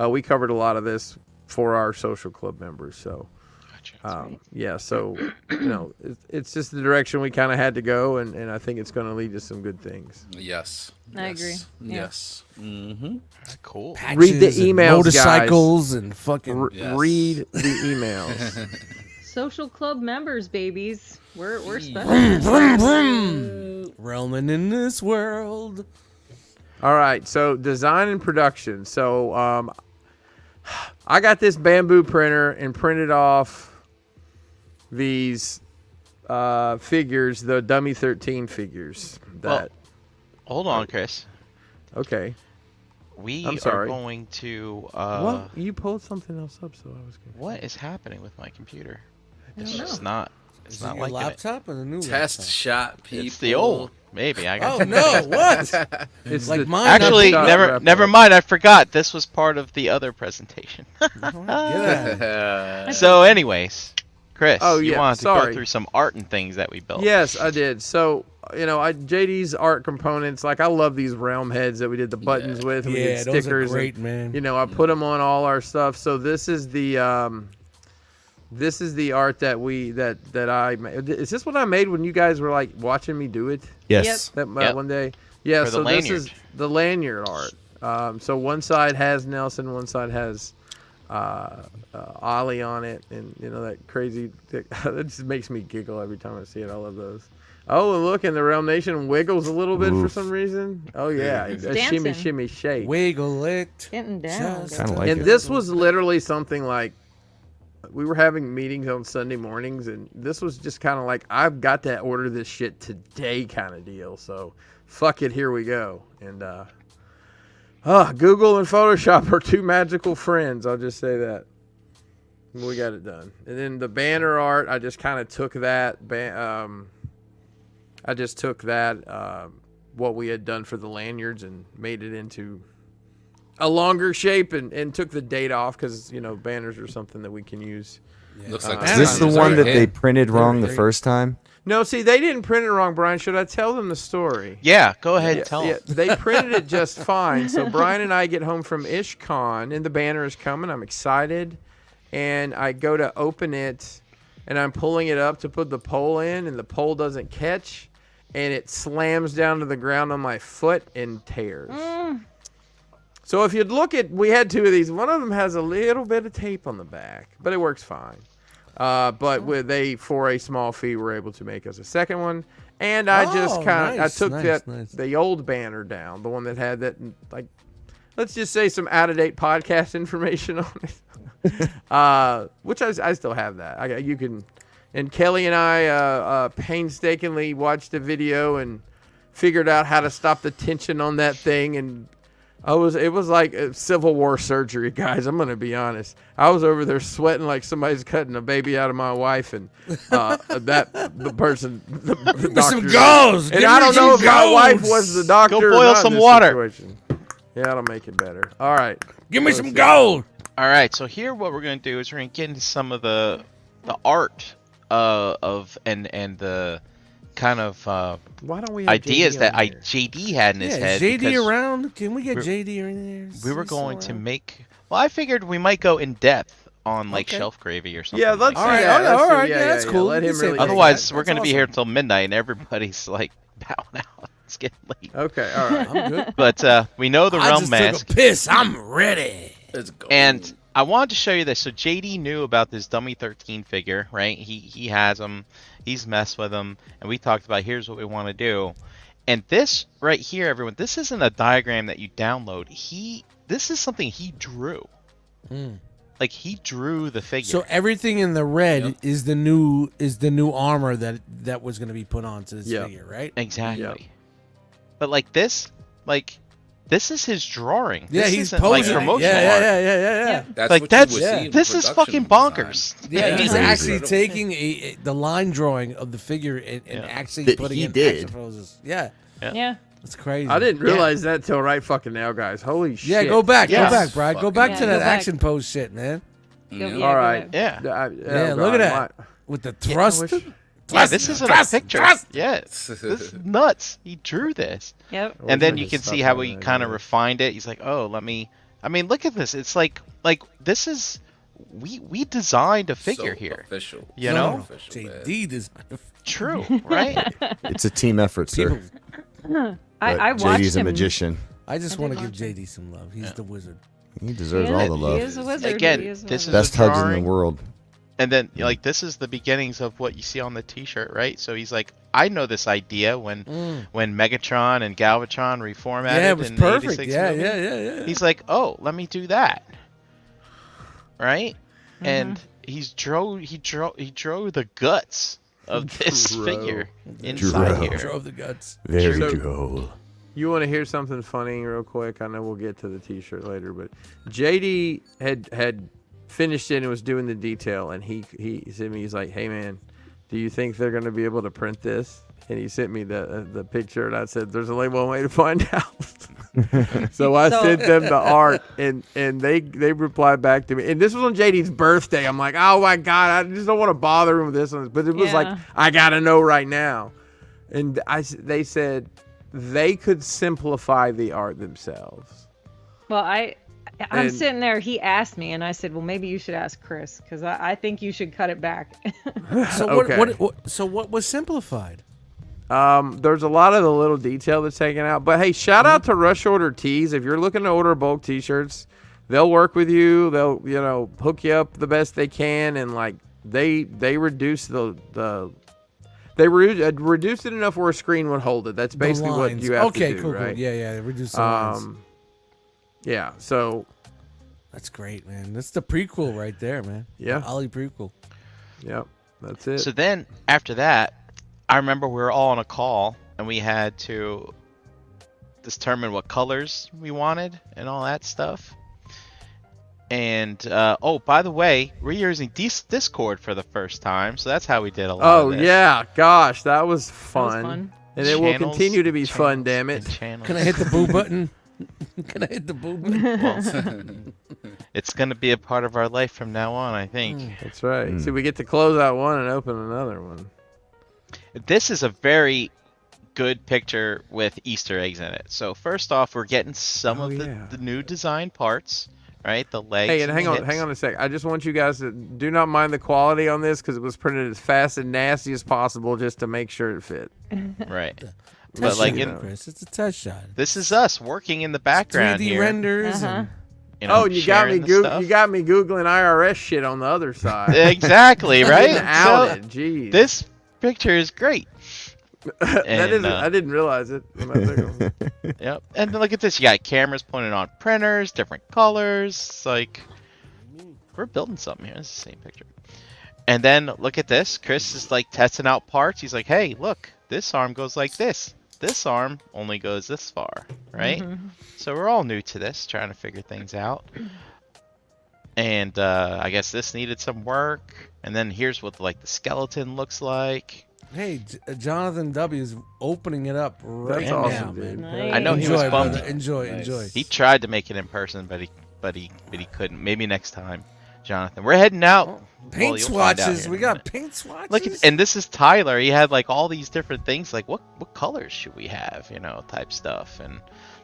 we covered a lot of this for our social club members. So Gotcha. yeah, so it's just the direction we kind of had to go, and I think it's going to lead to some good things. Yes. I agree. Yeah. Yes. Mm-hmm. Cool. Read the Patches and emails, motorcycles and fucking. Yes. Read the emails. Social club members, babies. We're special. Realming in this world. All right, so design and production. So I got this bamboo printer and printed off these figures, the dummy 13 figures. That Hold on, Chris. okay. We I'm are sorry. going to What? You pulled something else up, so I was confused. what is happening with my computer? It's don't just know. not. Is It's it not your like it. laptop or the new Test laptop? shot, people. It's the old. Maybe I got. Oh no! What? It's Like the mine. Actually, Stop never wrap mind. I forgot. This was part of the other presentation. Yeah. So, anyways, Chris, Oh, you yeah, wanted to sorry. go through some art and things that we built. Yes, I did. So, JD's art components, like I love these realm heads that we did the buttons with. And we Yeah, did those are stickers. great, man. I put them on all our stuff. So this is the art that I made. Is this what I made when you guys were like watching me do it? Yes. That Yep. one day. Yeah. For the So this is lanyard. the lanyard art. So one side has Nelson, one side has Ollie on it, and that crazy. That just makes me giggle every time I see it. I love those. Oh, and look, and the Realm Nation wiggles a little bit for some reason. Oh yeah, It's shimmy, dancing. shimmy, shake. Wiggle it. Getting down. Just Kinda like And it. this was literally something like we were having meetings on Sunday mornings, and this was just kind of like I've got to order this shit today kind of deal. So fuck it, here we go. And Google and Photoshop are two magical friends. I'll just say that. We got it done. And then the banner art, I just kind of took that. What we had done for the lanyards and made it into a longer shape and took the date off because banners are something that we can use. Looks like Is this the Banners one are that hit. they printed wrong the first time? No, see, they didn't print it wrong, Brian. Should I tell them the story? Yeah, go ahead and tell 'em. They printed it just fine. So Brian and I get home from IshCon, and the banner is coming. I'm excited, and I go to open it, and I'm pulling it up to put the pole in, and the pole doesn't catch, and it slams down to the ground on my foot and tears. So if you'd look at, we had two of these. One of them has a little bit of tape on the back, but it works fine. But for a small fee, were able to make us a second one. And I just kind of, I took the old banner down, the one that had that, like, let's just say some out-of-date podcast information on it. Which I still have that. And Kelly and I painstakingly watched a video and figured out how to stop the tension on that thing, and it was like a Civil War surgery, guys. I'm gonna be honest. I was over there sweating like somebody's cutting a baby out of my wife, and the person, the doctor. some gauze. And Give I me don't know if some my wife gauze. was the doctor. Go or boil not in some this water. situation. Yeah, that'll make it better. All right. Give me some gold. All right, so here what we're gonna do is we're gonna get into some of the art of and the kind of Why don't we have ideas JD that on here? JD had in his Yeah, head. JD because around. Can we get we're- JD in there? We were Is he going still to around? make. Well, I figured we might go in depth on like Okay. shelf gravy or something. Yeah, let's like do All right, that. all right, Let's all do- right, yeah, that's cool. Let You him can say really. that. Otherwise, that. we're That's going to be here awesome. till midnight, and everybody's like bowing out. It's getting late. Okay, all right. I'm good. But we know the I realm just mask. took a piss. I'm ready. Let's go. And I wanted to show you this. So JD knew about this Dummy 13 figure, right? He has them. He's messed with them. And we talked about here's what we want to do. And this right here, everyone, this isn't a diagram that you download. This is something he drew. Like he drew the figure. So everything in the red is the new armor that was going to be put onto this figure, right? Exactly. Yep. But like this is his drawing. Yeah, this he's isn't, posing. like, promotional art. Yeah. That's Like what that's you would see in this is production fucking bonkers. design. Yeah, he's Crazy. actually taking the line drawing of the figure and actually That putting he in did. action poses. Yeah, Yeah. that's crazy. I didn't realize that till right fucking now, guys. Holy shit. Yeah, go back, Brad. Go back Yeah, to go that back. action pose shit, man. Go- Yeah. yeah, go All right. back. Yeah. Yeah, look at that with the thrust. Yeah, this isn't a picture. Yeah, this is nuts. He drew this. Yep. And then you can see how he kind of refined it. He's like, oh, I mean, look at this. It's like this is, we designed a figure So here. official. You No, know? no, JD designed. True, right? It's a team effort, sir. People, I But watched JD's a him. magician. I just I want to did give watch JD some love. He's the wizard. He deserves He all is- the He love. is a wizard. Again, He is a this is wizard. Best hugs in the drawing. world. And then, like, this is the beginnings of what you see on the T-shirt, right? So he's like, I know this idea when Megatron and Galvatron reformatted. Yeah, it was in the perfect. 86 Yeah, movie. yeah. He's like, oh, let me do that, right? And he drew the guts of this figure inside Drew. here. Drove the guts. Very So- cool. You want to hear something funny real quick? I know we'll get to the T-shirt later, but JD had finished it and was doing the detail, and he sent me. He's like, "Hey man, do you think they're gonna be able to print this?" And he sent me the picture, and I said, "There's only one way to find out." So I sent them the art, and they replied back to me. And this was on JD's birthday. I'm like, "Oh my god, I just don't want to bother him with this one." But it was like, I gotta know right now. And they said they could simplify the art themselves. Well, I'm And- sitting there. He asked me, and I said, "Well, maybe you should ask Chris, because I think you should cut it back." So Okay. what was simplified? There's a lot of the little detail that's taken out. But hey, shout out to Rush Order Tees. If you're looking to order bulk T-shirts, they'll work with you. They'll hook you up the best they can, and like they reduce they reduced it enough where a screen would hold it. That's basically The what lines. you have okay, to do, cool, right? cool. Yeah, reduce the lines. Yeah. So That's great, man. That's the prequel right there, man. Yeah. The Ollie prequel. yep, that's it. So then after that, I remember we were all on a call and we had to determine what colors we wanted and all that stuff. And oh, by the way, we're using Discord for the first time, so that's how we did a lot Oh of this. yeah, gosh, that was fun. That was fun. And it will Channels, continue to be fun. channels, Damn and it! channels. Can I hit the boo button? Can I hit the boo button? It's gonna be a part of our life from now on, I think. That's right. See, we get to close out one and open another one. This is a very good picture with Easter eggs in it. So first off, we're getting some Oh, of yeah. the new design parts, right? The legs. Hey, and hang the on hips. a sec. I just want you guys to do not mind the quality on this because it was printed as fast and nasty as possible just to make sure it fit. Right. But Test like, shot, in, Chris, it's a test shot. this is us working in the background 3D here. renders. And, You know, Oh, and you got me. sharing the stuff. You got me googling IRS shit on the other side. Exactly, right? Getting outed. So, Jeez. this picture is great. that and, isn't. uh, I didn't realize it. When I took 'em. Yep. And then look at this. You got cameras pointed on printers, different colors. It's like, we're building something here. It's the same picture. And then look at this. Chris is like testing out parts. He's like, hey, look, this arm goes like this. This arm only goes this far, right? So we're all new to this, trying to figure things out. And I guess this needed some work. And then here's what like the skeleton looks like. hey, Jonathan W is opening it up right That's now, awesome, man. dude. Nice. I know he was Enjoy, bummed. brother. Enjoy, Nice. enjoy. He tried to make it in person, but he couldn't. Maybe next time, Jonathan. We're heading out. Paint Well, you'll find out swatches. here We in a got minute. paint swatches. Look, and this is Tyler. He had like all these different things, like what colors should we have, you know, type stuff. And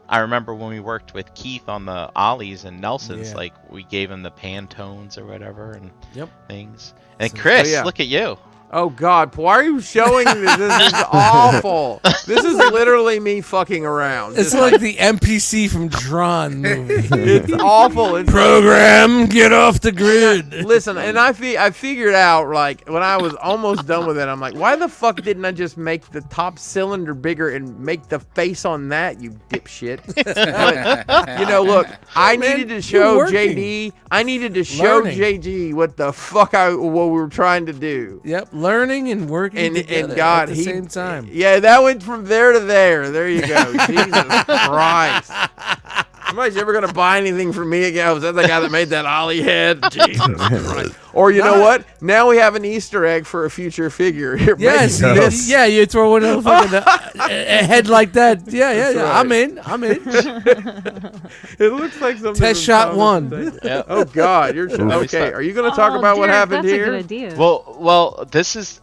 I remember when we worked with Keith on the Ollies and Nelsons, Yeah. like we gave him the Pantones or whatever and Yep. things. And So- Chris, Oh, yeah. look at you. Oh God! Why are you showing this? This is awful. This is literally me fucking around. It's like the NPC from Drawn movie. It's awful. It's Program, get off the grid. Listen, and I figured out, like, when I was almost done with it, I'm like, why the fuck didn't I just make the top cylinder bigger and make the face on that, you dipshit? But, look, I needed to show JD. I needed to show JD what the fuck what we were trying to do. Yep, learning and working together and God, at the same time. Yeah, that went from there to there. There you go. Jesus Christ. Somebody's ever going to buy anything from me again? Was that the guy that made that Ollie head? Jesus Christ. Or you know what? Now we have an Easter egg for a future figure. Yes, yeah, you throw in a head like that. Yeah. Right. I'm in. It looks like something. Test shot 1. Yep. Oh God, you're okay. Are you going to talk about what happened that's here? A good idea. Well, this is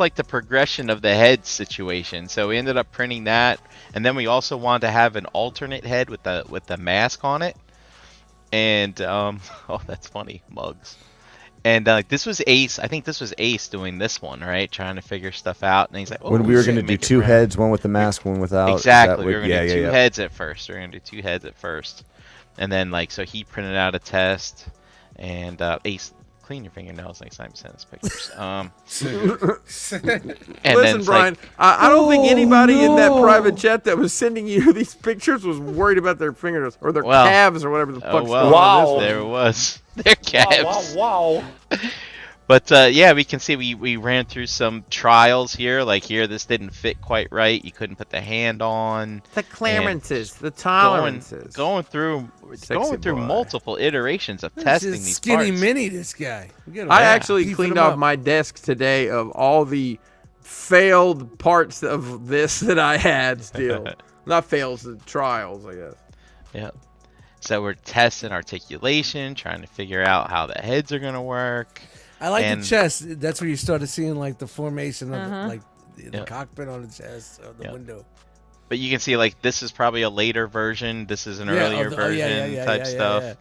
like the progression of the head situation. So we ended up printing that, and then we also wanted to have an alternate head with the mask on it. And oh, that's funny, Mugs. And this was Ace. I think this was Ace doing this one, right? Trying to figure stuff out. And he's like, when we were going to do 2 heads, one with the mask, one without. Exactly. We were going to do 2 heads at first. And then, so he printed out a test. And Ace, clean your fingernails next time you send us pictures. Listen, Brian, I don't think anybody in that private chat that was sending you these pictures was worried about their fingernails or their calves or whatever the fuck's going on. There it was. Their calves. Wow. But yeah, we can see we ran through some trials here. Like here, this didn't fit quite right. You couldn't put the hand on. The clearances, the tolerances. Going through multiple iterations of testing these skinny parts. mini, this guy. I actually cleaned off my desk today of all the failed parts of this that I had still. Not fails, the trials, I guess. Yep. So we're testing articulation, trying to figure out how the heads are going to work. I like the chest. That's where you started seeing like the formation of the cockpit on the chest or the window. But you can see this is probably a later version. This is an earlier version type stuff. Yeah.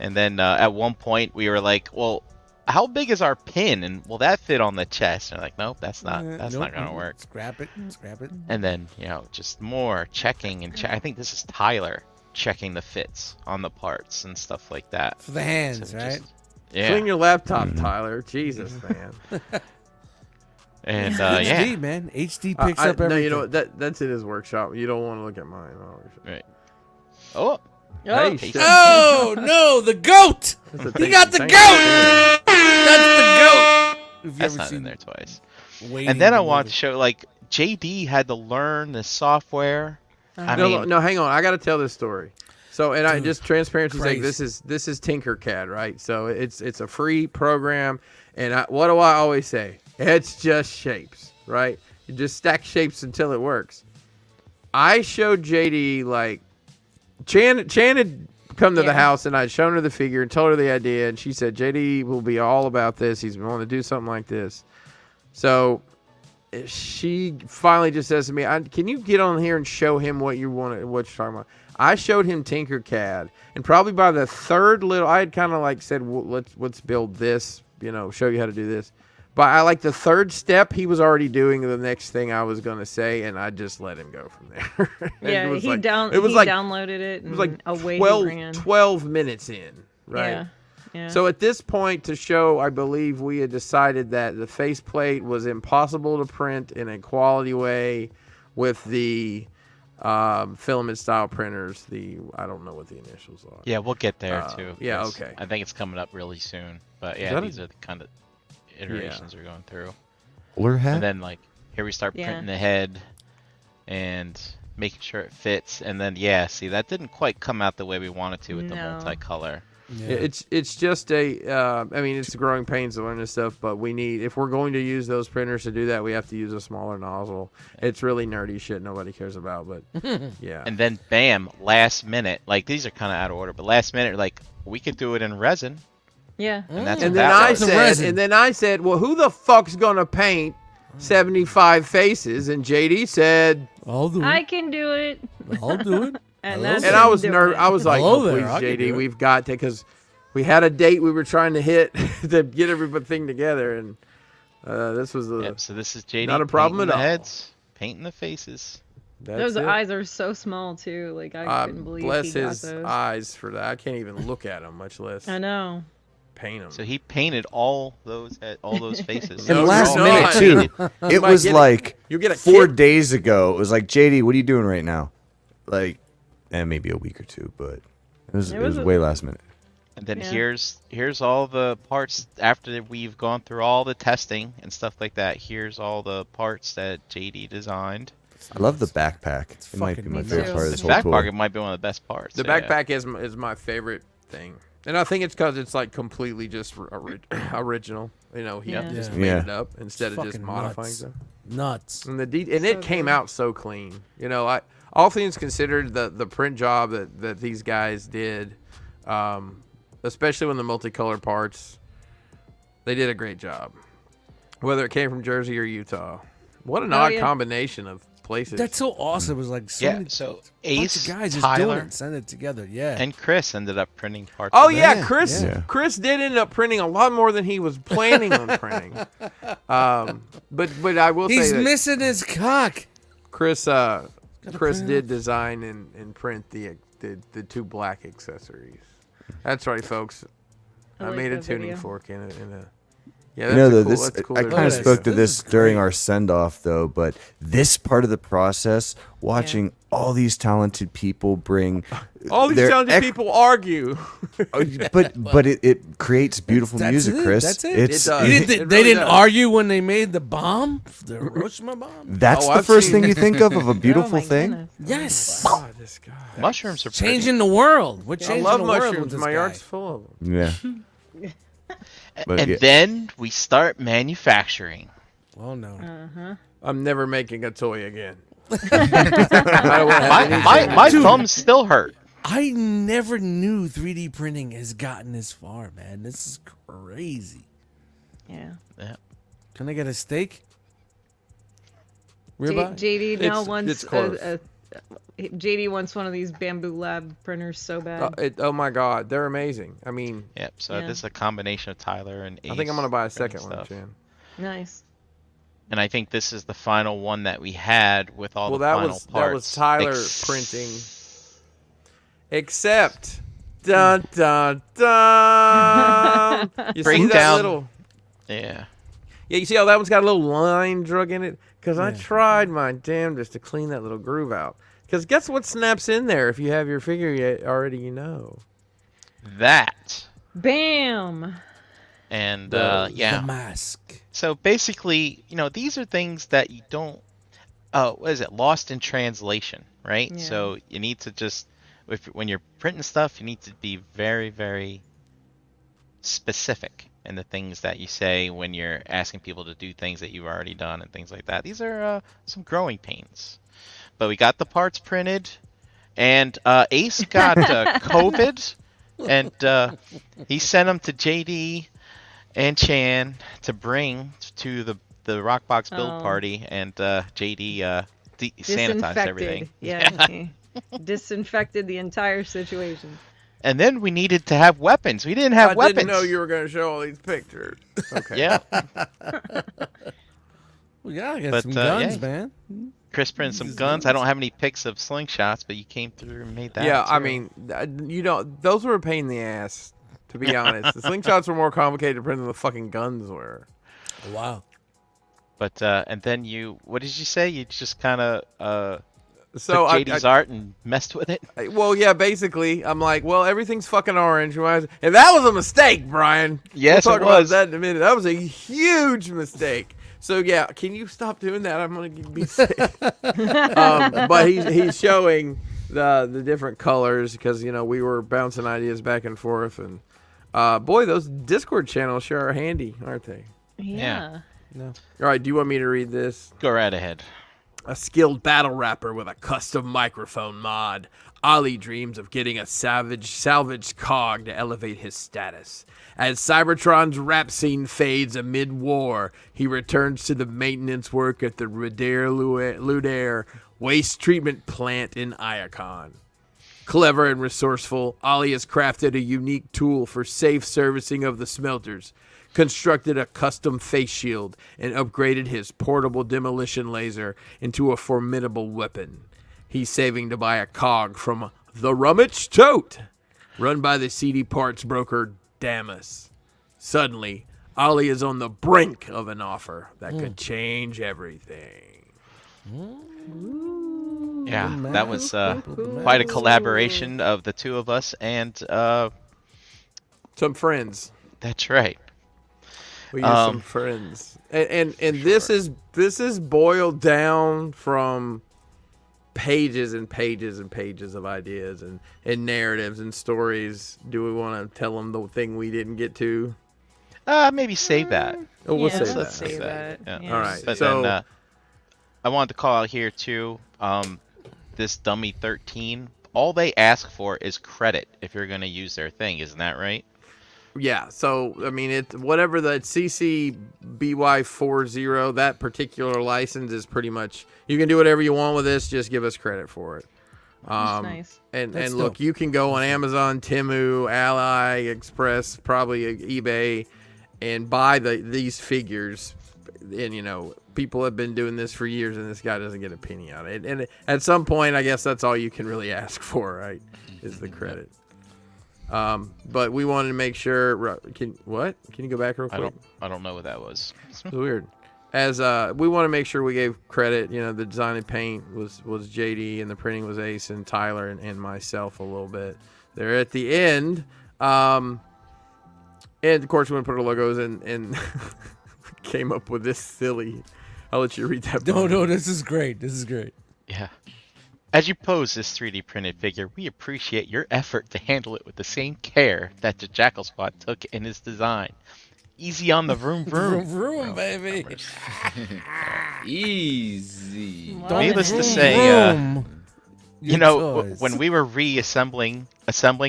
And then at one point we were like, well, how big is our pin? And will that fit on the chest? And they're like, nope, that's not going to work. Scrap it. And then, just more checking and I think this is Tyler checking the fits on the parts and stuff like that. For the hands, right? Clean your laptop, Tyler. Jesus, man. And HD, man. HD picks up everything. No, you know what? That's in his workshop. You don't want to look at mine. Right. Oh. Hey, oh no, the goat! He got the goat! That's the goat! That's not in there twice. And then I want to show JD had to learn the software. No, hang on. I got to tell this story. So, and I just transparency's sake, this is Tinkercad, right? So it's a free program, and what do I always say? It's just shapes, right? You just stack shapes until it works. I showed JD Chan had come to the house, and I'd shown her the figure and told her the idea, and she said JD will be all about this. He's willing to do something like this. So she finally just says to me, "Can you get on here and show him what you're talking about?" I showed him Tinkercad, and probably by the third I had kind of said, well, let's build this, show you how to do this. But the third step, he was already doing the next thing I was going to say, and I just let him go from there. Yeah, he downloaded it, and it was away 12 minutes in, right? Yeah. So at this point to show, I believe we had decided that the faceplate was impossible to print in a quality way with the filament style printers. I don't know what the initials are. Yeah, we'll get there too. Yeah, okay. I think it's coming up really soon. But yeah, these are the kind of iterations we're going through. And then here we start printing the head and making sure it fits. And then see, that didn't quite come out the way we wanted to with the multicolor. Yeah. It's just it's growing pains to learn this stuff, but if we're going to use those printers to do that, we have to use a smaller nozzle. It's really nerdy shit nobody cares about, but yeah. And then bam, last minute, these are kind of out of order, but last minute, we could do it in resin. Yeah. And then I said, well, who the fuck's gonna paint 75 faces? And JD said, I'll do it. I can do it. I'll do it. And I was nervous. I was like, please, JD, we've got to, because we had a date we were trying to hit to get everything together, and This was a Yep, so this is JD not a problem painting at the all. heads, painting the faces. Those it. eyes are so small too. Like I couldn't believe Bless he got his those. eyes for that. I can't even look at them, much less I know. paint them. So he painted all those faces. No, And last you're minute not. too. It might was get like You get a 4 kit. days ago. It was like, JD, what are you doing right now? Like, maybe a week or two, but it was way last minute. And then Yeah. here's all the parts after we've gone through all the testing and stuff like that. Here's all the parts that JD designed. I love the backpack. It might be fucking my me favorite too. part of This this whole tour. backpack might be one of the best parts. The yeah. backpack is my favorite thing, and I think it's because it's like completely just original. You know, he Yeah. just Yeah. made Yeah. it up instead of just Fucking modifying nuts. stuff. Nuts. And it came out so clean. You know, all things considered, the print job that these guys did, especially when the multicolor parts, they did a great job. Whether it came from Jersey or Utah, what an odd yeah. combination of places. That's so awesome. It was like so Yeah, many so bunch Ace, of guys just doing Tyler, it and send it together. Yeah. and Chris ended up printing parts. Oh of it. yeah, Chris. Yeah. Chris did end up printing a lot more than he was planning on printing. But I will He's say that missing his cock. Chris print it did design and print the 2 black accessories. That's right, folks. I I like made a that tuning video. fork in a. Yeah, You know, that's a cool I video. kind of This- spoke to this this is during great. our send off, though. But this part of the process, watching all these talented people bring All these their talented people argue. but it creates beautiful That's music, it. Chris. That's it. It's It does. You It didn't, they really didn't does. argue when they made the bomb, the Hiroshima bomb. that's Oh, the I've first seen- thing you think of a beautiful Oh, my thing. goodness. Yes, God, this guy. Mushrooms are pretty. changing the world. We're I changing love the world with mushrooms. this My guy. yard's full of them. Yeah. But And yeah. then we start manufacturing. Oh no. I'm never making a toy again. I don't wanna have anything. My thumbs still hurt. I never knew 3D printing has gotten this far, man. This is crazy. Yeah. Can I get a steak? J- Ribeye? JD now It's wants close. JD wants one of these bamboo lab printers so bad. Oh my God, they're amazing. I mean, Yep. So Yeah. this is a combination of Tyler and Ace. I think I'm gonna buy a printing second one, stuff. Jan. Nice. And I think this is the final one that we had with all Well, the that final was parts. Tyler printing. Except, dun dun dun. You see Break that down. little? Yeah. Yeah, you see how that one's got a little line drug in it? Because I Yeah. tried my damnedest to clean that little groove out. Because guess what snaps in there if you have your figure yet already? You know. That. Bam. And The- yeah. The mask. So basically, these are things that you don't. What is it? Lost in translation, right? Yeah. So you need to just, when you're printing stuff, you need to be very, very specific in the things that you say when you're asking people to do things that you've already done and things like that. These are some growing pains. But we got the parts printed, and Ace got COVID, and he sent them to JD and Chan to bring to the Rockbox build Oh. party, and JD sanitized everything. Yeah. he disinfected the entire situation. And then we needed to have weapons. We didn't have I weapons. didn't know you were going to show all these pictures. Okay. Yeah. We gotta get But, some guns, yeah. man. Chris printed some guns. I don't have any pics of slingshots, but you came through and made that. Yeah, I too. mean, those were a pain in the ass, to be honest. The slingshots were more complicated to print than the fucking guns were. Wow. But and then what did you say? You just kind of So took JD's art and messed with it. well, yeah, basically, I'm like, well, everything's fucking orange. And that was a mistake, Brian. Yes, we'll it talk about was. that in a minute. That was a huge mistake. So yeah, can you stop doing that? I'm gonna be sick. But he's showing the different colors because we were bouncing ideas back and forth, and boy, those Discord channels sure are handy, aren't they? Yeah. All right, do you want me to read this? Go right ahead. A skilled battle rapper with a custom microphone mod, Ali dreams of getting a salvaged cog to elevate his status. As Cybertron's rap scene fades amid war, he returns to the maintenance work at the Ludaire waste treatment plant in Iacon. Clever and resourceful, Ali has crafted a unique tool for safe servicing of the smelters, constructed a custom face shield, and upgraded his portable demolition laser into a formidable weapon. He's saving to buy a cog from the Rummage Tote, run by the seedy parts broker Damas. Suddenly, Ollie is on the brink of an offer that could change everything. Yeah, that was quite a collaboration of the two of us and some friends. That's right. We use some friends, and this is boiled down from pages and pages and pages of ideas and narratives and stories. Do we want to tell them the thing we didn't get to? Maybe save that. Oh, we'll Yeah, save that. let's save that. Yeah. Yeah. All right. But So then I wanted to call out here too. This dummy 13. All they ask for is credit if you're going to use their thing. Isn't that right? yeah. So I mean, it whatever the CC BY40, that particular license is pretty much, you can do whatever you want with this. Just give us credit for it. That's nice. And That's look, dope. you can go on Amazon, Temu, Ally Express, probably eBay, and buy these figures. And you know, people have been doing this for years, and this guy doesn't get a penny out of it. And at some point, I guess that's all you can really ask for, right? Is the credit. But we wanted to make sure. Can you go back real quick? I don't know what that was. It's weird. As we want to make sure we gave credit. You know, the design and paint was JD, and the printing was Ace and Tyler and myself a little bit there at the end. And of course, we want to put our logos and came up with this silly. I'll let you read that. No, this is great. This is great. Yeah. As you pose this 3D printed figure, we appreciate your effort to handle it with the same care that the Jackal Squad took in its design. Easy on the vroom vroom. Vroom, baby. Easy. Needless to say, you know, when we were assembling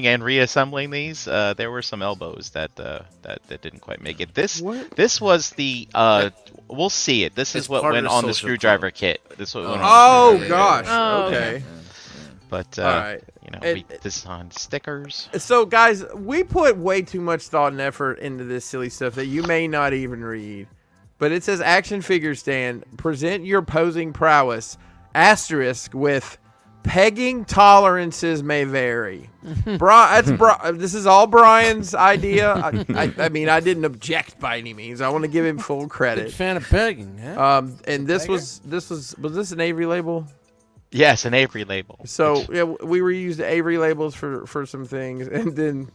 and reassembling these, there were some elbows that didn't quite make it. This was the we'll see it. This is what part of went the on the social screwdriver kit. This is what went on Oh the screwdriver gosh. kit. Oh, Okay. But All right. you know, And- we designed stickers. So, guys, we put way too much thought and effort into this silly stuff that you may not even read. But it says action figure stand, present your posing prowess, asterisk with pegging tolerances may vary. This is all Brian's idea. I mean, I didn't object by any means. I want to give him full Big credit. fan of pegging, huh? And was this an Avery label? Yes, an Avery label. So yeah, we reused Avery labels for some things, and then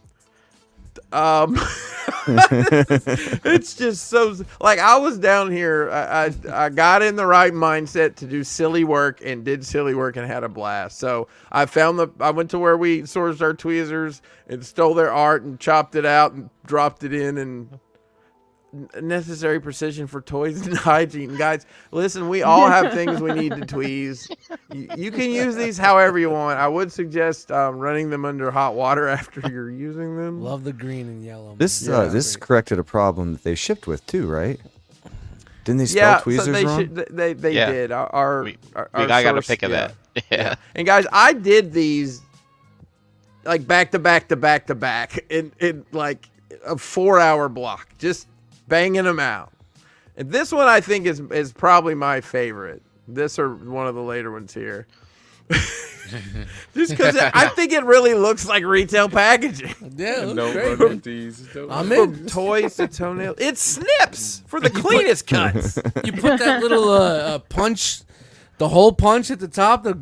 it's just so like I was down here. I got in the right mindset to do silly work and did silly work and had a blast. So I went to where we sourced our tweezers and stole their art and chopped it out and dropped it in and. Necessary precision for toys and hygiene. Guys, listen, we all have things we need to tweeze. You can use these however you want. I would suggest running them under hot water after you're using them. Love the green and yellow. This man. this corrected a problem that they shipped with too, right? Didn't they spell tweezers wrong? They Yeah. did. We Our got a source- pic of yeah. that. Yeah. And guys, I did these like back to back to back to back in like a 4-hour block, just banging them out. And this one I think is probably my favorite. This or one of the later ones here. Just because I think it really looks like retail packaging. Yeah, it No looks great, run man. up these. I'm From in. toys to toenails. It snips for the cleanest cuts. You put that little punch, the hole punch at the top to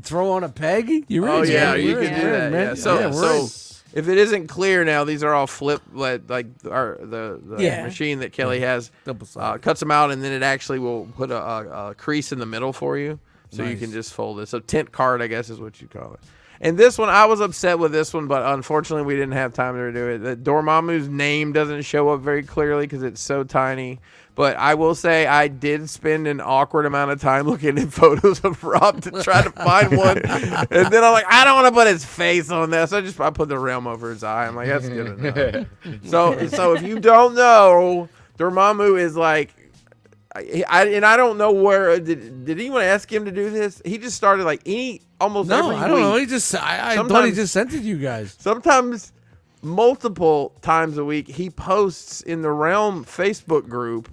throw on a peg. You Oh really yeah, can. you We're can in, do we're that. in, Yeah. man. So we're in. if it isn't clear now, these are all flip the Yeah. machine that Kelly has Double-sided. cuts them out, and then it actually will put a crease in the middle for you, so you Nice. can just fold it. So tint card, I guess, is what you call it. And this one, I was upset with this one, but unfortunately, we didn't have time to do it. The Dormamu's name doesn't show up very clearly because it's so tiny. But I will say I did spend an awkward amount of time looking at photos of Rob to try to find one. And then I'm like, I don't want to put his face on this. I put the realm over his eye. I'm like, that's good enough. So if you don't know, Dormamu is like, I don't know where, did anyone ask him to do this? He just started like almost every No, week. I don't know. He just I thought he Sometimes- just sent it to you guys. Sometimes multiple times a week, he posts in the Realm Facebook group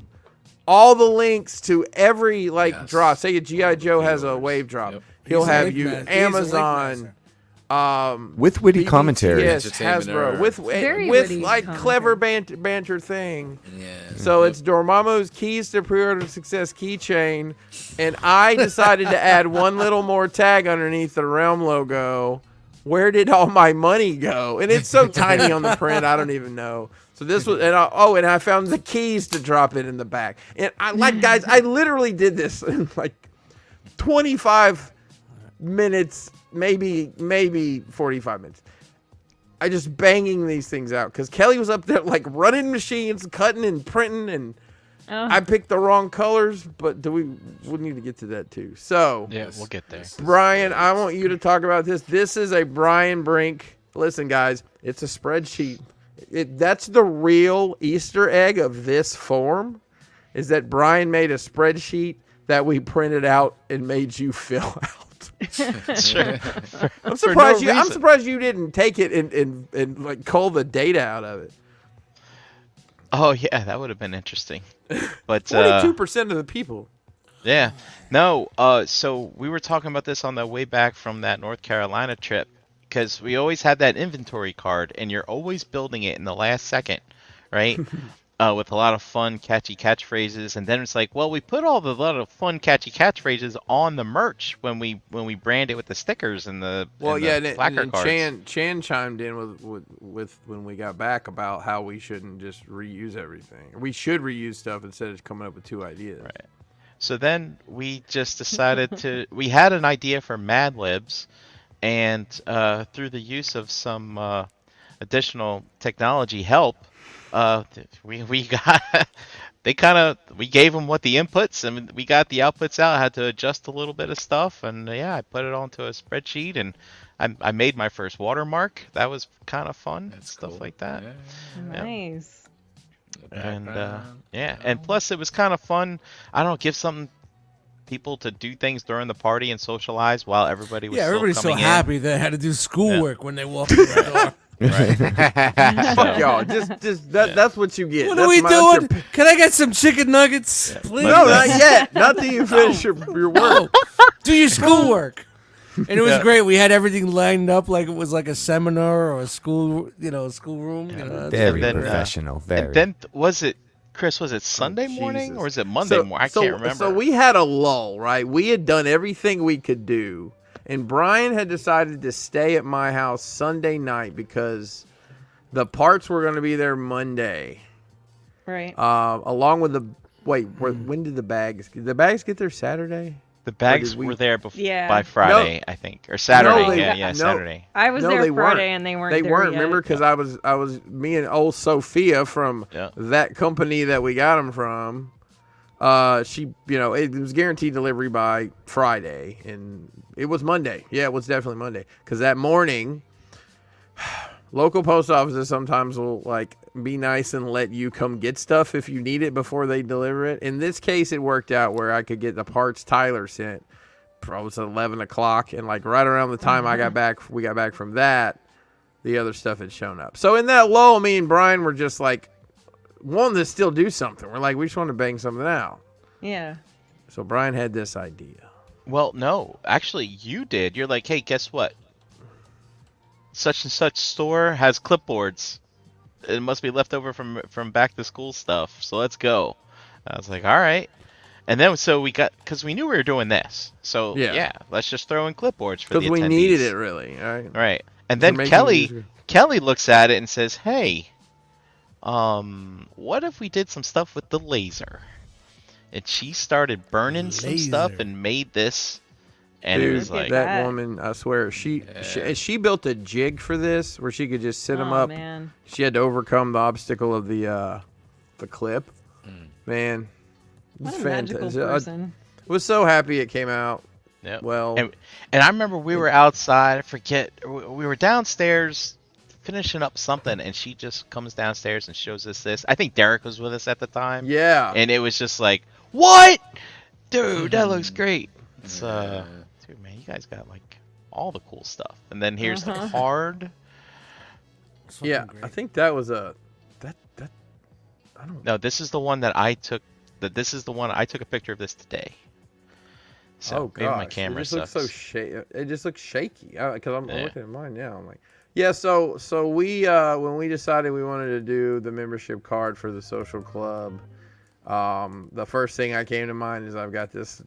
all the links to every drop. Say a G.I. Joe has a wave drop. Yep. He'll He's a have link you master. He's a link Amazon. With witty commentary. Yes, Entertainment Hasbro nerd. with Very with witty like commentary. clever banter thing. Yeah. So it's Dormamu's Keys to Pre-Order Success keychain, and I decided to add one little more tag underneath the Realm logo. Where did all my money go? And it's so tiny on the print, I don't even know. So this was, and I found the keys to drop it in the back. And guys, I literally did this in like 25 minutes, maybe 45 minutes. I just banging these things out because Kelly was up there like running machines, cutting and printing, and I picked the wrong colors. But we need to get to that too. So Yeah, we'll get there. Brian, I want you to talk about this. This is a Brian Brink. Listen, guys, it's a spreadsheet. That's the real Easter egg of this form, is that Brian made a spreadsheet that we printed out and made you fill out. Sure. I'm surprised I'm surprised you didn't take it and like cull the data out of it. Oh yeah, that would have been interesting. But 42% of the people. yeah, no. So we were talking about this on the way back from that North Carolina trip, because we always had that inventory card, and you're always building it in the last second, right? With a lot of fun, catchy catchphrases, and then it's like, well, we put a lot of fun, catchy catchphrases on the merch when we brand it with the stickers and the placard cards. Chan chimed in with when we got back about how we shouldn't just reuse everything. We should reuse stuff instead of coming up with two ideas. Right. So then we just decided we had an idea for Mad Libs, and through the use of some additional technology help, we got we gave them what the inputs, and we got the outputs out. I had to adjust a little bit of stuff, and I put it onto a spreadsheet, and I made my first watermark. That was kind of fun. That's stuff cool. like that. Yeah. Nice. And and plus it was kind of fun. I don't know, give some people to do things during the party and socialize while everybody was everybody's so coming in. happy they had to do schoolwork when they walked through the door. Right. Fuck y'all. Just that's what you get. What That's are we that's doing? Can I get some chicken nuggets, please? No, not yet. Not till you finish your work. Do your schoolwork. And it was great. We had everything lined up like it was like a seminar or a school, schoolroom. Very then, professional. Very. And then was it Sunday morning Jesus. or was it Monday morning? I can't remember. So we had a lull, right? We had done everything we could do. And Brian had decided to stay at my house Sunday night because the parts were going to be there Monday. Right. Along with when did the bags get there Saturday? The bags did we- were there Yeah. by Friday, I think, or Saturday. No, Saturday. I was No, there they Friday weren't. and they weren't They there weren't, yet. remember? Because I was me and old Sophia from that company that we got them from. She, it was guaranteed delivery by Friday, and it was Monday. Yeah, it was definitely Monday. Because that morning, local post offices sometimes will be nice and let you come get stuff if you need it before they deliver it. In this case, it worked out where I could get the parts Tyler sent. Probably at 11 o'clock, and right around the time we got back from that, the other stuff had shown up. So in that lull, me and Brian were just wanting to still do something. We're we just want to bang something out. Yeah. So Brian had this idea. Well, no, actually, you did. You're like, hey, guess what? Such and such store has clipboards. It must be left over from back to school stuff. So let's go. I was like, all right. And then because we knew we were doing this. So yeah let's just throw in clipboards for the attendees. Because we needed it really, right? Right. And then Kelly looks at it and says, hey, what if we did some stuff with the laser? And she started burning some stuff and made this. And Dude, it was like that woman, I swear, she built a jig for this where she could just sit them up. Man. She had to overcome the obstacle of the clip. Man, What a fantastic. magical person. I was so happy it came out. Yep. Well, and I remember we were outside. I forget, we were downstairs finishing up something, and she just comes downstairs and shows us this. I think Derek was with us at the time. Yeah. And it was just like, what, dude? That looks great. It's dude, man, you guys got all the cool stuff. And then here's the card. It's fucking Yeah, great. I think that was a that I don't No, this is the one that I took. This is the one I took a picture of this today. So oh maybe gosh, my camera it just looks so sucks. it just looks shaky because I'm Yeah. looking at mine now. I'm like, yeah. So we when we decided we wanted to do the membership card for the social club, the first thing I came to mind is I've got this,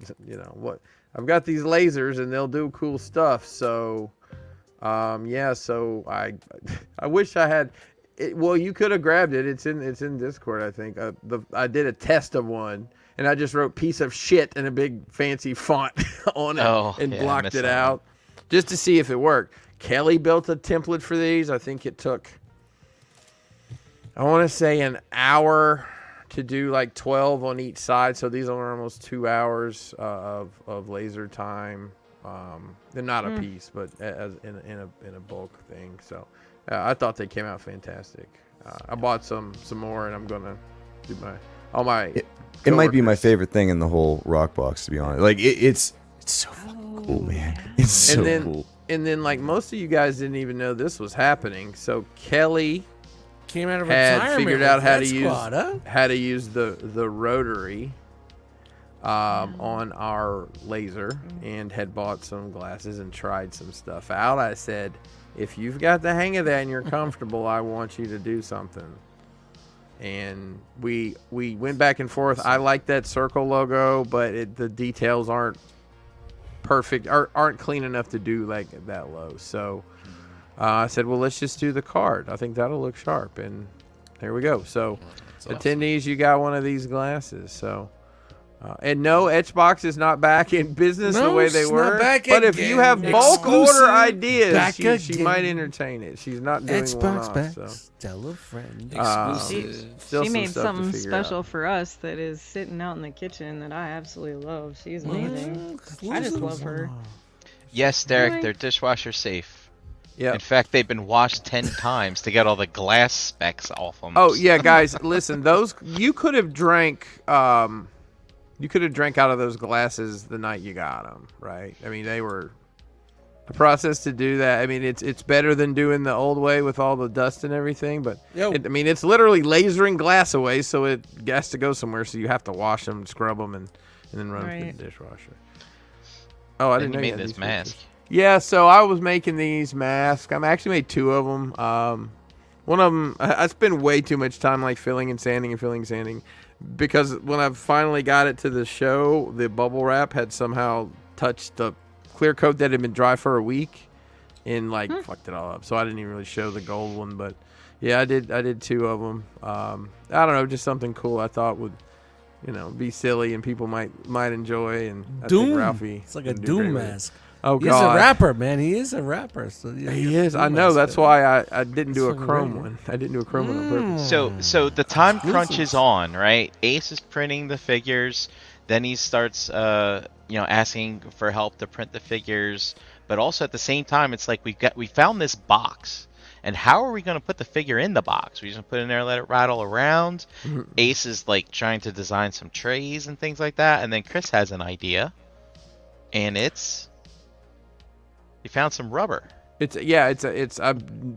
I've got these lasers and they'll do cool stuff. So yeah. So I wish I had. Well, you could have grabbed it. It's in Discord, I think. I did a test of one. And I just wrote "piece of shit" in a big fancy font on it and yeah, I blocked missed it that out just to see if it worked. Kelly built a template for these. I think it took, I want to say, an hour to do like 12 on each side. So these are almost 2 hours of laser time. They're not a piece, but as in a bulk thing. So I thought they came out fantastic. I bought some more, and I'm gonna do all my. It might be my coworkers. favorite thing in the whole rock box, to be honest. Like it's so fucking cool, man. It's so cool. And then, like, most of you guys didn't even know this was happening. So Kelly Came out of had retirement. figured with out how Red to Squad, huh? use the rotary on our laser, and had bought some glasses and tried some stuff out. I said, if you've got the hang of that and you're comfortable, I want you to do something. And we went back and forth. I like that circle logo, but the details aren't perfect, aren't clean enough to do like that low. So I said, well, let's just do the card. I think that'll look sharp. And there we go. So attendees, you got one of these glasses. So and no, Etchbox is not back in business the way they it's were. not back But if again. you have bulk Exclusive, order ideas, back she again. might entertain it. She's not doing Xbox one-offs, back. so. Tell a friend. Exclusive. Still She some made stuff to something figure out. special for us that is sitting out in the kitchen that I absolutely love. She's amazing. I just love her. Yes, Derek, Really? they're dishwasher safe. Yeah. In fact, they've been washed 10 times to get all the glass specks off them. Oh yeah, guys, listen. Those you could have drank. You could have drank out of those glasses the night you got them, right? I mean, they were the process to do that. I mean, it's better than doing the old way with all the dust and everything. But it's literally lasering glass away, so it has to go somewhere. So you have to wash them, scrub them, and then run them through the dishwasher. Oh, I didn't know you you made had this these mask. pictures. Yeah, so I was making these masks. I actually made 2 of them. One of them, I spend way too much time like filling and sanding, because when I finally got it to the show, the bubble wrap had somehow touched the clear coat that had been dry for a week and fucked it all up. So I didn't even really show the gold one, but yeah, I did 2 of them. I don't know, just something cool I thought would, be silly and people might enjoy. And I think Ralphie It's like a would do great Doom with it. mask. Oh, He's God. a rapper, man. He is a rapper. So yeah, He is. I know. That's why I didn't do a fucking chrome great, one. I didn't do a chrome one on purpose. So the time crunch is on, right? Ace is printing the figures, then he starts asking for help to print the figures, but also at the same time it's like we found this box. And how are we going to put the figure in the box? We're just going to put it in there and let it rattle around. Ace is like trying to design some trays and things like that, and then Chris has an idea. And he found some rubber. It's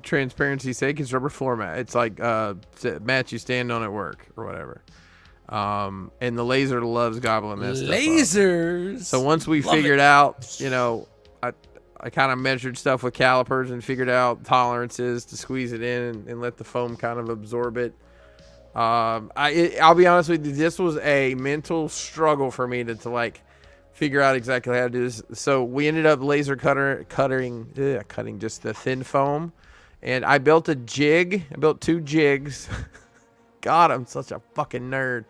transparency's sake, it's rubber floor mat. It's like mats you stand on at work or whatever. And the laser loves gobbling that stuff up. Lasers. So once we figured out, I kind of measured stuff with calipers and figured out tolerances to squeeze it in and let the foam kind of absorb it. I'll be honest with you, this was a mental struggle for me to figure out exactly how to do this. So we ended up laser cutting just the thin foam, and I built a jig. I built 2 jigs. God, I'm such a fucking nerd.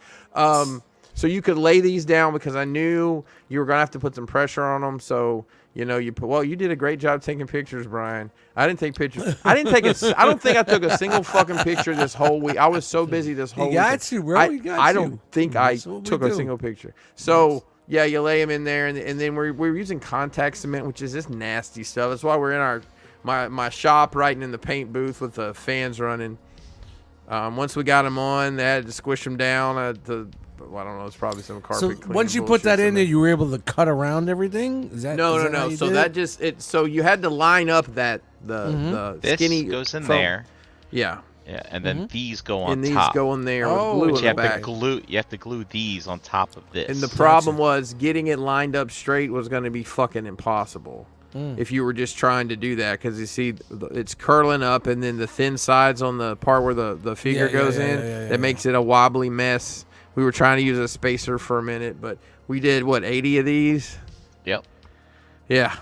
So you could lay these down because I knew you were gonna have to put some pressure on them. So you did a great job taking pictures, Brian. I didn't take pictures. I don't think I took a single fucking picture this whole week. I was so busy this whole week. You, bro. I don't think I took a single picture. So yeah, you lay them in there, and then we're using contact cement, which is this nasty stuff. That's why we're in my shop, writing in the paint booth with the fans running. Once we got them on, they had to squish them down. I don't know. It's probably some carpet So cleaning once you put bullshit that in there, somewhere. you were able to cut around everything. Is that No. how you So did that it? so you had to line up the This skinny goes in foam. there. Yeah. Yeah, and then these go on And these top. go in there Oh, with glue But in you the have to back. glue. You have to glue these on top of this. And the problem was getting it lined up straight was going to be fucking impossible if you were just trying to do that, because you see it's curling up, and then the thin sides on the part where the figure goes in, that makes it a wobbly mess. We were trying to use a spacer for a minute, but we did, what, 80 of these? Yep. Yeah.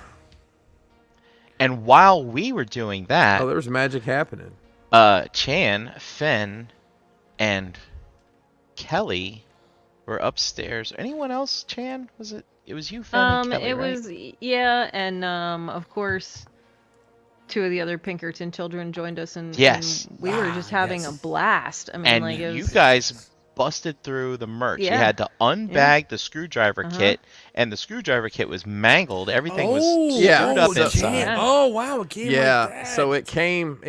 And while we were doing that, Oh, there was magic happening. Chan, Finn, and Kelly were upstairs. Anyone else? Chan? Was it? It was you, Finn, and Kelly, it right? was, yeah, and of course, 2 of the other Pinkerton children joined us, and Yes. and we were just having a blast. I mean, And like, it you was, guys busted through the merch. You Yeah. had to unbag the screwdriver kit, and the screwdriver kit was mangled. Everything was screwed up inside. Yeah. Oh wow, it came Yeah, like that. so it came.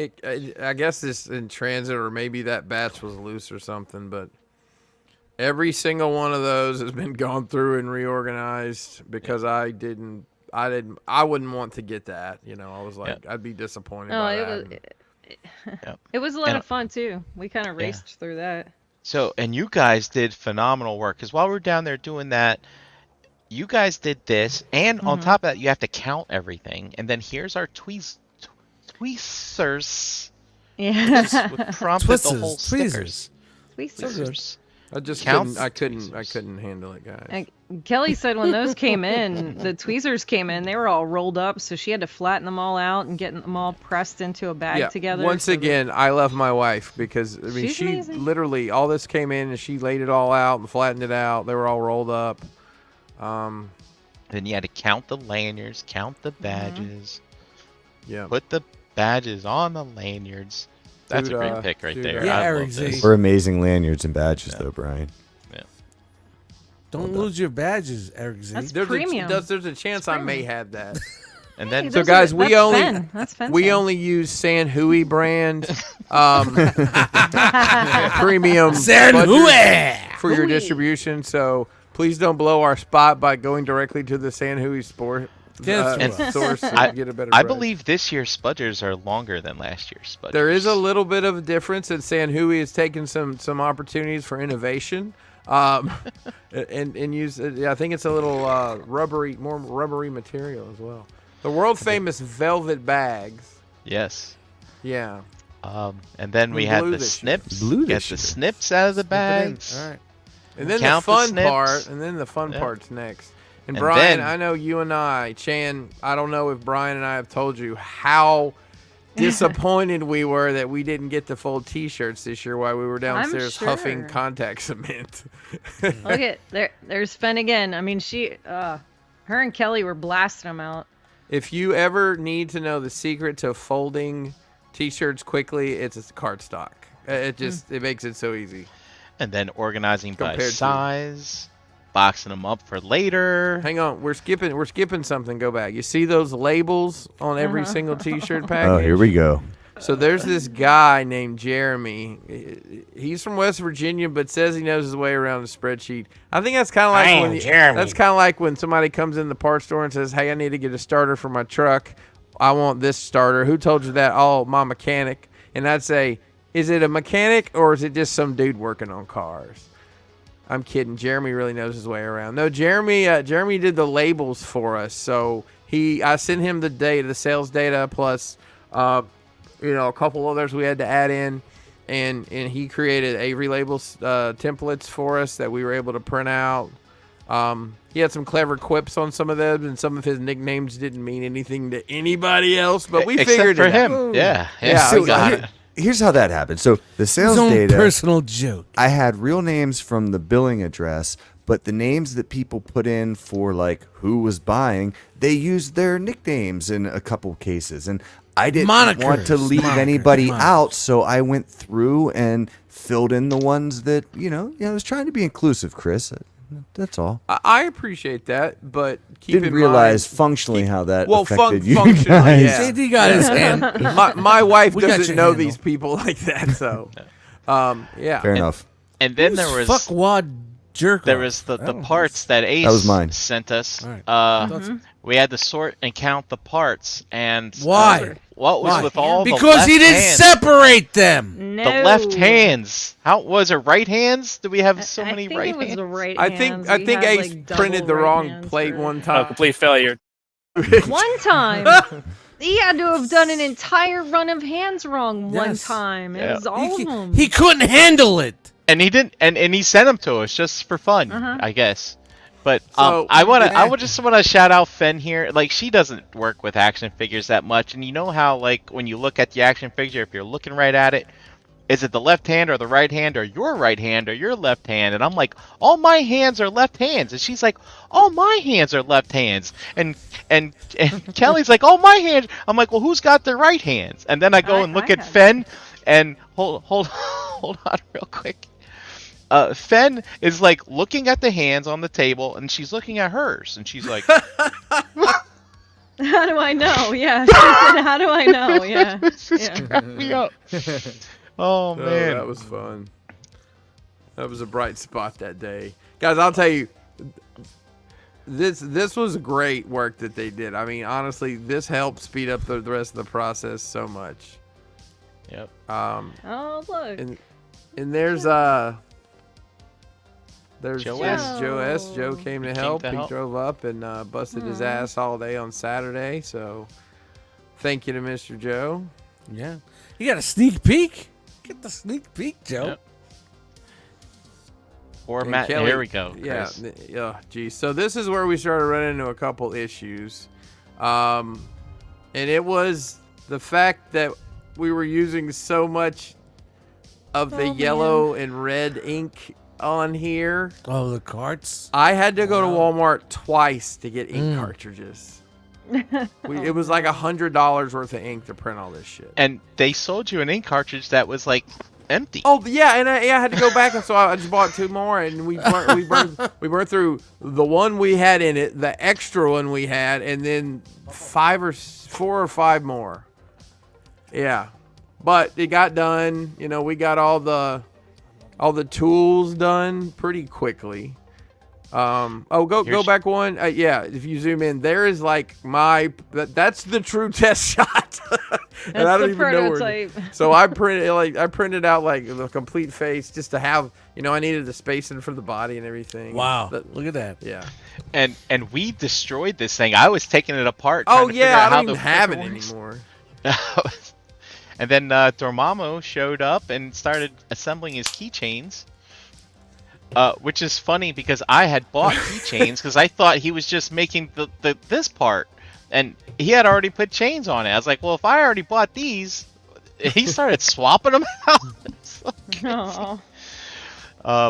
I guess this in transit, or maybe that batch was loose or something. But every single one of those has been gone through and reorganized because I wouldn't want to get that. You know, I was like, I'd be disappointed. By that. it was a lot And- of fun too. We kind of raced through that. So, and you guys did phenomenal work, because while we were down there doing that, you guys did this, and on top of that, you have to count everything. And then here's our tweezers. Yeah. Which prompted the whole tweezers. stickers. I just Counts couldn't handle it, guys. Kelly said when those came in, the tweezers came in, they were all rolled up, so she had to flatten them all out and get them all pressed into a bag together. Once so again, I love my wife because I mean She's she amazing. literally all this came in and she laid it all out and flattened it out. They were all rolled up. Then you had to count the lanyards, count the badges, Yeah. put the badges on the lanyards. That's Dude, a great pick right dude, there. Yeah, I Eric love Z. this. We're amazing lanyards and badges, though, Brian. Don't lose your badges, Eric Z. That's There's premium. there's a chance I may have that. And then Hey, So those guys, are- we that's only Fen. That's Fen's we thing. only use San Hui brand premium San sponges Hui! for your distribution. So please don't blow our spot by going directly to the San Hui store source and get a better I price. believe this year's spudgers are longer than last year's spudgers. There is a little bit of a difference, and San Hui has taken some opportunities for innovation, and use. I think it's a little more rubbery material as well. The world famous velvet bags. Yes. Yeah. And then we We had blew the this shit. snips. Blew Get this the shit. snips out of the bags. All right. And then Count the the fun snips. part, and then the fun Yeah. part's next. And And Brian, then- I know you and I, Chan, I don't know if Brian and I have told you how disappointed we were that we didn't get the full T-shirts this year while we were downstairs huffing sure. contact cement. Look at there's Fen again. I mean, her and Kelly were blasting them out. If you ever need to know the secret to folding T-shirts quickly, it's a cardstock. It just it makes it so easy. And then organizing by Compared to- size, boxing them up for later. Hang on, we're skipping something. Go back. You see those labels on every single T-shirt package? Oh, here we go. So there's this guy named Jeremy. He's from West Virginia, but says he knows his way around the spreadsheet. I think that's kind of like I'm when Jeremy. that's kind of like when somebody comes in the parts store and says, "Hey, I need to get a starter for my truck. I want this starter." Who told you that? Oh, my mechanic. And I'd say, is it a mechanic or is it just some dude working on cars? I'm kidding. Jeremy really knows his way around. No, Jeremy did the labels for us. So I sent him the sales data plus a couple others we had to add in, and he created Avery labels templates for us that we were able to print out. He had some clever quips on some of them, and some of his nicknames didn't mean anything to anybody else, but we Except figured for it him. out. Yeah. Yeah, we so got it. Here's how that happened. So the sales His own data, personal joke. I had real names from the billing address, but the names that people put in for like who was buying, they used their nicknames in a couple cases, and I didn't want to Monikers. leave Monikers. anybody Monikers. out, so I went through and filled in the ones that I was trying to be inclusive, Chris. That's all. I appreciate that, but keep Didn't in realize mind, functionally how that well, affected you functionally, guys. yeah. JD got his hand. my wife We got doesn't your know handle. these people like that, so yeah. Fair enough. And then there was fuckwad jerk. there was the parts that Ace was mine. sent us. All right. We had to sort and count the parts, and Why? What was Why? with all the Because left he didn't hands? separate them. No. The left hands. How was it? Right hands? Do we have so I many think right it was hands? the right I hands. think We had, Ace like, printed double the right wrong hands plate for- one time. Complete failure. One time. He had to have done an entire run of hands wrong one Yes. time. It Yeah. was all of them. He couldn't handle it. And he didn't. And he sent them to us just for fun, Uh-huh. I guess. But So, I would just want to shout out Fen here. Like, she doesn't work with action figures that much, and you know how, like, when you look at the action figure, if you're looking right at it, is it the left hand or the right hand or your right hand or your left hand? And I'm like, all my hands are left hands, and she's like, all my hands are left hands, and Kelly's like, all my hands. I'm like, well, who's got their right hands? And then I go and look at had Fen, and hold on real quick. Fen is like looking at the hands on the table, and she's looking at hers, and she's like, How do I know? Yeah. She said, how do I know? Yeah. Yeah. crack me up. Oh Oh, man, that was fun. That was a bright spot that day, guys. I'll tell you, this was great work that they did. I mean, honestly, this helped speed up the rest of the process so much. Yep. Oh, look. And there's Joe yes, S. Joe S. Joe came to help. He help. drove up and busted his ass all day on Saturday. So, thank you to Mr. Joe. Yeah. You got a sneak peek? Get the sneak peek, Joe. Yep. Or And Matt. Kelly- There we go. Yeah, Chris. geez. So this is where we started running into a couple issues, and it was the fact that we were using so much of the Oh, yellow and red ink on here. Oh, the carts? I had to go to Walmart twice to get ink Mm. cartridges. It was like $100 worth of ink to print all this shit. And they sold you an ink cartridge that was like empty. Oh yeah, and I had to go back, and so I just bought two more, and we burned through the one we had in it, the extra one we had, and then 4 or 5 more. Yeah, but it got done. You know, we got all the tools done pretty quickly. Go back one. Yeah, if you zoom in, there is like that's the true test shot. And That's I don't the even know where. prototype. So I printed out like the complete face just to have, I needed the spacing for the body and everything. Wow. But- Look at that. yeah. And we destroyed this thing. I was taking it apart. Oh trying to figure yeah, out I how don't the even have it frick works. anymore. And then Dormamu showed up and started assembling his keychains. Which is funny because I had bought keychains because I thought he was just making this part, and he had already put chains on it. I was like, well, if I already bought these, he started swapping them out. So crazy. Aw.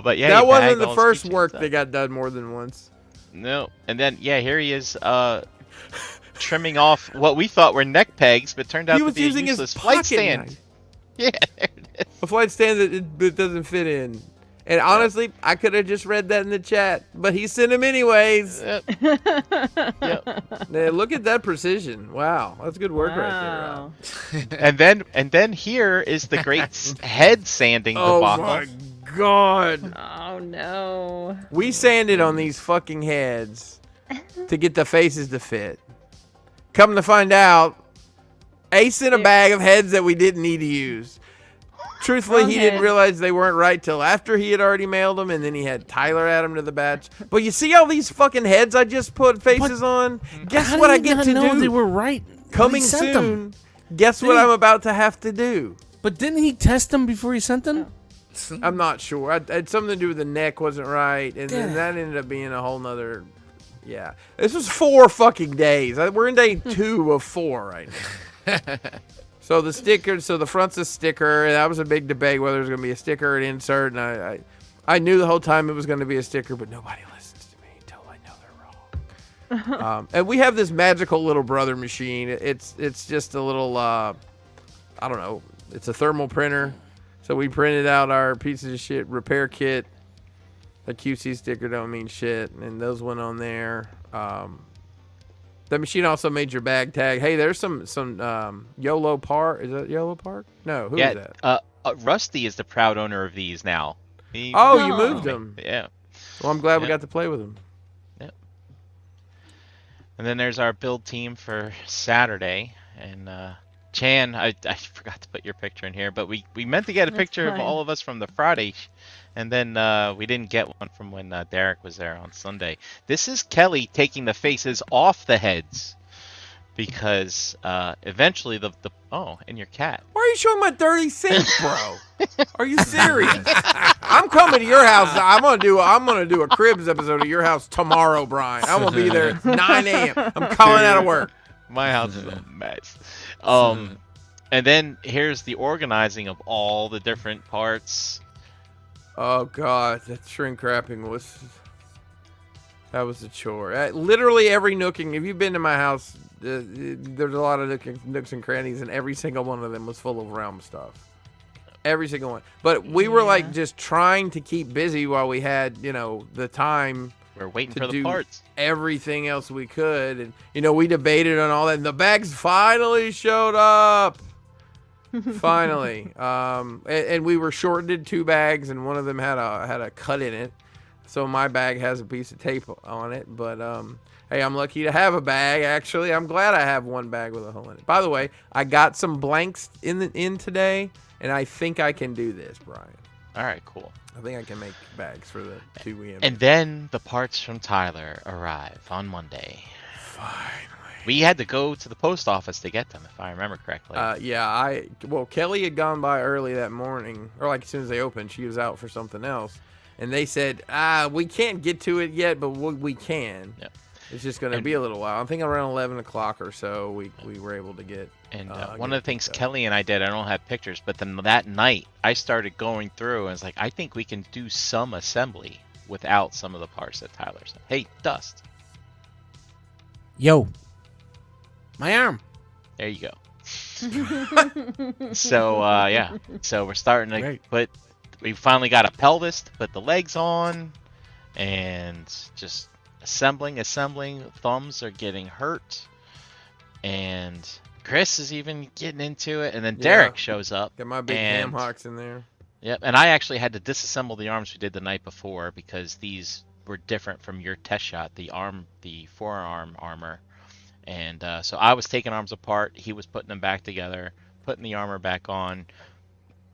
But yeah, That he wasn't bagged the all his first keychains work up. that got done more than once. No, and then here he is trimming off what we thought were neck pegs, but turned out He to was be a using his useless flight pocket stand. knife. Yeah, there it is. A flight stand that it doesn't fit in. And honestly, I could have just read that in the chat, but he sent him anyways. Yep. Now, look at that precision. Wow, that's good work Wow. right And then here is the great head sanding there. Oh debacle. my god. Oh, no. We sanded on these fucking heads to get the faces to fit. Come to find out, Ace in a bag of heads that we didn't need to use. Truthfully, Wrong he didn't head. realize they weren't right till after he had already mailed them, and then he had Tyler add them to the batch. But you see all these fucking heads I just put faces on? Guess How what do I you get not to know do? they were right? when he Coming sent soon. them? Guess what Did he- I'm about to have to do? But didn't he test them before he sent them? I'm not sure. It had something to do with the neck wasn't right, and then Yeah. that ended up being a whole nother. Yeah, this was 4 fucking days. We're in day 2 of 4 right now. So the sticker, so the front's a sticker, and that was a big debate whether it was going to be a sticker or an insert, and I knew the whole time it was going to be a sticker, but nobody listens to me until I know they're wrong. And we have this magical little brother machine. It's just a little, I don't know, it's a thermal printer. So we printed out our pieces of shit repair kit. The QC sticker don't mean shit, and those went on there. The machine also made your bag tag. Hey, there's some YOLO Park. Is that YOLO Park? No, who is that? Rusty is the proud owner of these now. He- Oh, you Oh. moved them. Yeah. Well, I'm glad we Yeah. got to play with them. And then there's our build team for Saturday, and Chan, I forgot to put your picture in here, but we meant to get a That's picture of fine. all of us from the Friday, and then we didn't get one from when Derek was there on Sunday. This is Kelly taking the faces off the heads, because eventually the oh, and your cat. Why are you showing my dirty sink, bro? Are you serious? I'm coming to your house. I'm gonna do a Cribs episode of your house tomorrow, Brian. I'm gonna be there at 9 a.m. I'm calling out of work. My house is a mess. And then here's the organizing of all the different parts. Oh God, that shrink wrapping was a chore. Literally every nooking. If you've been to my house, there's a lot of nooks and crannies, and every single one of them was full of realm stuff. Every single one. But we were like just trying to keep busy while we had, the time. We're waiting to for the do parts. Everything else we could, and we debated on all that. And the bags finally showed up. Finally, and we were shorted 2 bags, and one of them had a cut in it. So my bag has a piece of tape on it. But hey, I'm lucky to have a bag. Actually, I'm glad I have one bag with a hole in it. By the way, I got some blanks in today, and I think I can do this, Brian. All right, cool. I think I can make bags for the 2 we have. And then the parts from Tyler arrive on Monday. Finally. We had to go to the post office to get them, if I remember correctly. Yeah, Kelly had gone by early that morning, or like as soon as they opened, she was out for something else, and they said, we can't get to it yet, but we can. Yep. It's just going to be a little while. I think around 11 o'clock or so, we were able to get. And one of the things Kelly and I did, I don't have pictures, but then that night I started going through and was like, I think we can do some assembly without some of the parts that Tyler said. Hey, Dust. Yo. My arm. There you go. So, yeah. So we're starting to we finally got a pelvis to put the legs on, and just assembling. Thumbs are getting hurt. And Chris is even getting into it, and then Derek shows up. Got my big ham hocks in there. Yep, and I actually had to disassemble the arms we did the night before because these were different from your test shot, the forearm armor. And so I was taking arms apart, he was putting them back together, putting the armor back on.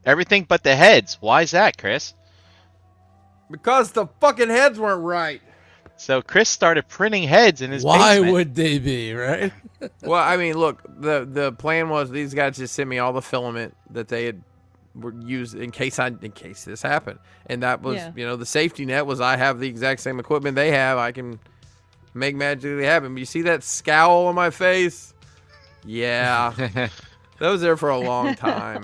Everything but the heads. Why is that, Chris? Because the fucking heads weren't right. So Chris started printing heads in his basement. Why would they be, right? Well, I mean, look, the plan was these guys just sent me all the filament that they had used in case this happened, and that was the safety net was I have the exact same equipment they have. I can make magically happen. But you see that scowl on my face? Yeah, that was there for a long time.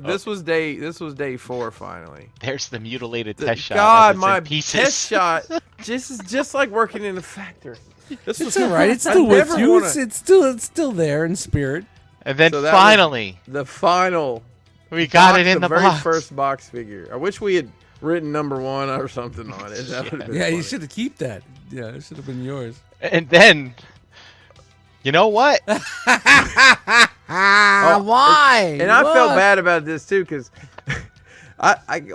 This was day 4 finally. There's the mutilated test shot. God, my test shot just like working in a factory. It's all right. It's still with you. It's still there in spirit. And then finally, the final. We got it in the very box. first box figure. I wish we had written number 1 or something on it. That would have been funny. You should have kept that. Yeah, it should have been yours. And then, you know what? Why? And I felt bad about this too because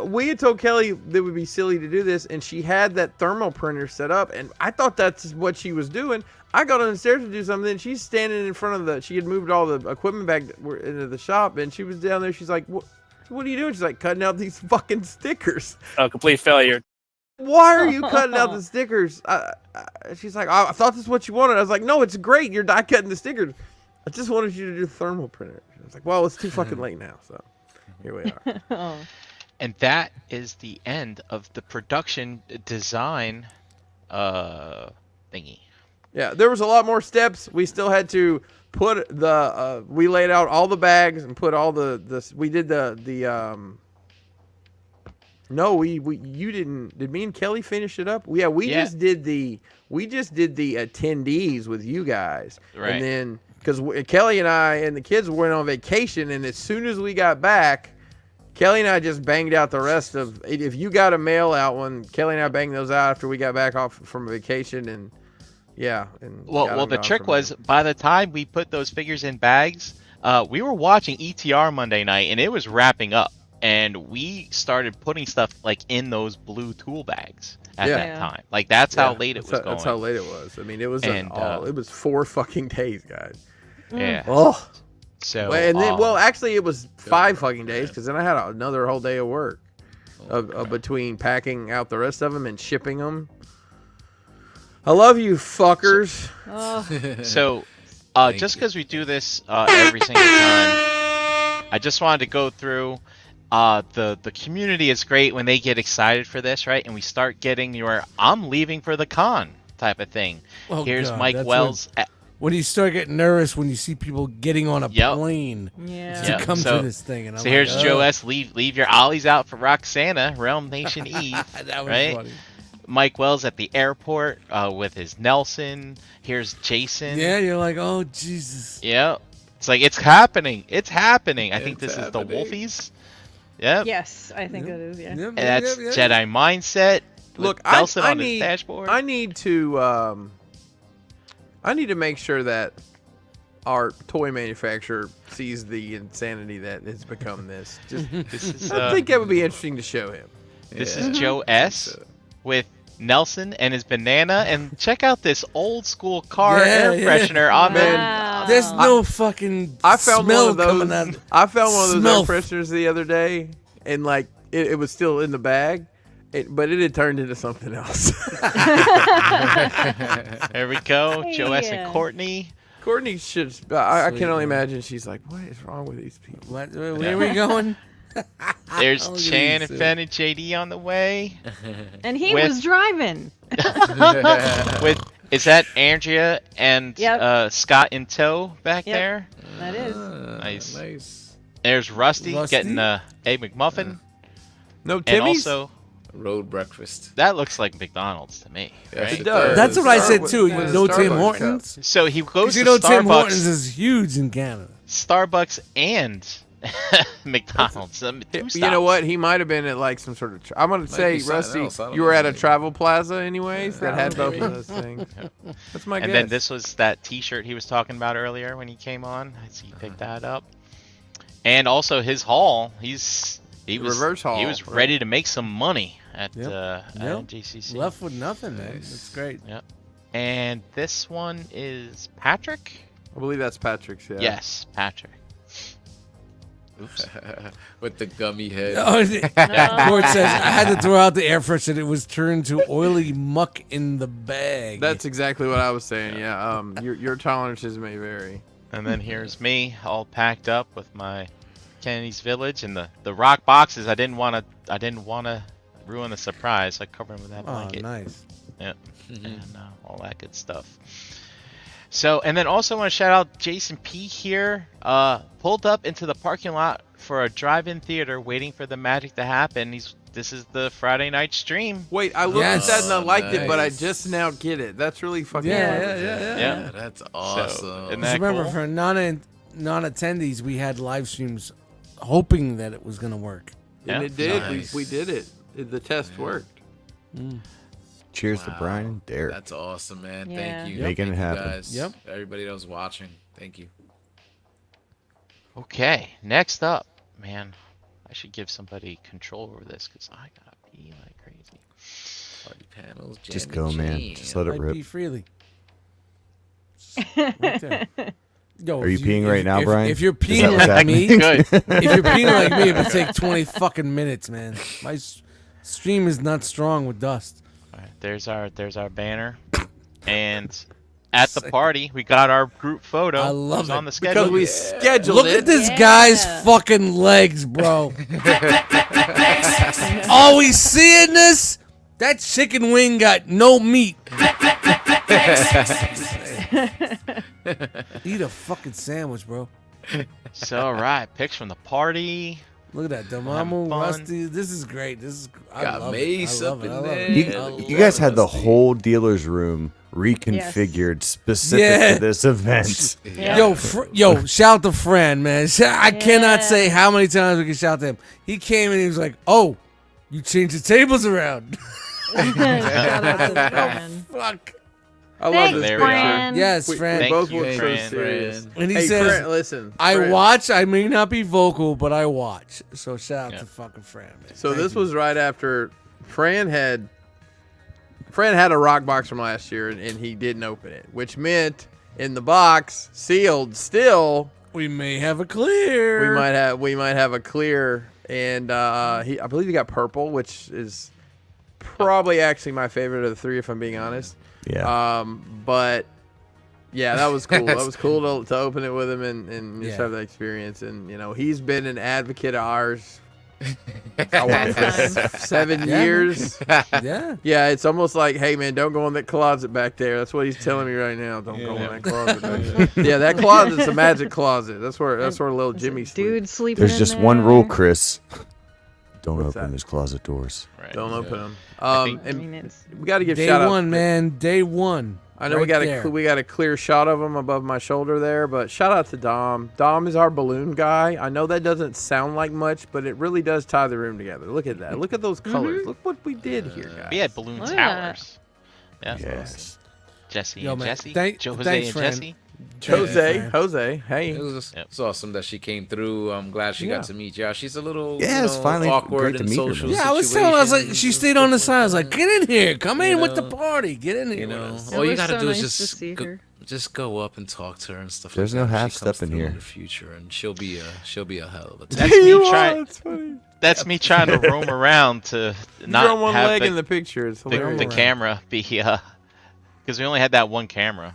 we had told Kelly that it would be silly to do this, and she had that thermal printer set up, and I thought that's what she was doing. I got on the stairs to do something, and she's standing in front of she had moved all the equipment back into the shop, and she was down there. She's like, what are you doing? She's like, cutting out these fucking stickers. A complete failure. Why are you cutting out the stickers? She's like, I thought this is what you wanted. I was like, no, it's great. You're die cutting the stickers. I just wanted you to do the thermal printer. I was like, well, it's too fucking late now, so here we are. And that is the end of the production design thingy. Yeah, there was a lot more steps. We still had to put we laid out all the bags and put all we did no, you didn't. Did me and Kelly finish it up? Yeah, we just did the attendees with you guys. Right. And then because Kelly and I and the kids went on vacation, and as soon as we got back, Kelly and I just banged out the rest of. If you got a mail out one, Kelly and I banged those out after we got back off from vacation, and yeah. And well, the trick was by the time we put those figures in bags, we were watching ETR Monday night, and it was wrapping up, and we started putting stuff like in those blue tool bags at that time. Like that's how late it was going. That's how late it was. I mean, it was it was 4 fucking days, guys. Yeah. Oh. So And then, actually, it was 5 fucking days because then I had another whole day of work between packing out the rest of them and shipping them. I love you, fuckers. So, just because we do this every single time, I just wanted to go through. The community is great when they get excited for this, right? And we start getting your "I'm leaving for the con" type of thing. Oh, Here's God, Mike that's Wells. When you start getting nervous when you see people getting on a plane to come to this thing. And I'm so here's like, Joe S. Leave your ollies out for Roxana, Realm Nation Eve. That was right? funny. Mike Wells at the airport with his Nelson. Here's Jason. Yeah, you're like, oh, Jesus. Yeah. It's like, it's happening. It's happening. I think this is the Wolfies. Yep. Yes, I think that is, yeah. And that's Jedi Mindset. Look, Nelson I on need, his dashboard. I need to make sure that our toy manufacturer sees the insanity that has become this. I think that would be interesting to show him. This is Joe S. with Nelson and his banana, and check out this old school car air freshener on the. There's no fucking I found smell one of those. coming out. I found one of those air Smell. fresheners the other day, and like it was still in the bag, but it had turned into something else. There we go, Joe S. and Courtney. Courtney should. I can only imagine. She's like, what is wrong with these people? Where are we going? There's Look at Chan these, and Fen and JD on the way. And he was driving. With is that Andrea and Scott in tow back there? That is. Nice. There's Rusty getting a McMuffin. No, and Timmy's? also road breakfast. That looks like McDonald's to me. Yes, right? it does. That's what I said too. With No the Tim Starbucks Hortons. So he goes to You know Tim Starbucks. Hortons is huge in Canada. Starbucks and McDonald's. Two You know stops. what? He might have been at like some sort of. I'm gonna say, be something Rusty, else. I don't you were know, at a maybe. travel plaza, anyways, that had both Probably. of those things. That's my And guess. then this was that T-shirt he was talking about earlier when he came on. I see he picked that up. And also his haul. He was reverse haul, He was right. ready to make some money at Yep. JCC. Left with nothing, man. That's great. Yep. And this one is Patrick. I believe that's Patrick's. Yeah. Yes, Patrick. Oops. With the gummy head. Oh, Court says I had to throw out the air freshener. It was turned to oily muck in the bag. That's exactly what I was saying. Yeah. Your tolerances may vary. And then here's me, all packed up with my Kennedy's Village and the rock boxes. I didn't want to ruin the surprise. I covered them with that blanket. Oh, nice. Yep. And all that good stuff. So, and then also want to shout out Jason P here. Pulled up into the parking lot for a drive-in theater, waiting for the magic to happen. This is the Friday night stream. Wait, I looked at that and I liked it, but I nice. just now get it. That's really fucking. Yeah. That's awesome. isn't Just that remember, cool? for non-attendees, we had live streams hoping that it was going to work. And Yeah. it did. Nice. We did it. The test worked. Cheers to Brian and Derek. That's awesome, man. Yeah. Thank you. Making Thank it you happen. guys. Yep. Everybody that was watching. Thank you. Okay, next up, man, I should give somebody control over this because I gotta pee like crazy. Party panels. Just jam go, and man. jam. Just let it Might rip. be freely. Right there. Yo, Are you if peeing right now, Brian? If you're Is that peeing what's like me, happening? Good. if you're peeing like me, it would take 20 fucking minutes, man. My stream is not strong with dust. All right, there's our banner, and at the party we got our group photo. I love It was it. on the schedule. Because we scheduled Look it. at this Yeah. guy's fucking legs, bro. Are we seeing this? That chicken wing got no meat. Eat a fucking sandwich, bro. So all right, pics from the party. Look at that, Having Dormamu, fun. Rusty. This is great. I Got love Mace it. I love up it. I in love there. it. You, I love you it. guys had the Rusty. whole dealer's room reconfigured specific Yeah. for this event. Yeah. Yo, shout to Fran, man. I cannot say how many times we can shout to him. He came and he was like, "Oh, you changed the tables around." Shout out to Fran. Fuck. I love Thanks, this There picture. we go. Fran. Yes, We Fran. both you, look so Fran. serious. And he Hey, says, Fran, listen. I Fran. watch. I may not be vocal, but I watch. So shout out to fucking Fran, man. So Thank this you. was right after Fran had a rock box from last year, and he didn't open it, which meant in the box, sealed still, We may have a clear. We might have a clear, and I believe he got purple, which is probably actually my favorite of the three, if I'm being honest. Yeah. But yeah, that was cool. That was cool to open it with him and just have that experience. And he's been an advocate of ours. I want for 7 years. Yeah, it's almost like, hey man, don't go in that closet back there. That's what he's telling me right now. Don't go in that closet back there. Yeah, that closet's a magic closet. That's where little Jimmy sleeps. Dude sleeping. There's in just there. one rule, Chris. Don't What's open that? those closet doors. Right. Don't open them. think- And we got to give Day shout out. one, man. Day one. I know Right we got there. we got a clear shot of him above my shoulder there, but shout out to Dom. Dom is our balloon guy. I know that doesn't sound like much, but it really does tie the room together. Look at that. Look at those colors. Look what we did here, guys. We had balloon Look at that. towers. Yeah. Yes. Jesse Yo, and man, Jesse. thanks, Jose and friend. Jesse. Jose, hey. It was it's awesome that she came through. I'm glad she got to meet you. She's a little It's finally awkward great to in meet her, social man. Yeah, I was telling her, I was like, situations she and stayed on the stuff side. I was like, that. get in here. Come in You with the know, party. Get in here. You with know, us. It all you was gotta so do nice is to see her. just go up and talk to her and stuff. There's like no that. half She comes stepping through here. in the future, and she'll be a hell of a That's time. me trying. That's funny. That's me trying to roam around to You're not on one have leg the, in the picture. It's the, hilarious. the camera be because we only had that one camera.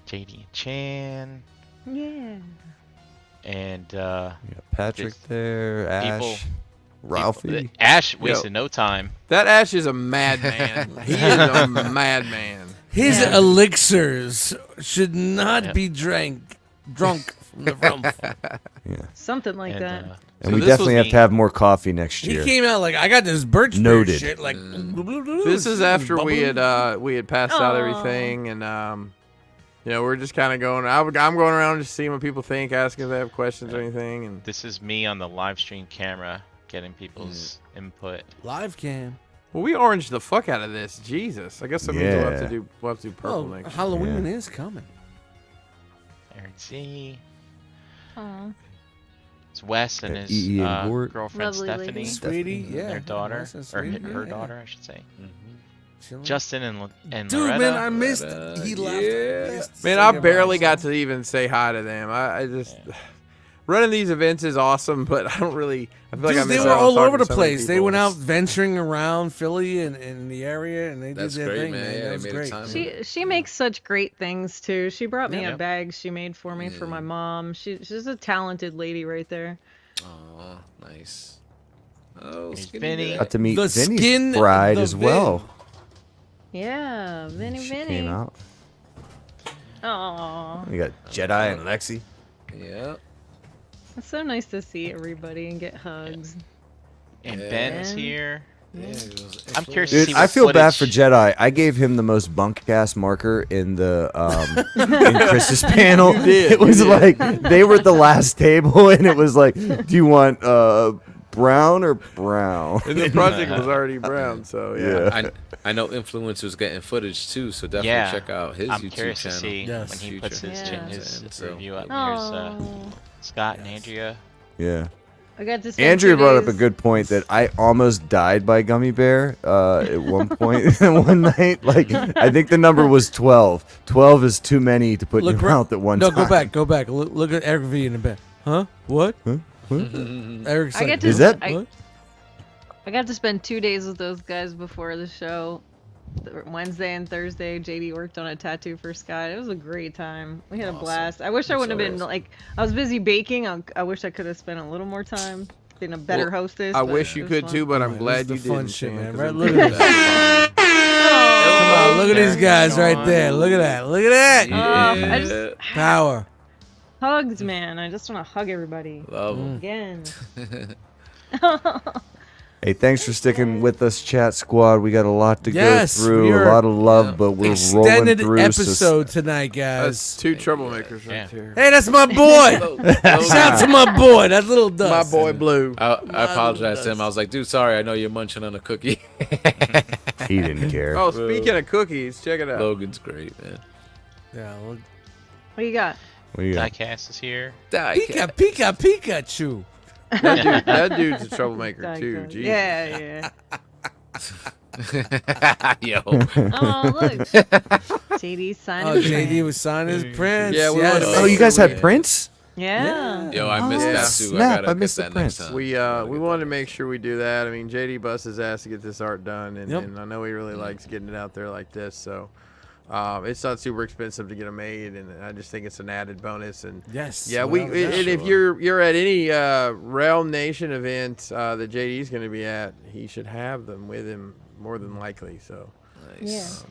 JD and Chan Yeah. and You got Patrick Just there, Ash, people- Ralphie. Ash wasted no time. That Ash is a madman. He is a madman. His Yeah. elixirs should not Yep. be drunk from the front. Something like And, that. And So we this definitely was have me. to have more coffee next He year. came out like, I got this birch beer Noted. shit. Like, This is after we had passed out Aw. everything, and we're just kind of going. I'm going around just seeing what people think, asking if they have questions or anything, and This is me on the live stream camera getting people's input. live cam. well, we oranged the fuck out of this. Jesus, I guess that means we'll have to do purple Oh, next. Halloween is coming. Aaron Z. Aw. It's Wes and his EE and Gort. girlfriend Lovely lady. Stephanie. Sweetie, and yeah. Their daughter, Nice and or sweet, her yeah. daughter, I should say. Chilling. Justin and Dude, Loretta. man, I missed. He left. Yeah. Missed Man, saying I goodbye. barely got to even say hi to them. I just running these events is awesome, but I don't really. I feel like I Dude, they miss were out on all talking over to the so many place. They people. went out venturing around Philly and in the area, and they That's did their great, thing, man. man. Yeah, That they was made a great. time. She makes such great things too. She brought me Yeah. a bag she made for me for my mom. She's a talented lady right there. Oh, nice. Oh, He's skinny Vinny. guy. Got to meet The Vinny's skin bride of as Vin. well. Yeah, Vinny She Vinny. came out. Aww. We got Jedi and Lexi. Yeah. It's so nice to see everybody and get hugs. And Yeah. Ben's Ben. here. Yeah, it was I'm curious to Dude, see I what feel bad for footage- Jedi. I gave him the most bunk ass marker in the in Chris's panel. did, It was you like they were at the last table, and it was like, "Do you want brown or brown?" And the project was already brown, so yeah. I know influencers getting footage too, so definitely Yeah. check out his I'm YouTube curious channel. to see Yes. when he Future. puts his, Yeah. his So- review up. Here's Aww. Scott and Andrea. Yeah. I got to spend Andrea 2 brought up a days- good point that I almost died by gummy bear at one point one night. Like I think the number was 12. 12 is too many to put in Look your right- mouth at one No, time. go back. Look at Eric V in the back. Huh? What? Eric's I like, get to Is that- what? I got to spend 2 days with those guys before the show. Wednesday and Thursday, JD worked on a tattoo for Scott. It was a great time. We had a blast. I wish I wouldn't have been like, I was busy baking. I wish I could have spent a little more time being a better Well, hostess. I but wish it you was could fun. too, but I'm This glad is you the fun didn't. shit, Sam, man. 'cause Right, I'm look pretty at bad. Come on, look at these guys right there. Look at that. Look at that. I just Power. hugs, man. I just want to hug everybody Love 'em. again. Hey, thanks for sticking with us, chat squad. We got a lot to Yes, go through, we a are lot of love, but we're rolling Extended through. episode tonight, That's guys. two troublemakers Yeah. right there. Hey, that's my boy. Shout out to my boy. That's little Dust. My boy Blue. I apologize to him. I was like, dude, sorry. I know you're munching on a cookie. He didn't care. Oh, speaking of cookies, check it out. Logan's great, man. Yeah, look. What you got? What do you got? Diecast is here. Pikachu. That dude's a troublemaker too. Diet Coke. Jesus. Yeah, yeah. Yo. Oh, look. JD signing. Oh, JD was signing his prints. Yeah, we yes. wanted to Oh, make you guys sure had Prince? Yeah. Yo, I missed Oh, that too. snap, I I missed get the that next Prince. time. We Gotta get wanted to that. make sure we do that. I mean, JD busts his ass to get this art done, and, Yep. and I know he really likes getting it out there like this. So it's not super expensive to get them made, and I just think it's an added bonus. And Yes. yeah, without a doubt. and if you're at any Realm Nation event that JD's going to be at, he should have them with him more than likely. So Nice.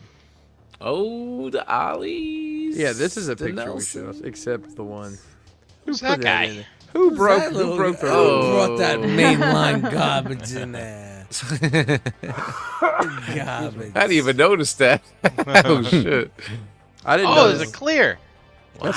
Oh, the Ollies. yeah, this is a The picture we should, Nelson. except the one. Who's put that in guy? there? Who broke That the little- road? Who brought that mainline garbage in there? Garbage. I didn't even notice that. Oh shit. I didn't Oh, know. there's a clear. Wow.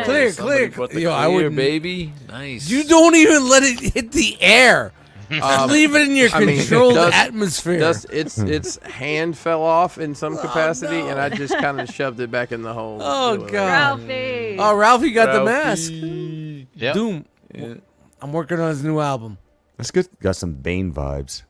Clear, Somebody clear. brought the Yo, I clear, wouldn't. baby. Nice. You don't even let it hit the air. Just leave it in your I mean, controlled Dust- atmosphere. Its hand fell off in some capacity, and I just kind of shoved it back in the hole. Oh, Really. God. Ralphie. Oh, Ralphie got the Ralphie. mask. Yep. Doom. Yeah. I'm working on his new album. That's good. Got some Bane vibes.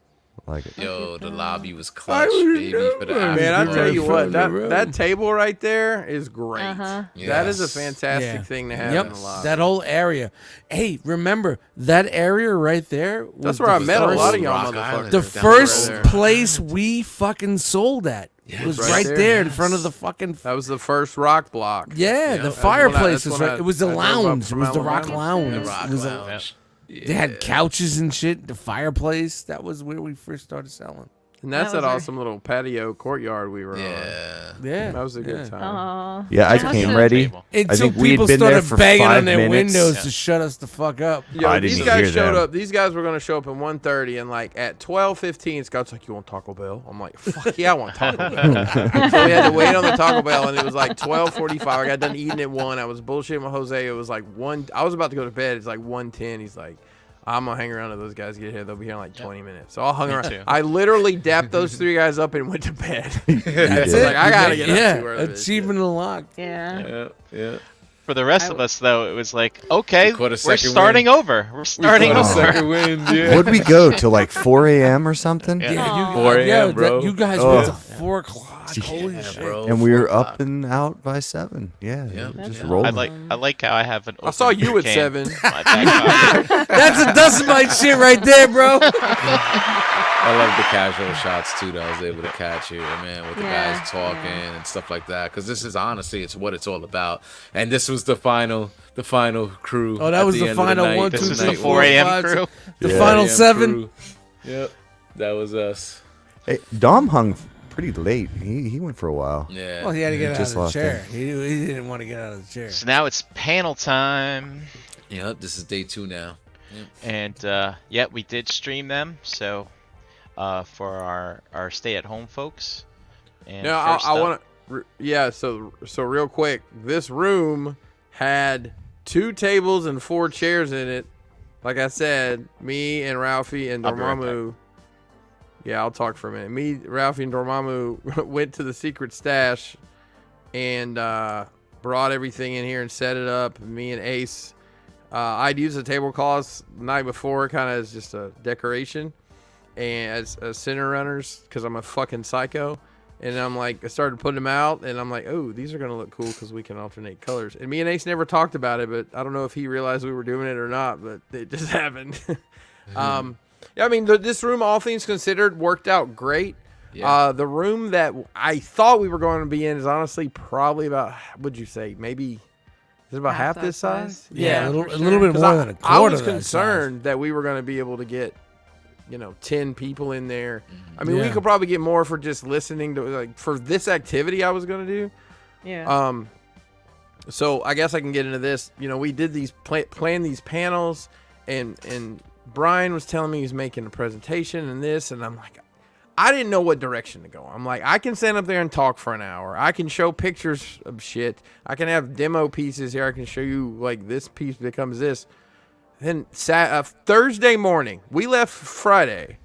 I like it. Yo, the lobby was clutch, was baby, for the nervous. Man, I after tell you party. what, that table right there is great. Uh-huh. That is a Yes. fantastic thing to have Yep. in the lobby. That whole area. Hey, remember that area right there? Was That's where I the met a first- lot of y'all Rock motherfuckers. Island. The Down first there. place we fucking sold at. It was right right there. there in front of the fucking. That was the first rock block. Yeah, the that's fireplace when was I- right. It was the I drove up lounge. It from was the Rock Alabama. Lounge. The Rock It was Lounge. They had couches and shit. The fireplace. That was where we first started selling. And that's That that was our- awesome little patio courtyard we were on. Yeah. Yeah, That was a good time. Aw. Yeah, I That came must've- ready. Table. Until think we had people been there started for banging 5 on their minutes. windows Yeah. to shut us the fuck up. Yo, I didn't these guys hear showed them. up. These guys were going to show up at 1:30, and like at 12:15, Scott's like, "You want Taco Bell?" I'm like, "Fuck yeah, I want Taco Bell." So we had to wait on the Taco Bell, and it was like 12:45. I got done eating at 1. I was bullshitting with Jose. It was like 1. I was about to go to bed. It's like 1:10. He's like, "I'm gonna hang around till those guys get here. They'll be here in like 20 minutes." So I hung around. too. I literally dapped those 3 guys up and went to bed. That's Like, I gotta get up yeah, to where it is. achievement unlocked. Yeah. Yeah. Yeah. For the rest of us, though, it was like, okay, caught a we're second starting win. over. We're starting Caught a over. second win. Yeah. Would we go till like 4 a.m. or something? Yeah. Yeah, you, 4 a.m., yeah, bro. you guys Oh. went to 4 o'clock. Holy shit. bro. And we were 4 up o'clock. and out by 7. Yeah, Yeah. just Yeah. rolling. I like how I have an. I saw open you at can 7. in my back pocket. That's a Dustmightz shit right there, bro. I love the casual shots too that I was able to catch here, man, with the Yeah, guys talking and stuff like that. Because this is honestly, it's what it's all about. And this was the final crew. Oh, that at was the the end of final night. 1, This 2, was 3, the 4, 4 a.m. 5, crew. The Yeah. final 4 a.m. 7. crew. Yep, that was us. Hey, Dom hung pretty late. He went for a while. Yeah. Well, he had to get out Just of the lost chair. He didn't want to get out of the chair. So now it's panel time, Yep, this is day 2 now. and yeah, we did stream them. So for our stay-at-home folks. And Now first I up- want to, yeah. So real quick, this room had 2 tables and 4 chairs in it. Like I said, me and Ralphie and I'll be right Dormamu. Yeah, I'll talk for a minute. Me, Ralphie, and Dormamu went to the secret stash and brought everything in here and set it up. Me and Ace, I'd used the tablecloths the night before, kind of as just a decoration, and as center runners, because I'm a fucking psycho. And I'm like, I started putting them out, and I'm like, oh, these are gonna look cool because we can alternate colors. And me and Ace never talked about it, but I don't know if he realized we were doing it or not, but it just happened. Yeah, I mean, this room, all things considered, worked out great. Yeah. The room that I thought we were going to be in is honestly probably about, what'd you say, maybe, is it about half that this size? Yeah, for a little bit 'Cause more than a I quarter. was of that concerned that we were going to be able to get, 10 people in there. I mean, we Yeah. could probably get more for just listening to, like, for this activity I was going to do. Yeah. So I guess I can get into this. We did these plan these panels, and Brian was telling me he was making a presentation and this, and I'm like, I didn't know what direction to go. I'm like, I can stand up there and talk for an hour. I can show pictures of shit. I can have demo pieces here. I can show you like this piece becomes this. Then Thursday morning, we left Friday.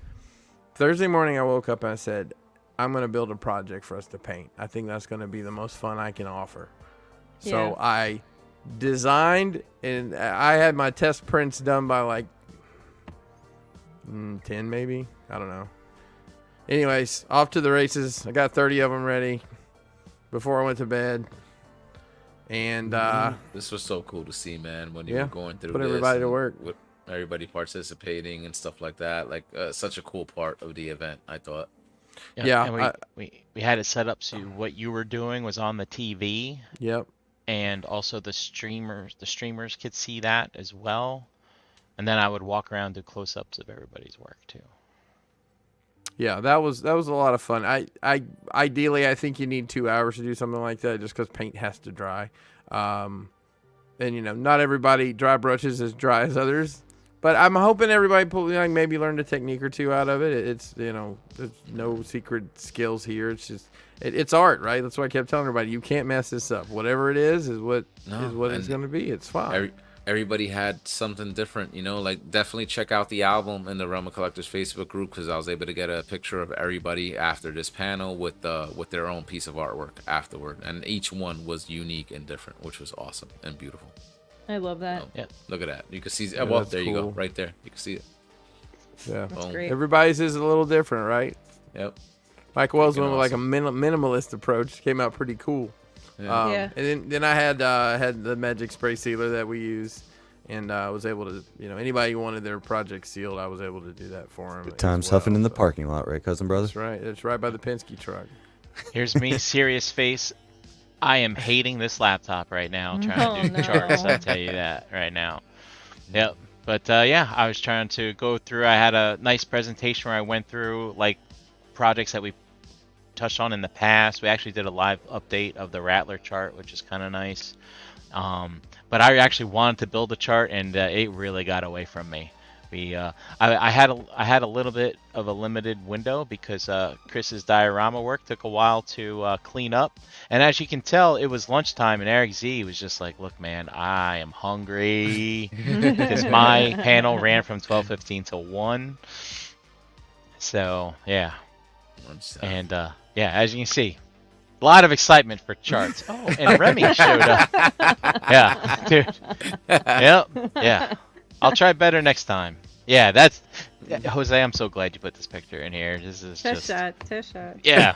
Thursday morning, I woke up and I said, I'm going to build a project for us to paint. I think that's going to be the most fun I can offer. So Yeah. I designed, and I had my test prints done by like 10 maybe. I don't know. Anyways, off to the races. I got 30 of them ready. before I went to bed. And this was so cool to see, man, when you yeah, were going through put this everybody to and work. with everybody participating and stuff like that. Like such a cool part of the event, I thought. Yeah, and we had it set up so what you were doing was on the TV. Yep. And also the streamers could see that as well. And then I would walk around, do close-ups of everybody's work too. Yeah, that was a lot of fun. Ideally I think you need 2 hours to do something like that, just because paint has to dry. And not everybody dry brushes as dry as others. But I'm hoping everybody maybe learned a technique or two out of it. It's there's no secret skills here. It's just it's art, right? That's why I kept telling everybody, you can't mess this up. Whatever it is what it's going to be. It's fine. Everybody had something different, like definitely check out the album in the Realm of Collectors Facebook group, because I was able to get a picture of everybody after this panel with their own piece of artwork afterward, and each one was unique and different, which was awesome and beautiful. I love that. Yeah, look at that. You can see. Yeah, well, that's there you go, cool. right there. You can see it. Yeah, That's great. Everybody's is a little different, right? Yep. Mike Wells Freaking went with like a awesome. minimalist approach. Came out pretty cool. Yeah. Yeah. And then I had the magic spray sealer that we use, and I was able to, anybody who wanted their project sealed, I was able to do that for them. Good times huffing in the parking lot, right, cousin brother? That's right. It's right by the Penske truck. Here's me, serious face. I am hating this laptop right now, trying to do no. charts. I'll tell you that right now. Yep. But yeah, I was trying to go through. I had a nice presentation where I went through like projects that we touched on in the past. We actually did a live update of the Rattler chart, which is kind of nice. But I actually wanted to build a chart, and it really got away from me. I had a little bit of a limited window because Chris's diorama work took a while to clean up, and as you can tell, it was lunchtime, and Eric Z was just like, "Look, man, I am hungry," because my panel ran from 12:15 to 1. So yeah, and yeah, as you can see, a lot of excitement for charts. Oh, and Remy showed up. Yeah, dude. Yep. Yeah. I'll try better next time. Yeah, that's Jose. I'm so glad you put this picture in here. This is Test just shot. yeah.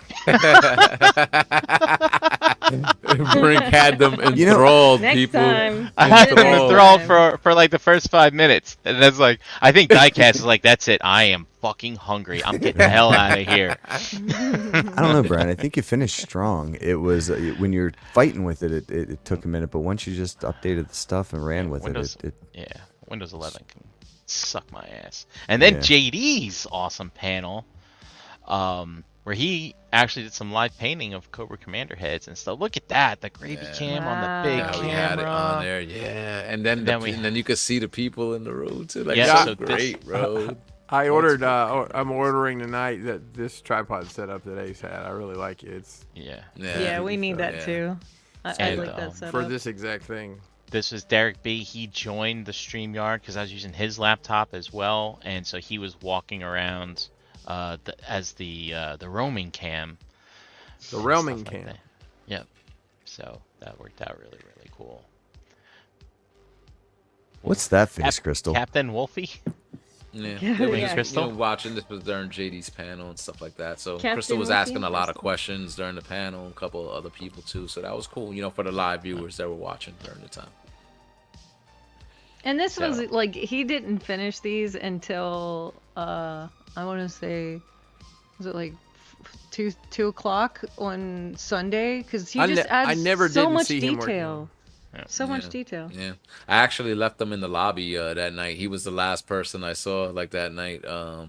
Brink had them enthralled, Next people. time. I had them Enthralled. enthralled for like the first 5 minutes, and that's like I think Diecast is like, that's it. I am fucking hungry. I'm getting the hell out of here. I don't know, Brian. I think you finished strong. It was when you're fighting with it, it took a minute, but once you just updated the stuff and ran with Windows, it, yeah, Windows 11 can suck my ass. And then Yeah. JD's awesome panel, where he actually did some live painting of Cobra Commander heads and stuff. Look at that, the gravy Yeah. cam on the big Yeah, camera. we had it on there, yeah. And then then you could see the people in the road too. Like, Yeah, so so this- great, bro. I ordered. I'm ordering tonight this tripod setup that Ace had. I really like it. It's Yeah. Yeah, we need that yeah. too. I And, like that setup. for this exact thing. This was Derek B. He joined the StreamYard because I was using his laptop as well, and so he was walking around as the roaming cam. The and roaming stuff like cam. that. Yep. So that worked out really, really cool. what's that face, Crystal? Captain Wolfie? Yeah, Yeah. they were Yeah. just, Crystal? watching. This was during JD's panel and stuff like that. So Captain Crystal was Wolfie asking a lot of Crystal. questions during the panel, a couple of other people too. So that was cool, for the live viewers that were watching during the time. And this was So- like he didn't finish these until I want to say, was it like 2 o'clock on Sunday? Because he just I adds never so didn't much see him working. detail. So much detail. Yeah, I actually left him in the lobby that night. He was the last person I saw like that night,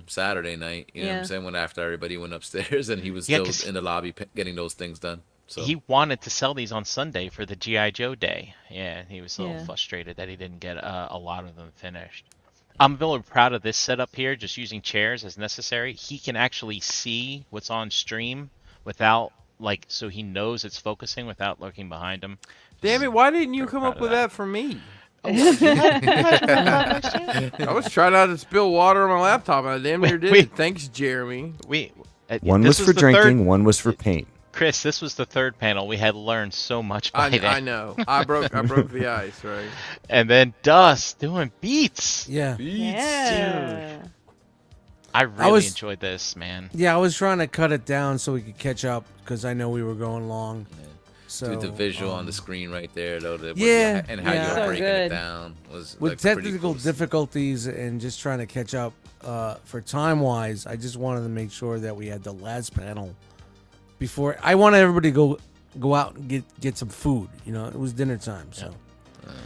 Saturday night. You know what Yeah. I'm saying? When after everybody went upstairs, and he was Yeah, still 'cause in the lobby getting those things done. So He wanted to sell these on Sunday for the G.I. Joe day. Yeah, he was a little Yeah. frustrated that he didn't get a lot of them finished. I'm really proud of this setup here, just using chairs as necessary. He can actually see what's on stream without, so he knows it's focusing without looking behind him. Damn it! Why didn't you Very come proud up of with that. that for me? I was trying not to spill water on my laptop, and I damn near did. Wait. Thanks, Jeremy. One this was for the drinking, third- one was for paint. Chris, this was the third panel. We had learned so much by then. I know. I broke the ice, right? And then Dust doing beats. Yeah. Yeah. I really was- enjoyed this, man. Yeah, I was trying to cut it down so we could catch up because I know we were going long. So Dude, the visual on the screen right there, though. Yeah, And how yeah. you're So breaking good. it down was with like, pretty technical cool. difficulties and just trying to catch up for time wise, I just wanted to make sure that we had the last panel before. I wanted everybody to go out and get some food. You know, it was dinner time, so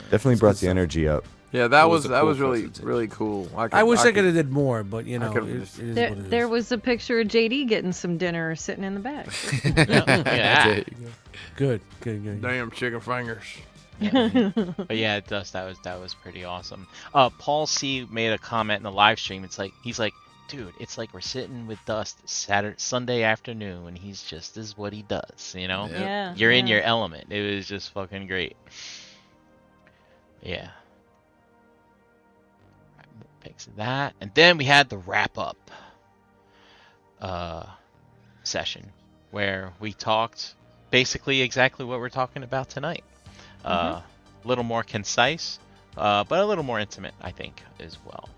Definitely brought the energy up. Yeah, that It was was a cool really presentation. really cool. I wish I could have did more, but you know, could've it just- is There, what it is. there was a picture of JD getting some dinner sitting in the back. Yeah. Good. Damn chicken fingers. But yeah, that was pretty awesome. Paul C made a comment in the live stream. He's like, dude, it's like we're sitting with Dust Sunday afternoon, and he's just this is what he does, you know? Yeah. You're in your element. It was just fucking great. Yeah. Fix that, and then we had the wrap up session where we talked basically exactly what we're talking about tonight. A little more concise, but a little more intimate, I think, as well.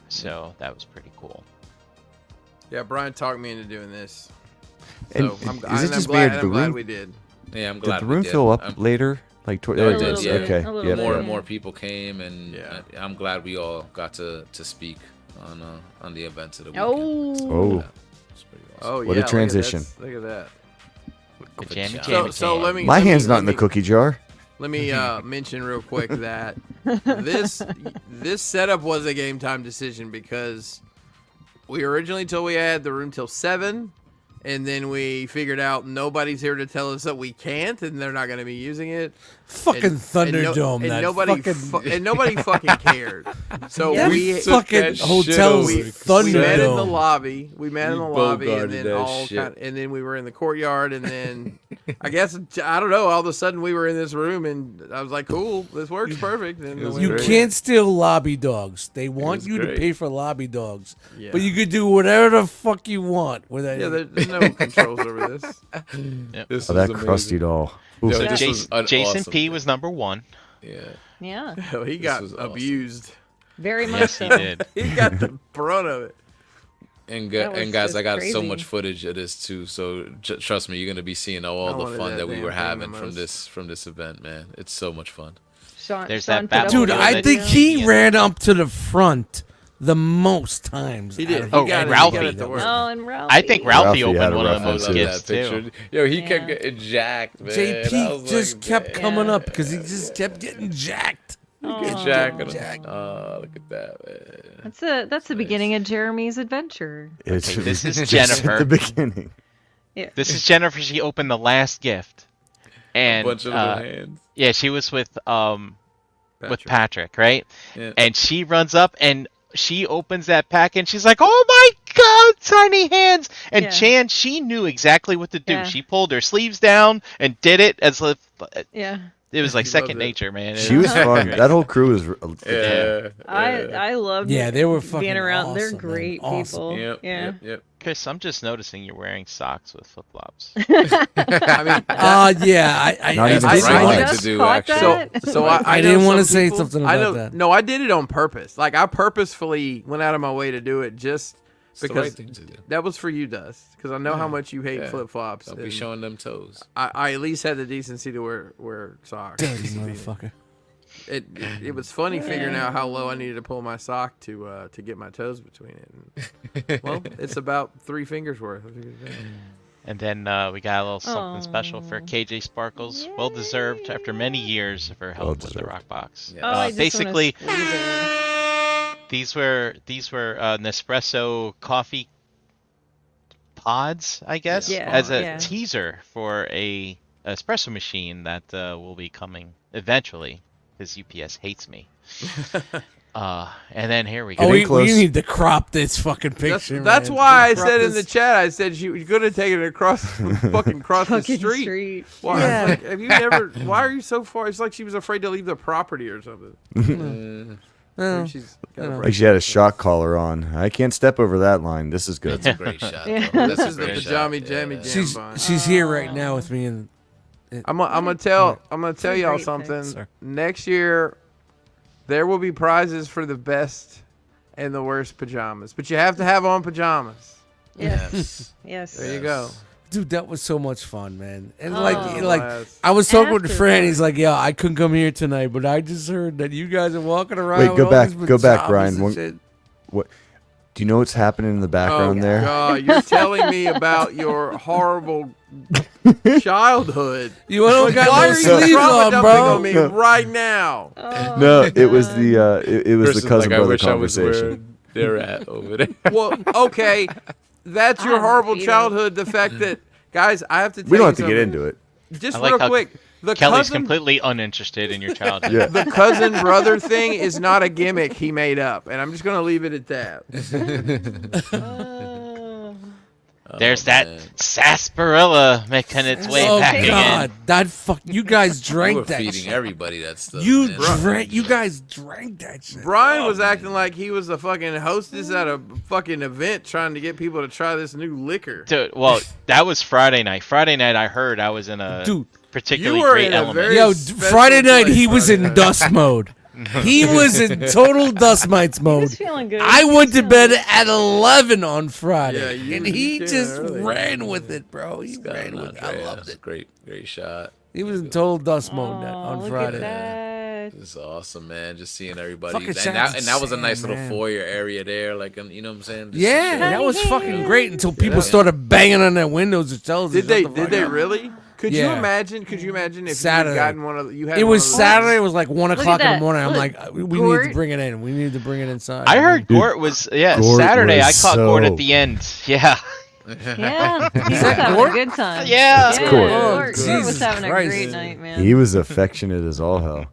So that was pretty cool. Yeah, Brian talked me into doing this. And So is it I'm just glad, weird? I'm glad we did. Yeah, I'm Did glad the we room did. fill up I'm- later? Like toward No, oh, it it did, did. yeah. Okay. A little Yep. bit. More Yeah. and more people came, and Yeah. I'm glad we all got to speak on the events of the weekend. Oh. Oh. It's pretty awesome. Oh, What a yeah, transition. Look at that. The jammy job. jammy So jam. let me. My let me- hand's not let in the me- cookie jar. Let me mention real quick that this setup was a game time decision because we originally told we had the room till 7, and then we figured out nobody's here to tell us that we can't, and they're not going to be using it. Fucking Thunderdome. and that nobody fucking and nobody fucking cared. So that we fucking that shit hotel's over. we met in the Thunderdome. lobby. We met in the We lobby, and bogarted then that shit. and then we were in the courtyard, and then I guess I don't know. All of a sudden, we were in this room, and I was like, "Cool, this works perfect." And It was then You we- great. can't steal lobby dogs. They want was you to great. pay for lobby dogs, Yeah. but you could do whatever the fuck you want with that. Yeah, there's no controls over this. This Oh, was that crusty amazing. doll. Yo, Oof. So this was Jason, an Jason awesome P thing. was number 1. Yeah. Yeah. Hell, he got was awesome. abused. Very much Yes, so. he did. He got the brunt of it. And That was guys, just I got so crazy. much footage of this too. So trust me, you're gonna be seeing all I the wanted fun that that we damn were thing the having most. from this event, man. It's so much fun. Sean, There's Sean that put up Dude, a Yeah, I that- think he yeah. ran up to the front the most times. He out did. of He Oh, got and it. Ralphie. He got it to work. Oh, and Ralphie. I think Ralphie Ralphie had opened a one of rough the one, most too. gifts too. Yo, he Yeah. kept getting jacked, man. I JP was just like, kept man. coming up because he just kept getting jacked. Get Aw. jacked. Jacked. Oh, look at that, man. That's the beginning of Jeremy's adventure. It's Okay, this is just Jennifer. at the beginning. This is Jennifer. She opened the last gift, and A bunch of little hands. yeah, she was with Patrick, right? Yeah. And she runs up and she opens that pack and she's like, "Oh my God, tiny hands!" And Yeah. Chan, she knew exactly what to do. Yeah. She pulled her sleeves down and did it as if Yeah. it was like Loved second it. nature, man. She was fun. That whole crew was. Yeah. I loved Yeah, they were fucking being around. They're awesome, man. great Awesome. people. Yep. Yeah. Yep. Chris, I'm just noticing you're wearing socks with flip flops. I mean, yeah, I Not even didn't right want to to. just do, caught actually. that? so I know didn't want to some say people- something I about know, that. No, I did it on purpose. Like I purposefully went out of my way to do it just It's the because right thing to do. that was for you, Dust. Because I know how much you hate Yeah. flip flops. Don't be showing them toes. I at least had the decency to wear socks. Dirty motherfucker. It was funny figuring out how low I needed to pull my sock to get my toes between it. And, well, it's about 3 fingers worth. I figured it out. And then we got a little something special for KJ Sparkles. Well deserved after many years of her help Well with the deserved. rock box. Yeah. Oh, I just Basically, wanna squeeze it. these were Nespresso coffee pods, I guess, Yeah. as a Yeah. teaser for a espresso machine that will be coming eventually, because UPS hates me. And then here we go. Oh, Getting we close. need to crop this fucking picture. That's man. why I Crop said in this. the chat, I said you could have taken it across fucking cross the Fucking street. street. Why? Yeah. Like, have you never? Why are you so far? It's like she was afraid to leave the property or something. Oh, She's got a you know. break. Like she had a shock collar on. I can't step over that line. This is good. That's a great shot. Yeah. though. This That's is a the great pajama shot. jammy Yeah. jam bun. She's here right now with me, and I'm gonna tell a y'all great something. Sir. Next year, there will be prizes for the best and the worst pajamas, but you have to have on pajamas. Yes. Yes. Yes. There you go. Dude, that was so much fun, man. And Oh. like Blast. I was talking with a friend. Afterwards. He's like, "Yeah, I couldn't come here tonight, but I just heard that you guys are walking around." Wait, with go all back, these go back, pajamas Ryan. and One- shit." What? Do you know what's happening in the background there? God, you're telling me about your horrible childhood. You don't got Why no are you sleeves trauma on, dumping bro. on me No. right now? Oh, No, it was God. the it was Chris the is cousin like, I brother wish I was conversation. where they're at over there. Well, okay, that's your I'm horrible Peter. childhood. The fact that, guys, I have to tell We don't you have to get something. into it. Just I like real how quick. The Kelly's cousin, completely uninterested in your childhood. Yeah. the cousin brother thing is not a gimmick he made up, and I'm just gonna leave it at that. There's Oh, that man. sarsaparilla making its way Oh back God, again. that fuck! You guys You were drank that feeding shit. everybody that stuff. You man. drank. You guys drank that shit. Brian was acting like he was a fucking hostess at a fucking event trying to get people to try this new liquor. Dude, well, that was Friday night. Friday night, I heard I was in a Dude, particularly you were great in a element. very- Yo, special Friday night place he was Friday in night. dust mode. He was in total Dustmightz He mode. was feeling good. I He was went to feeling bed good. at 11 on Friday, Yeah, you- and you he came just early. ran with it, bro. He Scott ran with it. I Andreas, loved it. Great shot. He was in total dust mode Oh, on look Friday. At that. It's awesome, man. Just seeing everybody, Fucking and shout that, out and to that was a nice Sam, little man. foyer area there, like, you know what I'm saying? Just Yeah, shit. that was fucking great until people Yeah. started banging on their windows and telling us Did to they? shut the Did fuck they up. really? Could Yeah. you imagine? Could you imagine if Saturday. you had gotten one of the, you had? It one was of those- Saturday. It was like 1 at o'clock in the that. morning. I'm Look, like, we need to Gort- bring it in. We need to bring it inside. I heard Dude, Gort was, yeah, Gort Saturday. I was caught Gort at so- the end. Yeah. Yeah, he was that having Gort? a good time. Yeah. It's yeah, Gort. Gort was Jesus having a Christ. great night, man. He was affectionate as all hell.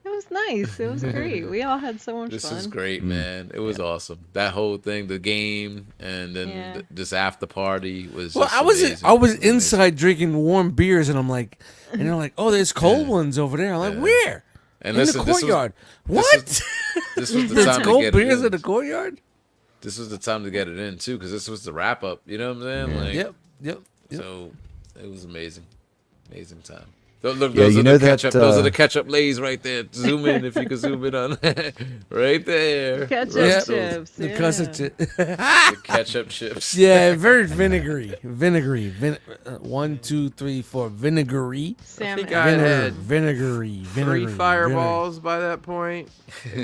It was nice. It was great. We all had so much This fun. is great, man. It was awesome. That whole thing, the game, and then Yeah. this after party was. Well, just I was amazing. I was It amazing. inside drinking warm beers, and I'm like, and they're like, oh, there's cold ones over there. I'm like, Yeah. where? And In listen, the this was- courtyard. this What? This was the There's time to cold get beers it in the in. courtyard. This was the time to get it in too, because this was the wrap up. You know what I'm saying? Like, Yep. So it was amazing, amazing time. Look, Yeah, those you are know the that, ketchup. Those are the ketchup lays right there. Zoom in if you can zoom in on right there. Ketchup Yep. chips. The yeah. cussing shit. The ketchup chips. Yeah, very vinegary. Vinegary. 1, 2, 3, 4. Vinegary. Sam, think I had Vinegary. Three fireballs by that point.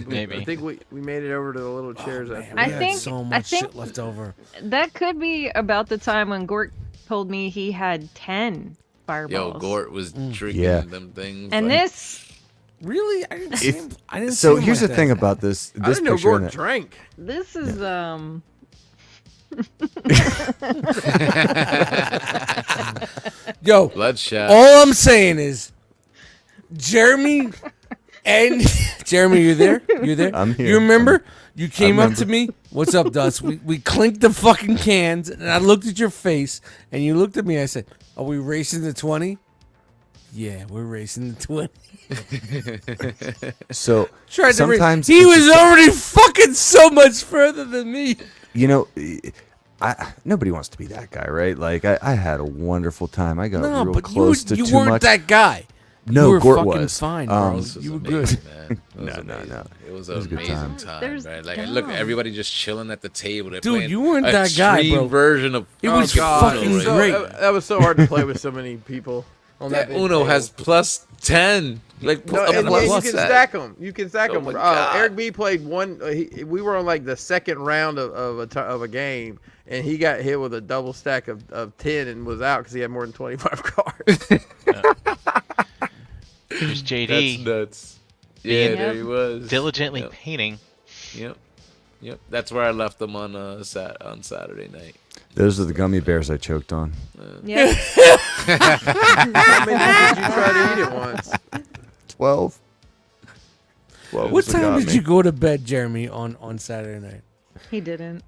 Maybe. I think we made it over to the little chairs Man, after. we I had think- so I much think- shit left over. that could be about the time when Gort told me he had 10 fireballs. Yo, Gort was drinking Yeah. them things. And like, this, Really? I didn't see him. I didn't see So him here's like the thing that. about this I this didn't know picture. Gordon and that- drank. this is Yo, bloodshot. all I'm saying is, Jeremy and Jeremy, you there? You there? I'm here. You remember? You came up remember. to me. What's up, Dust? We clinked the fucking cans, and I looked at your face, and you looked at me. I said, "Are we racing to 20?" Yeah, we're racing to 20. So Tried to sometimes he it's was just- already fucking so much further than me. you know, nobody wants to be that guy, right? Like I had a wonderful time. I got No, real but close to you too weren't much. that guy. No, you were Gort fucking was. fine, bro. This was You were amazing, good. man. It was No, amazing. no. It was It an was a good amazing time. time, There's right? Like, dumb. look, everybody just chilling at the table. They're Dude, playing you weren't an that guy, extreme bro. version of It was God, fucking so- great. That was so hard to play with so many people. On that That big Uno table. has plus 10. Like, No, plus and you can that. stack them. You can stack Oh them. my God. Eric B played one. We were on like the second round of a game, and he got hit with a double stack of 10 and was out because he had more than 25 cards. There's That's JD nuts. Yeah, Being there he was. diligently Yep. painting. Yep. That's where I left them on Saturday night. Those are the gummy bears I choked on. yeah. How many did you try to eat at once? 12. What time did you go to bed, Jeremy, on Saturday night? He didn't.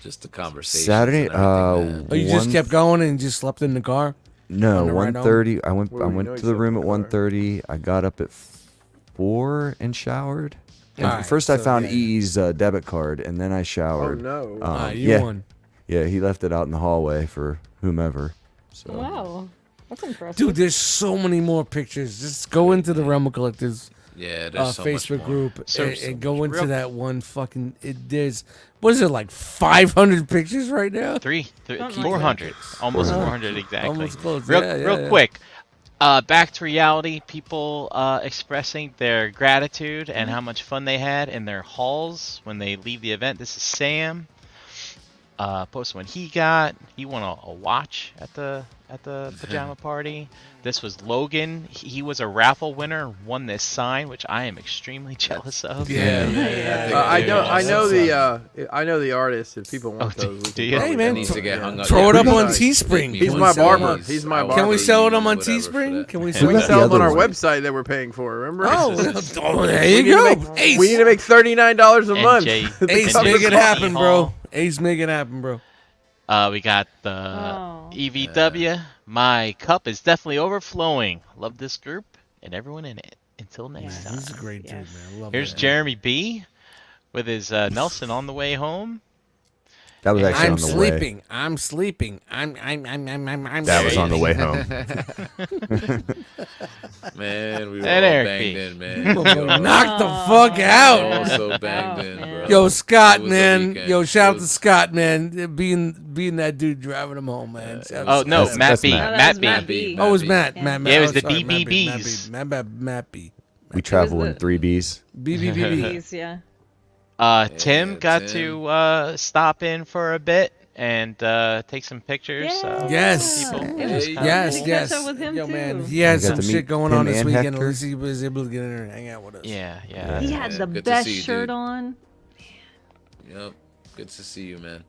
Just the conversation. Saturday, Oh, you just kept going and just slept in the car? No, on the ride home? 1:30. I went Well, we know to you the room slept at in the car. 1:30. I got up at 4 and showered. And Alright, first, I so, found yeah. EE's debit card, and then I Oh showered. no! You yeah, won. yeah, he left it out in the hallway for whomever. So Wow. That's impressive. Dude, there's so many more pictures. Just go into the Realm of Collectors Yeah, there's so Facebook much more. group So- and go into real- that one fucking. There's what is it like 500 pictures right now? Something like 400, almost 400. 400 exactly. Almost close. Real, Yeah, real yeah. quick. Back to reality. People expressing their gratitude and how much fun they had in their halls when they leave the event. This is Sam. Posted when he won a watch at the pajama party. This was Logan. He was a raffle winner and won this sign, which I am extremely jealous of. I know the artist. If people want Oh, those, we do can you? probably Hey, man, get needs them. to get hung up. Throw it up Yeah. on Nice. Teespring. He's Can my we sell barber. them? He's my barber. Can we sell them on Whatever for Teespring? that. Can we We sell can them? sell them on our one. website that we're paying for. Remember? Oh, there you go. We need to make $39 a month. NJ Ace, NJ make it happen, bro. Hall. Ace, make it happen, bro. We got the Oh. EVW. My cup is definitely overflowing. Love this group and everyone in it. Until next time. He's a great dude, man. I love Here's that. Jeremy B with his Nelson on the way home. That was actually I'm on the way. sleeping. I'm sleeping. I'm. That was on the way home. Man, we were And all Eric banged B. in, man. Knock the fuck out. Also banged in, man. bro. Yo, Scott, It was a man. weekend. Yo, shout It out to was- Scott, man. Being that dude driving him home, man. Shout out Oh to no, Scott. Matt that's B. Matt. Oh, that Matt was B. Matt B. Oh, it was Matt Matt. Matt. Yeah, it was oh, the sorry, Matt B, BBBs. Matt B. We travel the- in 3Bs. BBB. Please, yeah. Tim got Tim. to stop in for a bit and take some pictures. Yes. People. It was It was fun kinda Yes, to cool. yes. catch up with him, Yo, too. man, he had You got some to shit meet going him on this and weekend. At Hector? least he was able to get in there and hang out with us. Yeah. He had the good to best see you, shirt dude. on. Yep. Good to see you, man.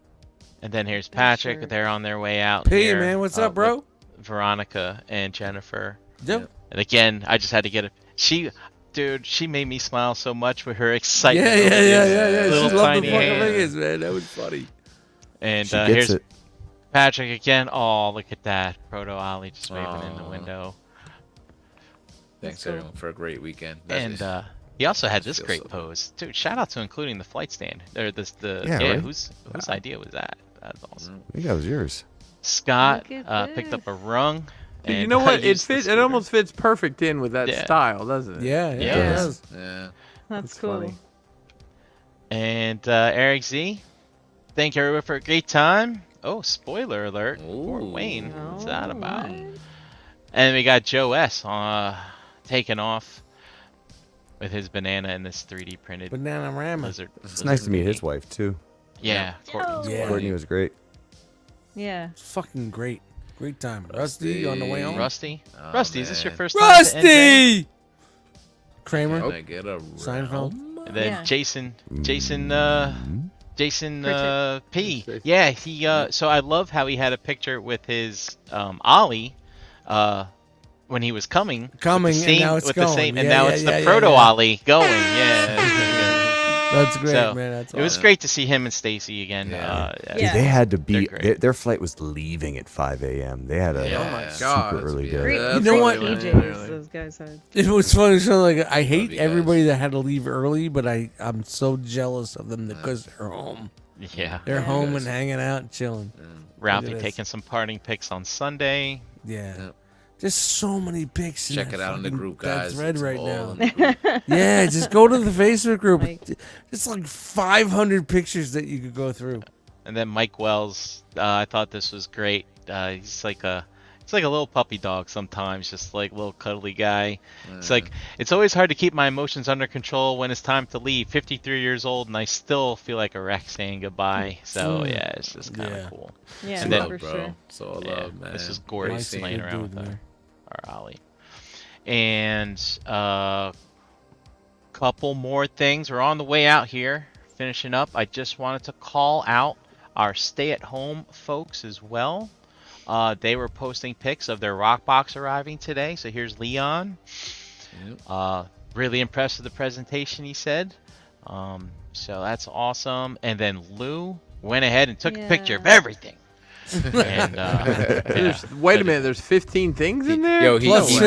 And then here's Patrick. sure. They're on their way out. P, here, man, what's up, with bro? Veronica and Jennifer. Yep. And again, I just had to get a. She made me smile so much with her excitement. Yeah. over these She Little loved the tiny fucking hands. fingers, man. That was funny. And She gets here's it. Patrick again. Oh, look at that. Proto Ollie just waving in the Aw. window. Thanks cool. everyone for a great weekend. And he also had this feels great so good. pose. Dude, shout out to including the flight stand. Or Yeah, right? whose idea was that? That's awesome. I think that was yours. Scott Look at picked up this. a rung. Dude, you and, know what? It used the fits. It scooter. almost fits perfect in with that Yeah. style, doesn't it? Yeah, Yeah. it does. yeah. That's That's cool. funny. And Eric Z, thank you everyone for a great time. Oh, spoiler alert. Fort Ooh. Wayne. What's that Oh, about? what? And we got Joe S. Taking off with his banana in this 3D printed Banana Rama. lizard. It's nice to meet his wife too. Yeah. Courtney's Yeah. Courtney was great. Yeah. It's fucking great. Great time. Rusty on the way home. Rusty? Oh, Rusty, is this your man. first time to NJ? Rusty! Kramer. Can I get a Seinfeld. And then Yeah. Jason Pritchett. P. Yeah, he so I love how he had a picture with his Ollie when he was coming. Coming, with the and same, now it's with going. the same, and Yeah, now yeah, it's yeah, the yeah, proto yeah. Ollie going. Yeah. That's great, So, man. That's it was awesome. great to see him and Stacy again. Yeah. Dude, Yeah. they had to be. They're great. Their flight was leaving at 5 a.m. They had a Yeah. Oh my Yeah. god. super early Yeah. day. Great, That's You know what what? we EJs went early. those guys had. It was funny. So like, I hate you guys. everybody that had to leave early, but I'm so jealous of them because they're home. Yeah. They're Yeah. home Yes. and hanging out and chilling. Ralphie this. taking some parting pics on Sunday. Yeah. Yep. Just so many pics. in Check that it out in the fucking- group, that guys. thread It's right all now. in the group. Yeah, just go to the Facebook group. Like- It's like 500 pictures that you could go through. And then Mike Wells, I thought this was great. He's like a little puppy dog sometimes, just like little cuddly guy. It's like it's always hard to keep my emotions under control when it's time to leave. 53 years old, and I still feel like a wreck saying goodbye. So Mm. yeah, it's just kind of Yeah. cool. Yeah, And then- for bro. sure. It's all Yeah, love, man. this is Mike's gorgeous a laying good around dude, with man. our Ollie. And couple more things. We're on the way out here, finishing up. I just wanted to call out our stay-at-home folks as well. They were posting pics of their rock box arriving today. So here's Leon. Really impressed with the presentation, he said. So that's awesome. And then Lou went ahead and took a picture of Yeah. everything. And yeah. Wait a minute. There's 15 things in there. Yo, he Plus he,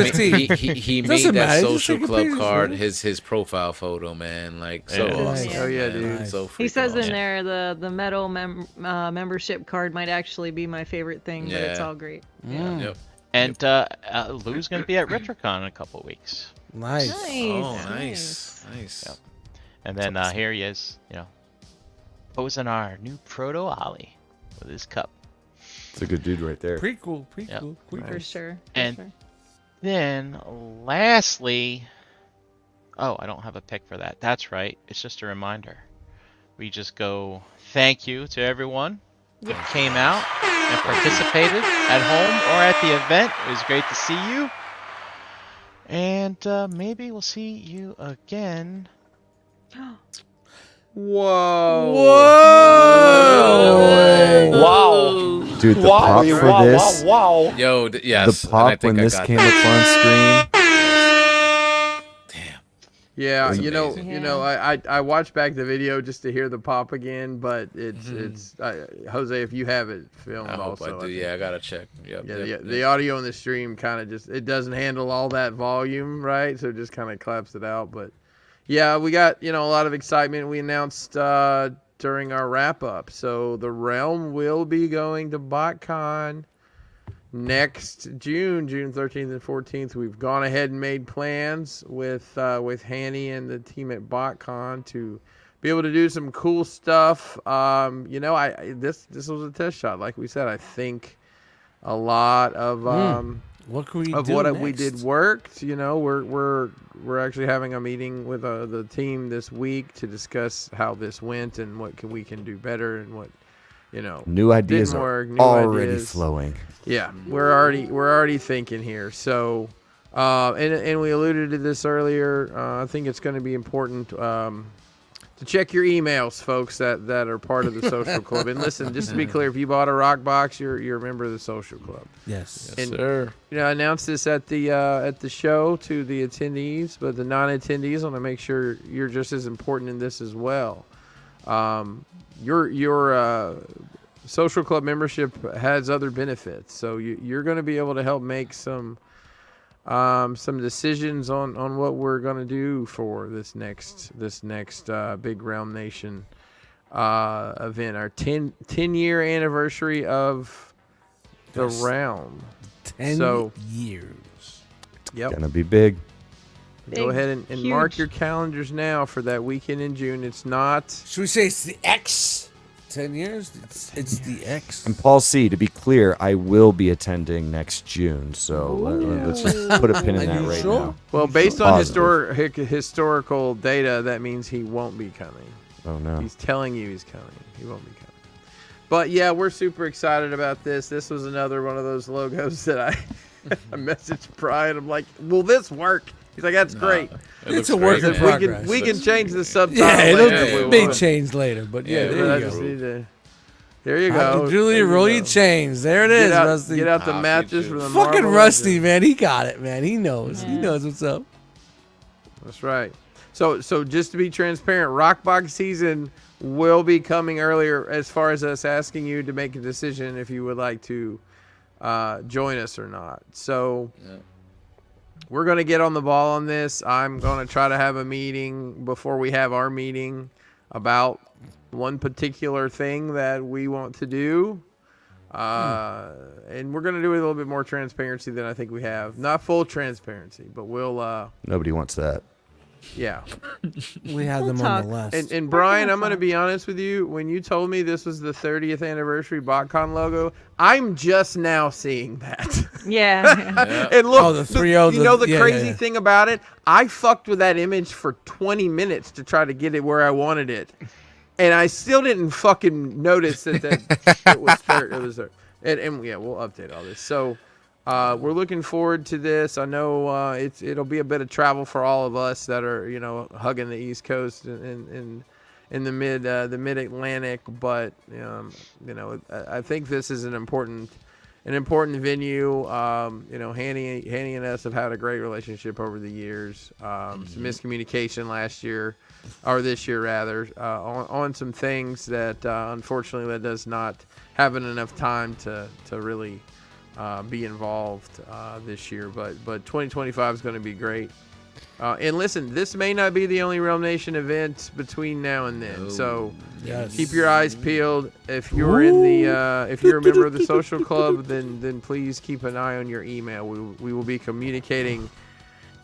15. he made Doesn't that matter, just social take a club picture, card man. his profile photo, man. Like so Yeah. awesome. Nice. Oh, yeah, man. dude. Nice. So He freaking says in awesome. there the metal membership card might actually be my favorite thing, but it's Yeah. all great. Mm. Yep. And Lou's gonna be at Retrocon in a couple of weeks. Nice. Oh, nice. Yep. And then here he is, posing our new Proto Ollie with his cup. It's a good dude right there. Pretty cool. For sure. And then lastly, oh, I don't have a pick for that. That's right. It's just a reminder. We just go thank you to everyone who came out and participated at home or at the event. It was great to see you. And maybe we'll see you again. Whoa. Wow. Dude, the pop for this. Wow. Yo, yes. The pop when this came up on screen. Yeah, That's you amazing. know, I watched back the video just to hear the pop again, but it's Jose, if you have it filmed, I hope also, I do. Yeah, I gotta check. Yep, the audio in the stream kind of it doesn't handle all that volume, right? So it just kind of claps it out. But yeah, we got a lot of excitement. We announced during our wrap up, so the Realm will be going to BotCon next June 13th and 14th. We've gone ahead and made plans with Hanny and the team at BotCon to be able to do some cool stuff. This was a test shot, like we said. I think a lot of what can we of do what next? we did worked. We're actually having a meeting with the team this week to discuss how this went and what we can do better and what New ideas didn't are work, new already ideas. flowing. Yeah, we're already thinking here. So, and we alluded to this earlier. I think it's going to be important to check your emails, folks that are part of the social club. And listen, just to be clear, if you bought a rock box, you're a member of the social club. Yes. And, sir. I announced this at the show to the attendees, but the non-attendees, I want to make sure you're just as important in this as well. Your social club membership has other benefits, so you're going to be able to help make some decisions on what we're going to do for this next big Realm Nation event, our 10-year anniversary of the Realm. 10 years. Yep. Gonna be big. Go ahead and mark huge. your calendars now for that weekend in June. It's not. Should we say it's the X? 10 years? It's the X. And Paul C, to be clear, I will be attending next June, so let's just put a pin in Are that you right sure? now. Well, based on Positive. historical data, that means he won't be coming. Oh no. He's telling you he's coming. He won't be coming. But yeah, we're super excited about this. This was another one of those logos that I messaged Brian. I'm like, will this work? He's like, that's great. It's a work in progress. We can change the subtitle. Yeah, later if it we may want. change later, but yeah, But there I you just go. need to. There you go. Julie, There you roll go. your change. There it is, Rusty. Get out the Ah, matches future. from the Fucking Marvel Rusty, Legends. man. He got it, man. He knows. He knows what's up. That's right. So just to be transparent, Rockbox season will be coming earlier as far as us asking you to make a decision if you would like to join us or not. So we're going to get on the ball on this. I'm going to try to have a meeting before we have our meeting about one particular thing that we want to do. And we're going to do it a little bit more transparency than I think we have. Not full transparency, but we'll... Nobody wants that. yeah. We had them talk. on the list. And Brian, I'm going to be honest with you. When you told me this was the 30th anniversary BotCon logo, I'm just now seeing that. Yeah. And look, Oh, the 3-0, you know the yeah, crazy yeah. thing about it? I fucked with that image for 20 minutes to try to get it where I wanted it. And I still didn't fucking notice that it was there. It was there. And yeah, we'll update all this. So we're looking forward to this. I know it'll be a bit of travel for all of us that are hugging the East Coast and in the mid Atlantic. But I think this is an important venue. Hanny and us have had a great relationship over the years. Some miscommunication last year, or this year rather, on some things that unfortunately that does not having enough time to really be involved this year. But 2025 is going to be great. And listen, this may not be the only Realm Nation event between now and then. So keep your eyes peeled. If you're in the, if you're a member of the social club, then please keep an eye on your email. We will be communicating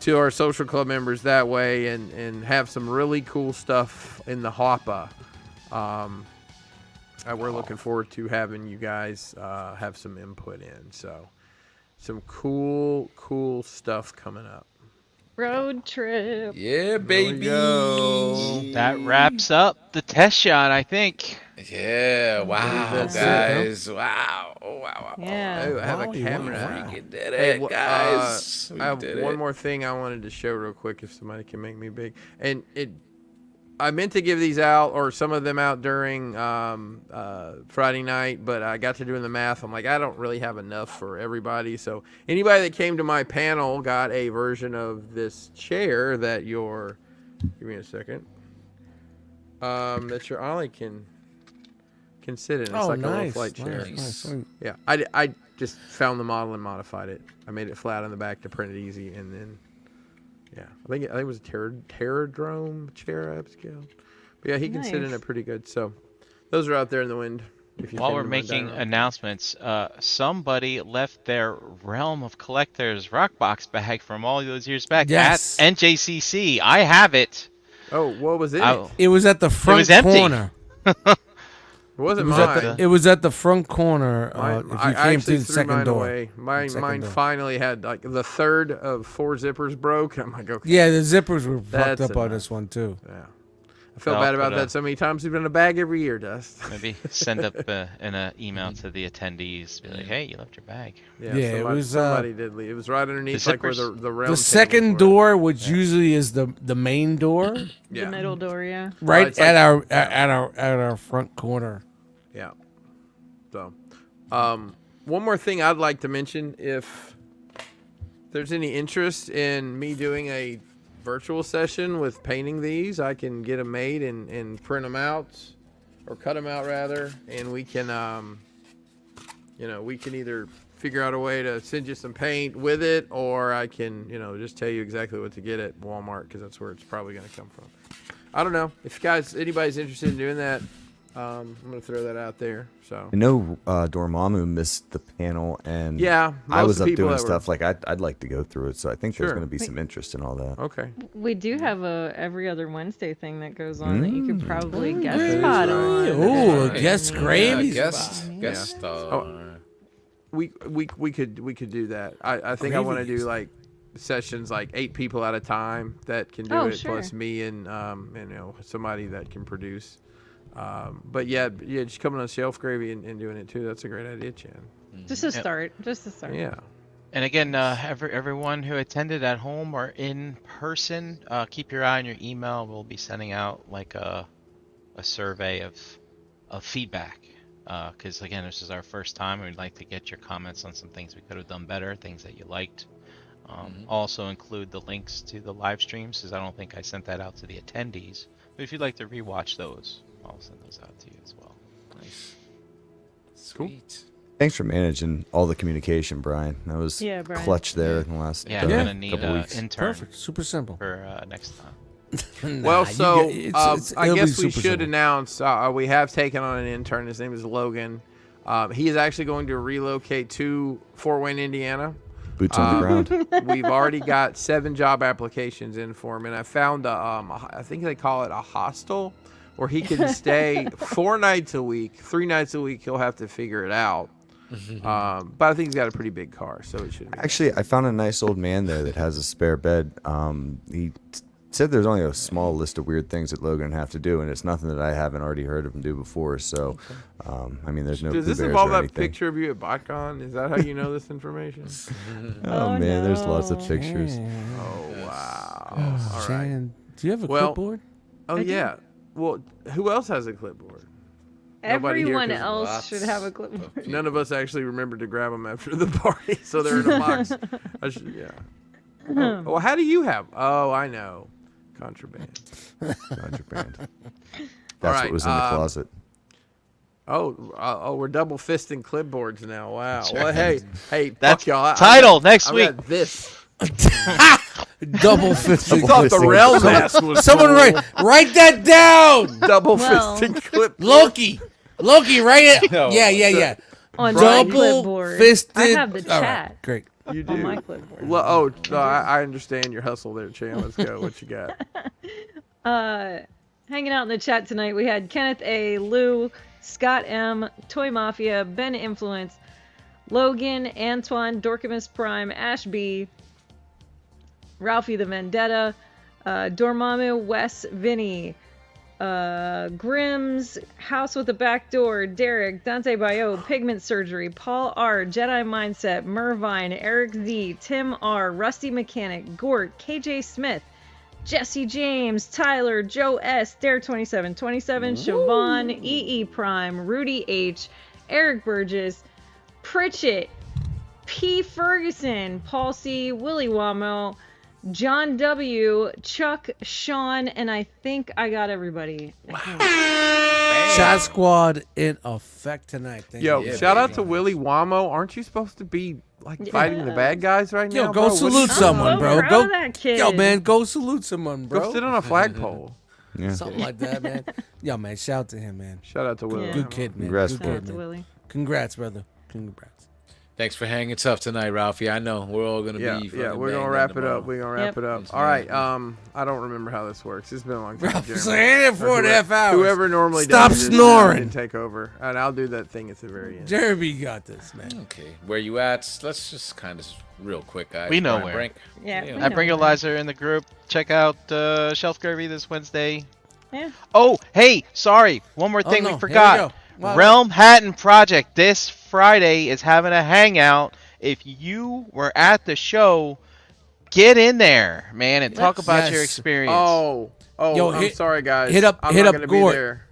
to our social club members that way, and have some really cool stuff in the hopper. We're looking forward to having you guys have some input in. So some cool stuff coming up. Road trip. Yeah, baby. That wraps up the test shot, I think. Yeah, wow, That's it, guys. Wow. Oh, wow. Yeah. Oh, I have a Wow, camera. We did Hey, it, guys. We I have did one it. more thing I wanted to show real quick if somebody can make me big. And I meant to give these out, or some of them out during Friday night, but I got to doing the math. I'm like, I don't really have enough for everybody. So anybody that came to my panel got a version of this chair that your, give me a second, that your Ollie can sit in. It's like a little flight chair. Nice. Yeah, I just found the model and modified it. I made it flat on the back to print it easy, and then, yeah, I think it was a Terradrome chair I upscaled. But yeah, he can sit in Nice. it pretty good. So those are out there in the wind. If you While came we're to my making dining room. announcements, somebody left their Realm of Collectors Rockbox bag from all those years back Yes. at NJCC. I have it. Oh, what was it? It was at the front was empty. corner. It wasn't It was, mine. at the, it was at the front corner. Mine- If you I came actually through the threw second mine door. away. Mine Second door. finally had like the third of 4 zippers broke. I'm like, okay. Yeah, the zippers were fucked That's up on enough. this one too. Yeah. I felt Well, bad about but, that so many times. We've been in a bag every year, Dust. Maybe send up an email to the attendees. Be like, hey, you left your bag. Yeah, it somebody, was, somebody did leave. It was right underneath like where zippers? the realm The second tables were. door, which usually is the main door, Yeah. The middle door, yeah. right it's at like- our front corner. Yeah. So, one more thing I'd like to mention, if there's any interest in me doing a virtual session with painting these, I can get them made and print them out, or cut them out rather, and we can, we can either figure out a way to send you some paint with it, or I can, just tell you exactly what to get at Walmart, because that's where it's probably going to come from. I don't know. If anybody's interested in doing that, I'm going to throw that out there. So I know Dormamu missed the panel, and yeah, I most was of the up people doing that were- stuff like I'd like to go through it. So I think there's Sure. going to be some interest in all that. Okay. We do have a every other Wednesday thing that goes on that you could probably guest that is spot right. on. Ooh, Right. guest Yeah, gravy. guest we could do that. I think I want to do like sessions like 8 people at a time that can do Oh, it, sure. plus me and somebody that can produce. But yeah, just coming on shelf gravy and doing it too. That's a great idea, Chan. Just to start. Just to start. Yeah. And again, everyone who attended at home or in person, keep your eye on your email. We'll be sending out like a survey of feedback. Because again, this is our first time. We'd like to get your comments on some things we could have done better, things that you liked. Also include the links to the live streams, because I don't think I sent that out to the attendees. But if you'd like to rewatch those, I'll send those out to you as well. Nice. Sweet. Thanks for managing all the communication, Brian. That was Yeah, Brian. clutch there in the last Yeah, I'm gonna need couple an weeks. intern Perfect. Super simple. for next time. Well, you so get- it's- I it'll be guess we super should simple. announce we have taken on an intern. His name is Logan. He is actually going to relocate to Fort Wayne, Indiana. Boots on the ground. We've already got 7 job applications in for him, and I found I think they call it a hostel, where he can stay 4 nights a week. 3 nights a week, he'll have to figure it out. But I think he's got a pretty big car, so it shouldn't be. Actually, I found a nice old man there that has a spare bed. He said there's only a small list of weird things that Logan would have to do, and it's nothing that I haven't already heard of him do before. So, I mean, there's no. Does this blue bears involve or that anything. picture of you at BotCon? Is that how you know this information? Oh man, there's lots of pictures. Oh wow! Oh, All right. Shan, do you have a Well, clipboard? Oh yeah. Well, who else has a clipboard? Nobody here, Everyone 'cause else should have a clipboard. None of us actually remembered to grab them after the party, so they're in a box. Yeah. Oh, well, how do you have? Oh, I know. Contraband. Contraband. That's right, what was in the closet. Oh, we're double fisting clipboards now. Wow. That's Well, right. hey, That's fuck y'all. title next I week. got this. Double fisting. I thought the rail mask was Someone cool. write that down. Double Well- fisting clip. Loki, write it. No, yeah. On my Double clipboard. fisted. I have the All chat right, great. You do. on my clipboard. Well, oh, no, I understand your hustle there, Chan. Let's go. What you got? Hanging out in the chat tonight, we had Kenneth A, Lou, Scott M, Toy Mafia, Ben Influence, Logan, Antoine, Dorkamus Prime, Ash B, Ralphie the Vendetta, Dormamu, Wes, Vinny, Grims, House with a Back Door, Derek, Dante Bayo, Pigment Surgery, Paul R, Jedi Mindset, Mervine, Eric Z, Tim R, Rusty Mechanic, Gort, KJ Smith, Jesse James, Tyler, Joe S, Dare2727, Siobhan, EE Prime, Rudy H, Eric Burgess, Pritchett, P. Ferguson, Paul C, Willie Wamo, John W, Chuck, Sean, and I think I got everybody. Shot Squad in effect tonight. Thank Yo, you. shout out to Willie Wamo. Aren't you supposed to be like fighting the bad guys right Yo, now? go bro? What salute are you someone, doing? bro. proud Go, of that kid. yo, man, go salute someone, bro. Go sit on a flagpole. Yeah. Something like that, man. Yo, man, shout out to him, man. Shout out to Willie. Yeah. Good kid, man. Congrats, Good Shout out kid, to man. Willie. Congrats, brother. Congrats. Thanks for hanging tough tonight, Ralphie. I know we're all gonna Yeah, be. yeah, fucking we're gonna banged wrap it tomorrow. up. We're gonna wrap Yep. it up. Yes, All right. man. I don't remember how this works. It's been a long time. Ralph, Jeremy. so hang it 4.5 hours. Whoever normally Stop does this snoring. can take over, and I'll do that thing at the very end. Jeremy got this, man. Okay, where you at? Let's just kind of real quick, guys. We know Brian where. Brink. Yeah, Yeah. we I know bring that. Eliza in the group. Check out Shelf Gravy this Wednesday. Yeah. Oh, hey, sorry. One more Oh, thing no. we Here we forgot. go. Wow. Realm Hatton Project this Friday is having a hangout. If you were at the show, get in there, man, and talk about your Yes. experience. Oh, Yo, I'm hit- sorry, guys. hit up- I'm hit not up gonna Gort. be there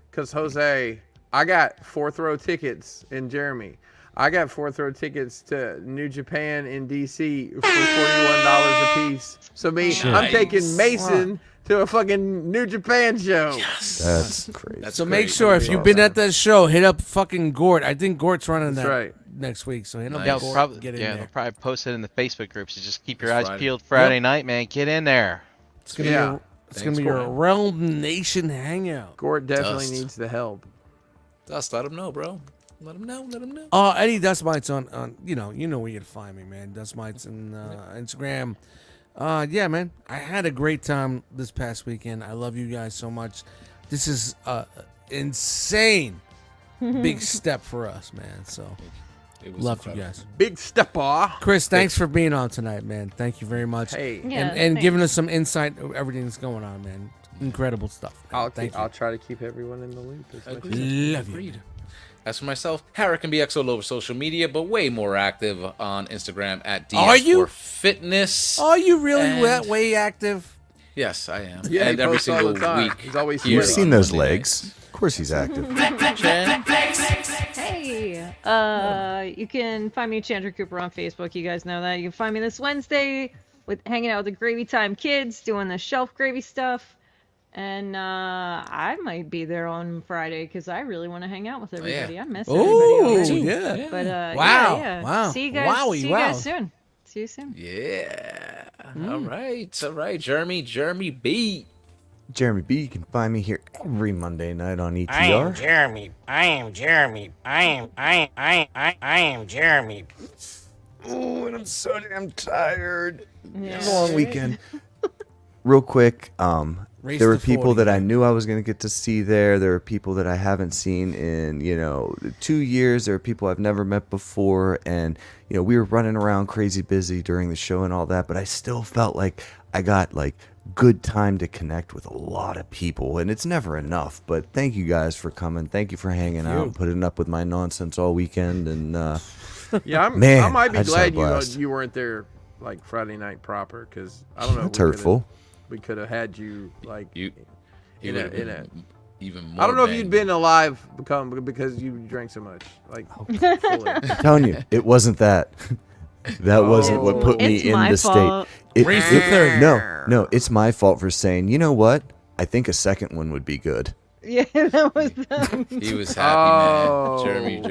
because Jose, I got fourth row tickets in Jeremy. I got fourth row tickets to New Japan in DC for $41 a piece. So I'm taking Mason to a fucking New Japan show. That's crazy. That's So great. make sure if you've been at that show, hit up fucking Gort. I think Gort's running That's that right. next week. So hit up They'll Gort. probably, get in yeah, there. they'll probably post it in the Facebook group. So just keep your This eyes Friday. peeled Friday night, man. Get in there. It's gonna Yeah. be it's Thanks, gonna be your Gort. Realm Nation hangout. Gort definitely Dust. needs the help. Dust, let him know, bro. Let him know. Let him know. Any Dustmightz on you know where you can find me, man. Dustmightz on Instagram. Yeah, man. I had a great time this past weekend. I love you guys so much. This is insane big step for us, man. So It was love you incredible. guys. Big stepper. Chris, thanks for being on tonight, man. Thank you very much. Hey, Yeah, and thanks. giving us some insight of everything that's going on, man. Incredible stuff. Man. Thank I'll you. try to keep everyone in the loop. As much as Agreed. Love you. Agreed. As for myself, Harry can be all over social media, but way more active on Instagram at Are you? DS4Fitness. Are you really And- that way active? Yes, I am. Yeah, and he every posts all single the time. week. He's always here You've sweaty. seen on those Monday legs. Of course he's active. nights. Chan? Hey, you can find me at Chandra Cooper on Facebook. You guys know that. You can find me this Wednesday with hanging out with the Gravy Time kids, doing the shelf gravy stuff. And I might be there on Friday because I really want to hang out with everybody. I miss everybody Oh, already. yeah. But Wow, yeah. wow. See you guys. Wowie, see you wow. guys soon. See you soon. Yeah. All right. Jeremy B. Jeremy B, you can find me here every Monday night on I am ETR. Jeremy. I am Jeremy. I am Jeremy. Oh, and I'm so damn tired. Yeah. It's a long weekend. Real quick, Race there were to people 40. that I knew I was going to get to see there. There are people that I haven't seen in, 2 years. There are people I've never met before. And, we were running around crazy busy during the show and all that, but I still felt like I got good time to connect with a lot of people. And it's never enough, but thank you guys for coming. Thank you for hanging out and putting up with my nonsense all weekend. And, Yeah, Man, I might be I just had a glad blast. you weren't there like Friday night proper because I don't know. That's hurtful. We could have had you like You in would've a. been even more. I don't know if banged. you'd been alive because you drank so much. Like fully. I'm telling you, it wasn't that. That wasn't what put me It's in my the fault. state. Race to 30. No, it's my fault for saying, you know what? I think a second one would be good. Yeah, that was. He was happy, Oh. man.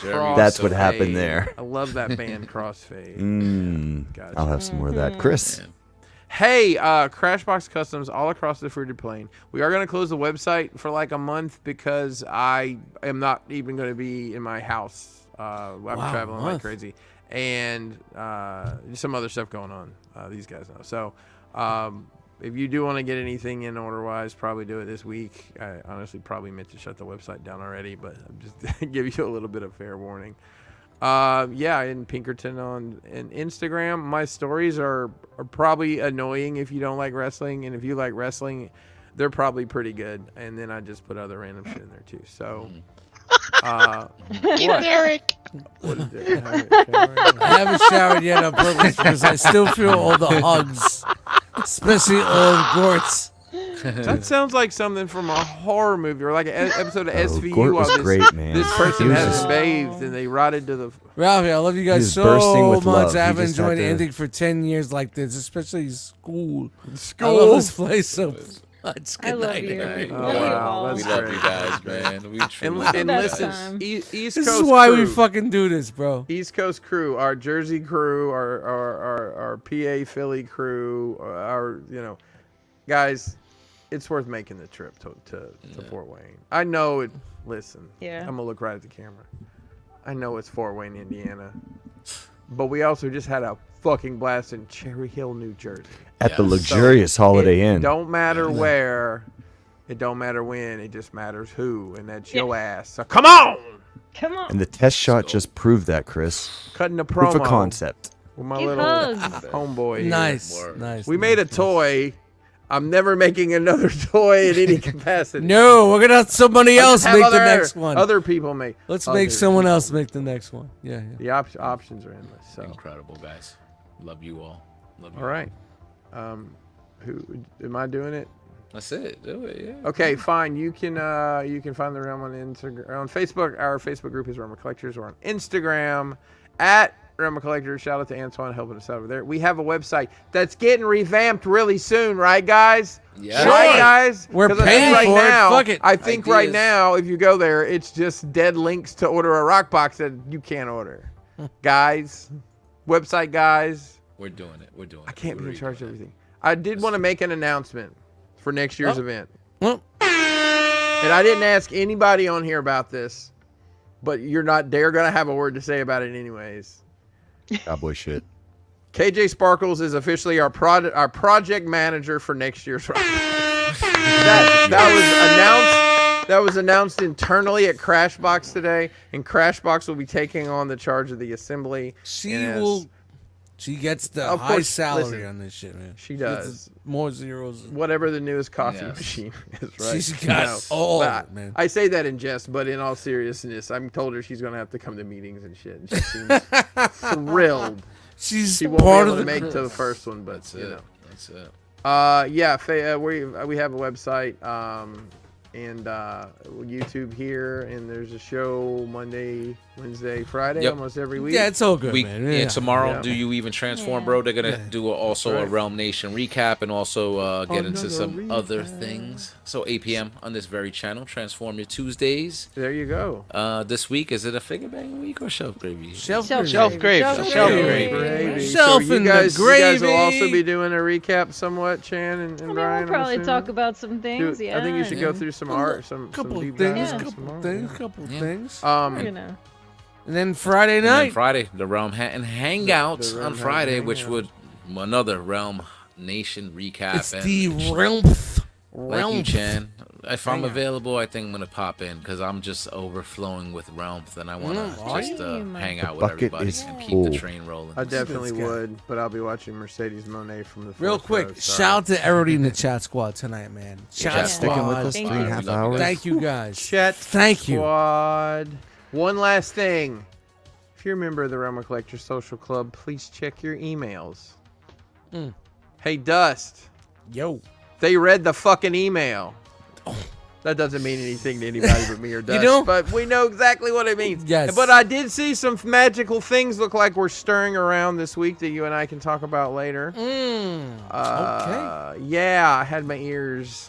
Jeremy. That's so what happened Crossfade. there. I love that band Crossfade. Mm, Gotcha. I'll have some more of that. Chris, Yeah. Hey, Crashbox Customs all across the Fruited Plain. We are going to close the website for like a month because I am not even going to be in my house. I'm traveling like crazy. And some other stuff going on. These guys know. So if you do want to get anything in order-wise, probably do it this week. I honestly probably meant to shut the website down already, but I'm just give you a little bit of fair warning. In Pinkerton on Instagram. My stories are probably annoying if you don't like wrestling, and if you like wrestling, they're probably pretty good. And then I just put other random shit in there too. So, Derek. What is it? I haven't showered yet on purpose because I still feel all the hugs, especially all the Gorts. That sounds like something from a horror movie or like an episode of SVU. Gort was while great, man. This person He was hasn't just- bathed and they rotted to the. Ralphie, I love you guys was bursting so with much. love. I He haven't just had enjoyed to- anything for 10 years like this, especially school. I School. love this place so much. I Good love night, you. everybody. Oh, Love you wow. all. We That's love great. you guys, man. We truly And Best listen, time. East Coast This is why we crew. fucking do this, bro. East Coast crew, our Jersey crew, our PA Philly crew, our guys, it's worth making the trip to Fort Wayne. I know it. Listen, Yeah. I'm gonna look right at the camera. I know it's Fort Wayne, Indiana, but we also just had a fucking blast in Cherry Hill, New Jersey. At the Yes. luxurious Holiday It Inn. don't matter where, it don't matter when, it just matters who, and that's your ass. So come on, Come on. And the test shot just proved that, Chris. cutting the promo Proof of concept. with my Give little hugs. homeboy. here. Nice, Word. nice. We made a toy. I'm never making another toy in any capacity. No, we're gonna have somebody I'll else just have make the next one. Other people make. Let's other make someone people. else make the next one. Yeah. The options are endless. So Incredible, guys. Love you all. Love you all right. Who am I doing it? That's it. Do it, yeah. Okay, fine. You can find the Realm on Instagram, on Facebook. Our Facebook group is Realm of Collectors. Or on Instagram at Realm of Collectors. Shout out to Antoine helping us out over there. We have a website that's getting revamped really soon, right, guys? Yeah. Right, guys. We're 'Cause I paying think for it. now, Fuck it. I think right Ideas. now, if you go there, it's just dead links to order a rock box that you can't order. Guys, website guys. We're doing it. We're doing it. I can't be We're in charge of redoing it. everything. I did want to make an announcement for next year's event. Well, And I didn't ask anybody on here about this, but they're going to have a word to say about it anyways. Cowboy shit. KJ Sparkles is officially our project manager for next year's rock. That was announced internally at Crashbox today, and Crashbox will be taking on the charge of the assembly. She gets the Of high course, salary listen, on this shit, man. she gets does. more zeros. Whatever the newest coffee Yes. machine is, right? She's got all But of it, man. I say that in jest, but in all seriousness, I'm told her she's gonna have to come to meetings and shit. And she seems thrilled. She's She won't part be of able the to make crew. to the first one, but That's you it. know. That's it. We have a website and YouTube here, and there's a show Monday, Wednesday, Friday, Yep. almost every week. Yeah, it's all good, Week, man. and tomorrow, Yeah. do you even transform, bro? They're gonna do also That's a right. Realm Nation recap and also get into Another some other recap. things. So 8 p.m. on this very channel, Transform Your Tuesdays. There you go. This week, is it a figure bang week or shelf gravy? Shelf Shelf gravy. gravy. Shelf gravy. Gravy. Shelf so in you the guys, you guys will also gravy. be doing a recap somewhat, Chan and I mean, Brian. we'll probably I'm talk assuming? about some things. Do- Yeah. I think you should go through some art, some Couple deep things, dives Yeah. on couple some art, things, yeah. couple Yeah. things. You know. And then Friday And then night. Friday, the Realm Hangouts The Realm on Friday, Hat which Hangouts. would another Realm Nation recap. It's and the realm. Thank you, Chan. If I'm Hangout. available, I think I'm gonna pop in because I'm just overflowing with Realms, and I wanna are just you? hang The out with bucket everybody is and keep full. the train rolling. I definitely This guy. would, but I'll be watching Mercedes Monet from the Real fourth quick, row, sorry. shout out to everybody in the chat squad tonight, man. Chat Chat Sticking with squad. us Thank 3.5 you. hours. Thank you guys. Chat Thank you. Squad. One last thing. If you're a member of the Realm of Collectors Social Club, please check your emails. Hey, Dust. Yo. They read the fucking email. That doesn't mean anything to anybody but me or Dust. don't? But we know exactly what it means. Yes. But I did see some magical things look like we're stirring around this week that you and I can talk about later. Okay. Yeah, I had my ears.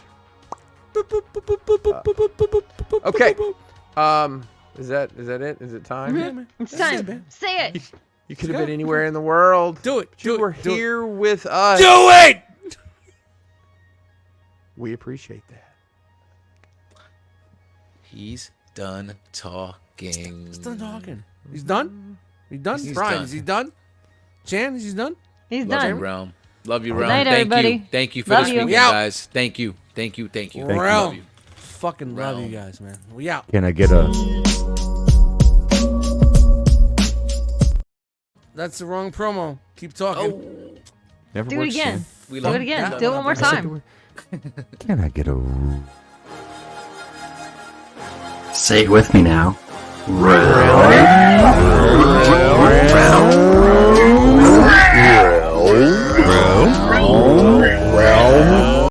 Okay. Is that it? Is it time? Yeah, man. It's That's it, time. man. Say it. You could have been anywhere in the world. Do it. But you Do were it. Do it. here with us. Do it. We appreciate that. He's done talking. He's done talking. He's done? He's done? He's Brian, done. is he done? Chan, is he done? He's Love you, done. Realm. Love you, Good Realm. night, Thank everybody. you. Thank you for Love this you. weekend, We out. guys. Thank you. Thank you. Thank you. Realm. Love you. Fucking love you Realm. guys, man. We out. Can I get a? That's the wrong promo. Keep talking. Never Do it works, again. Sam. We Do love it again. you. Do it one more time. Can I get a? Say it with me now. Round.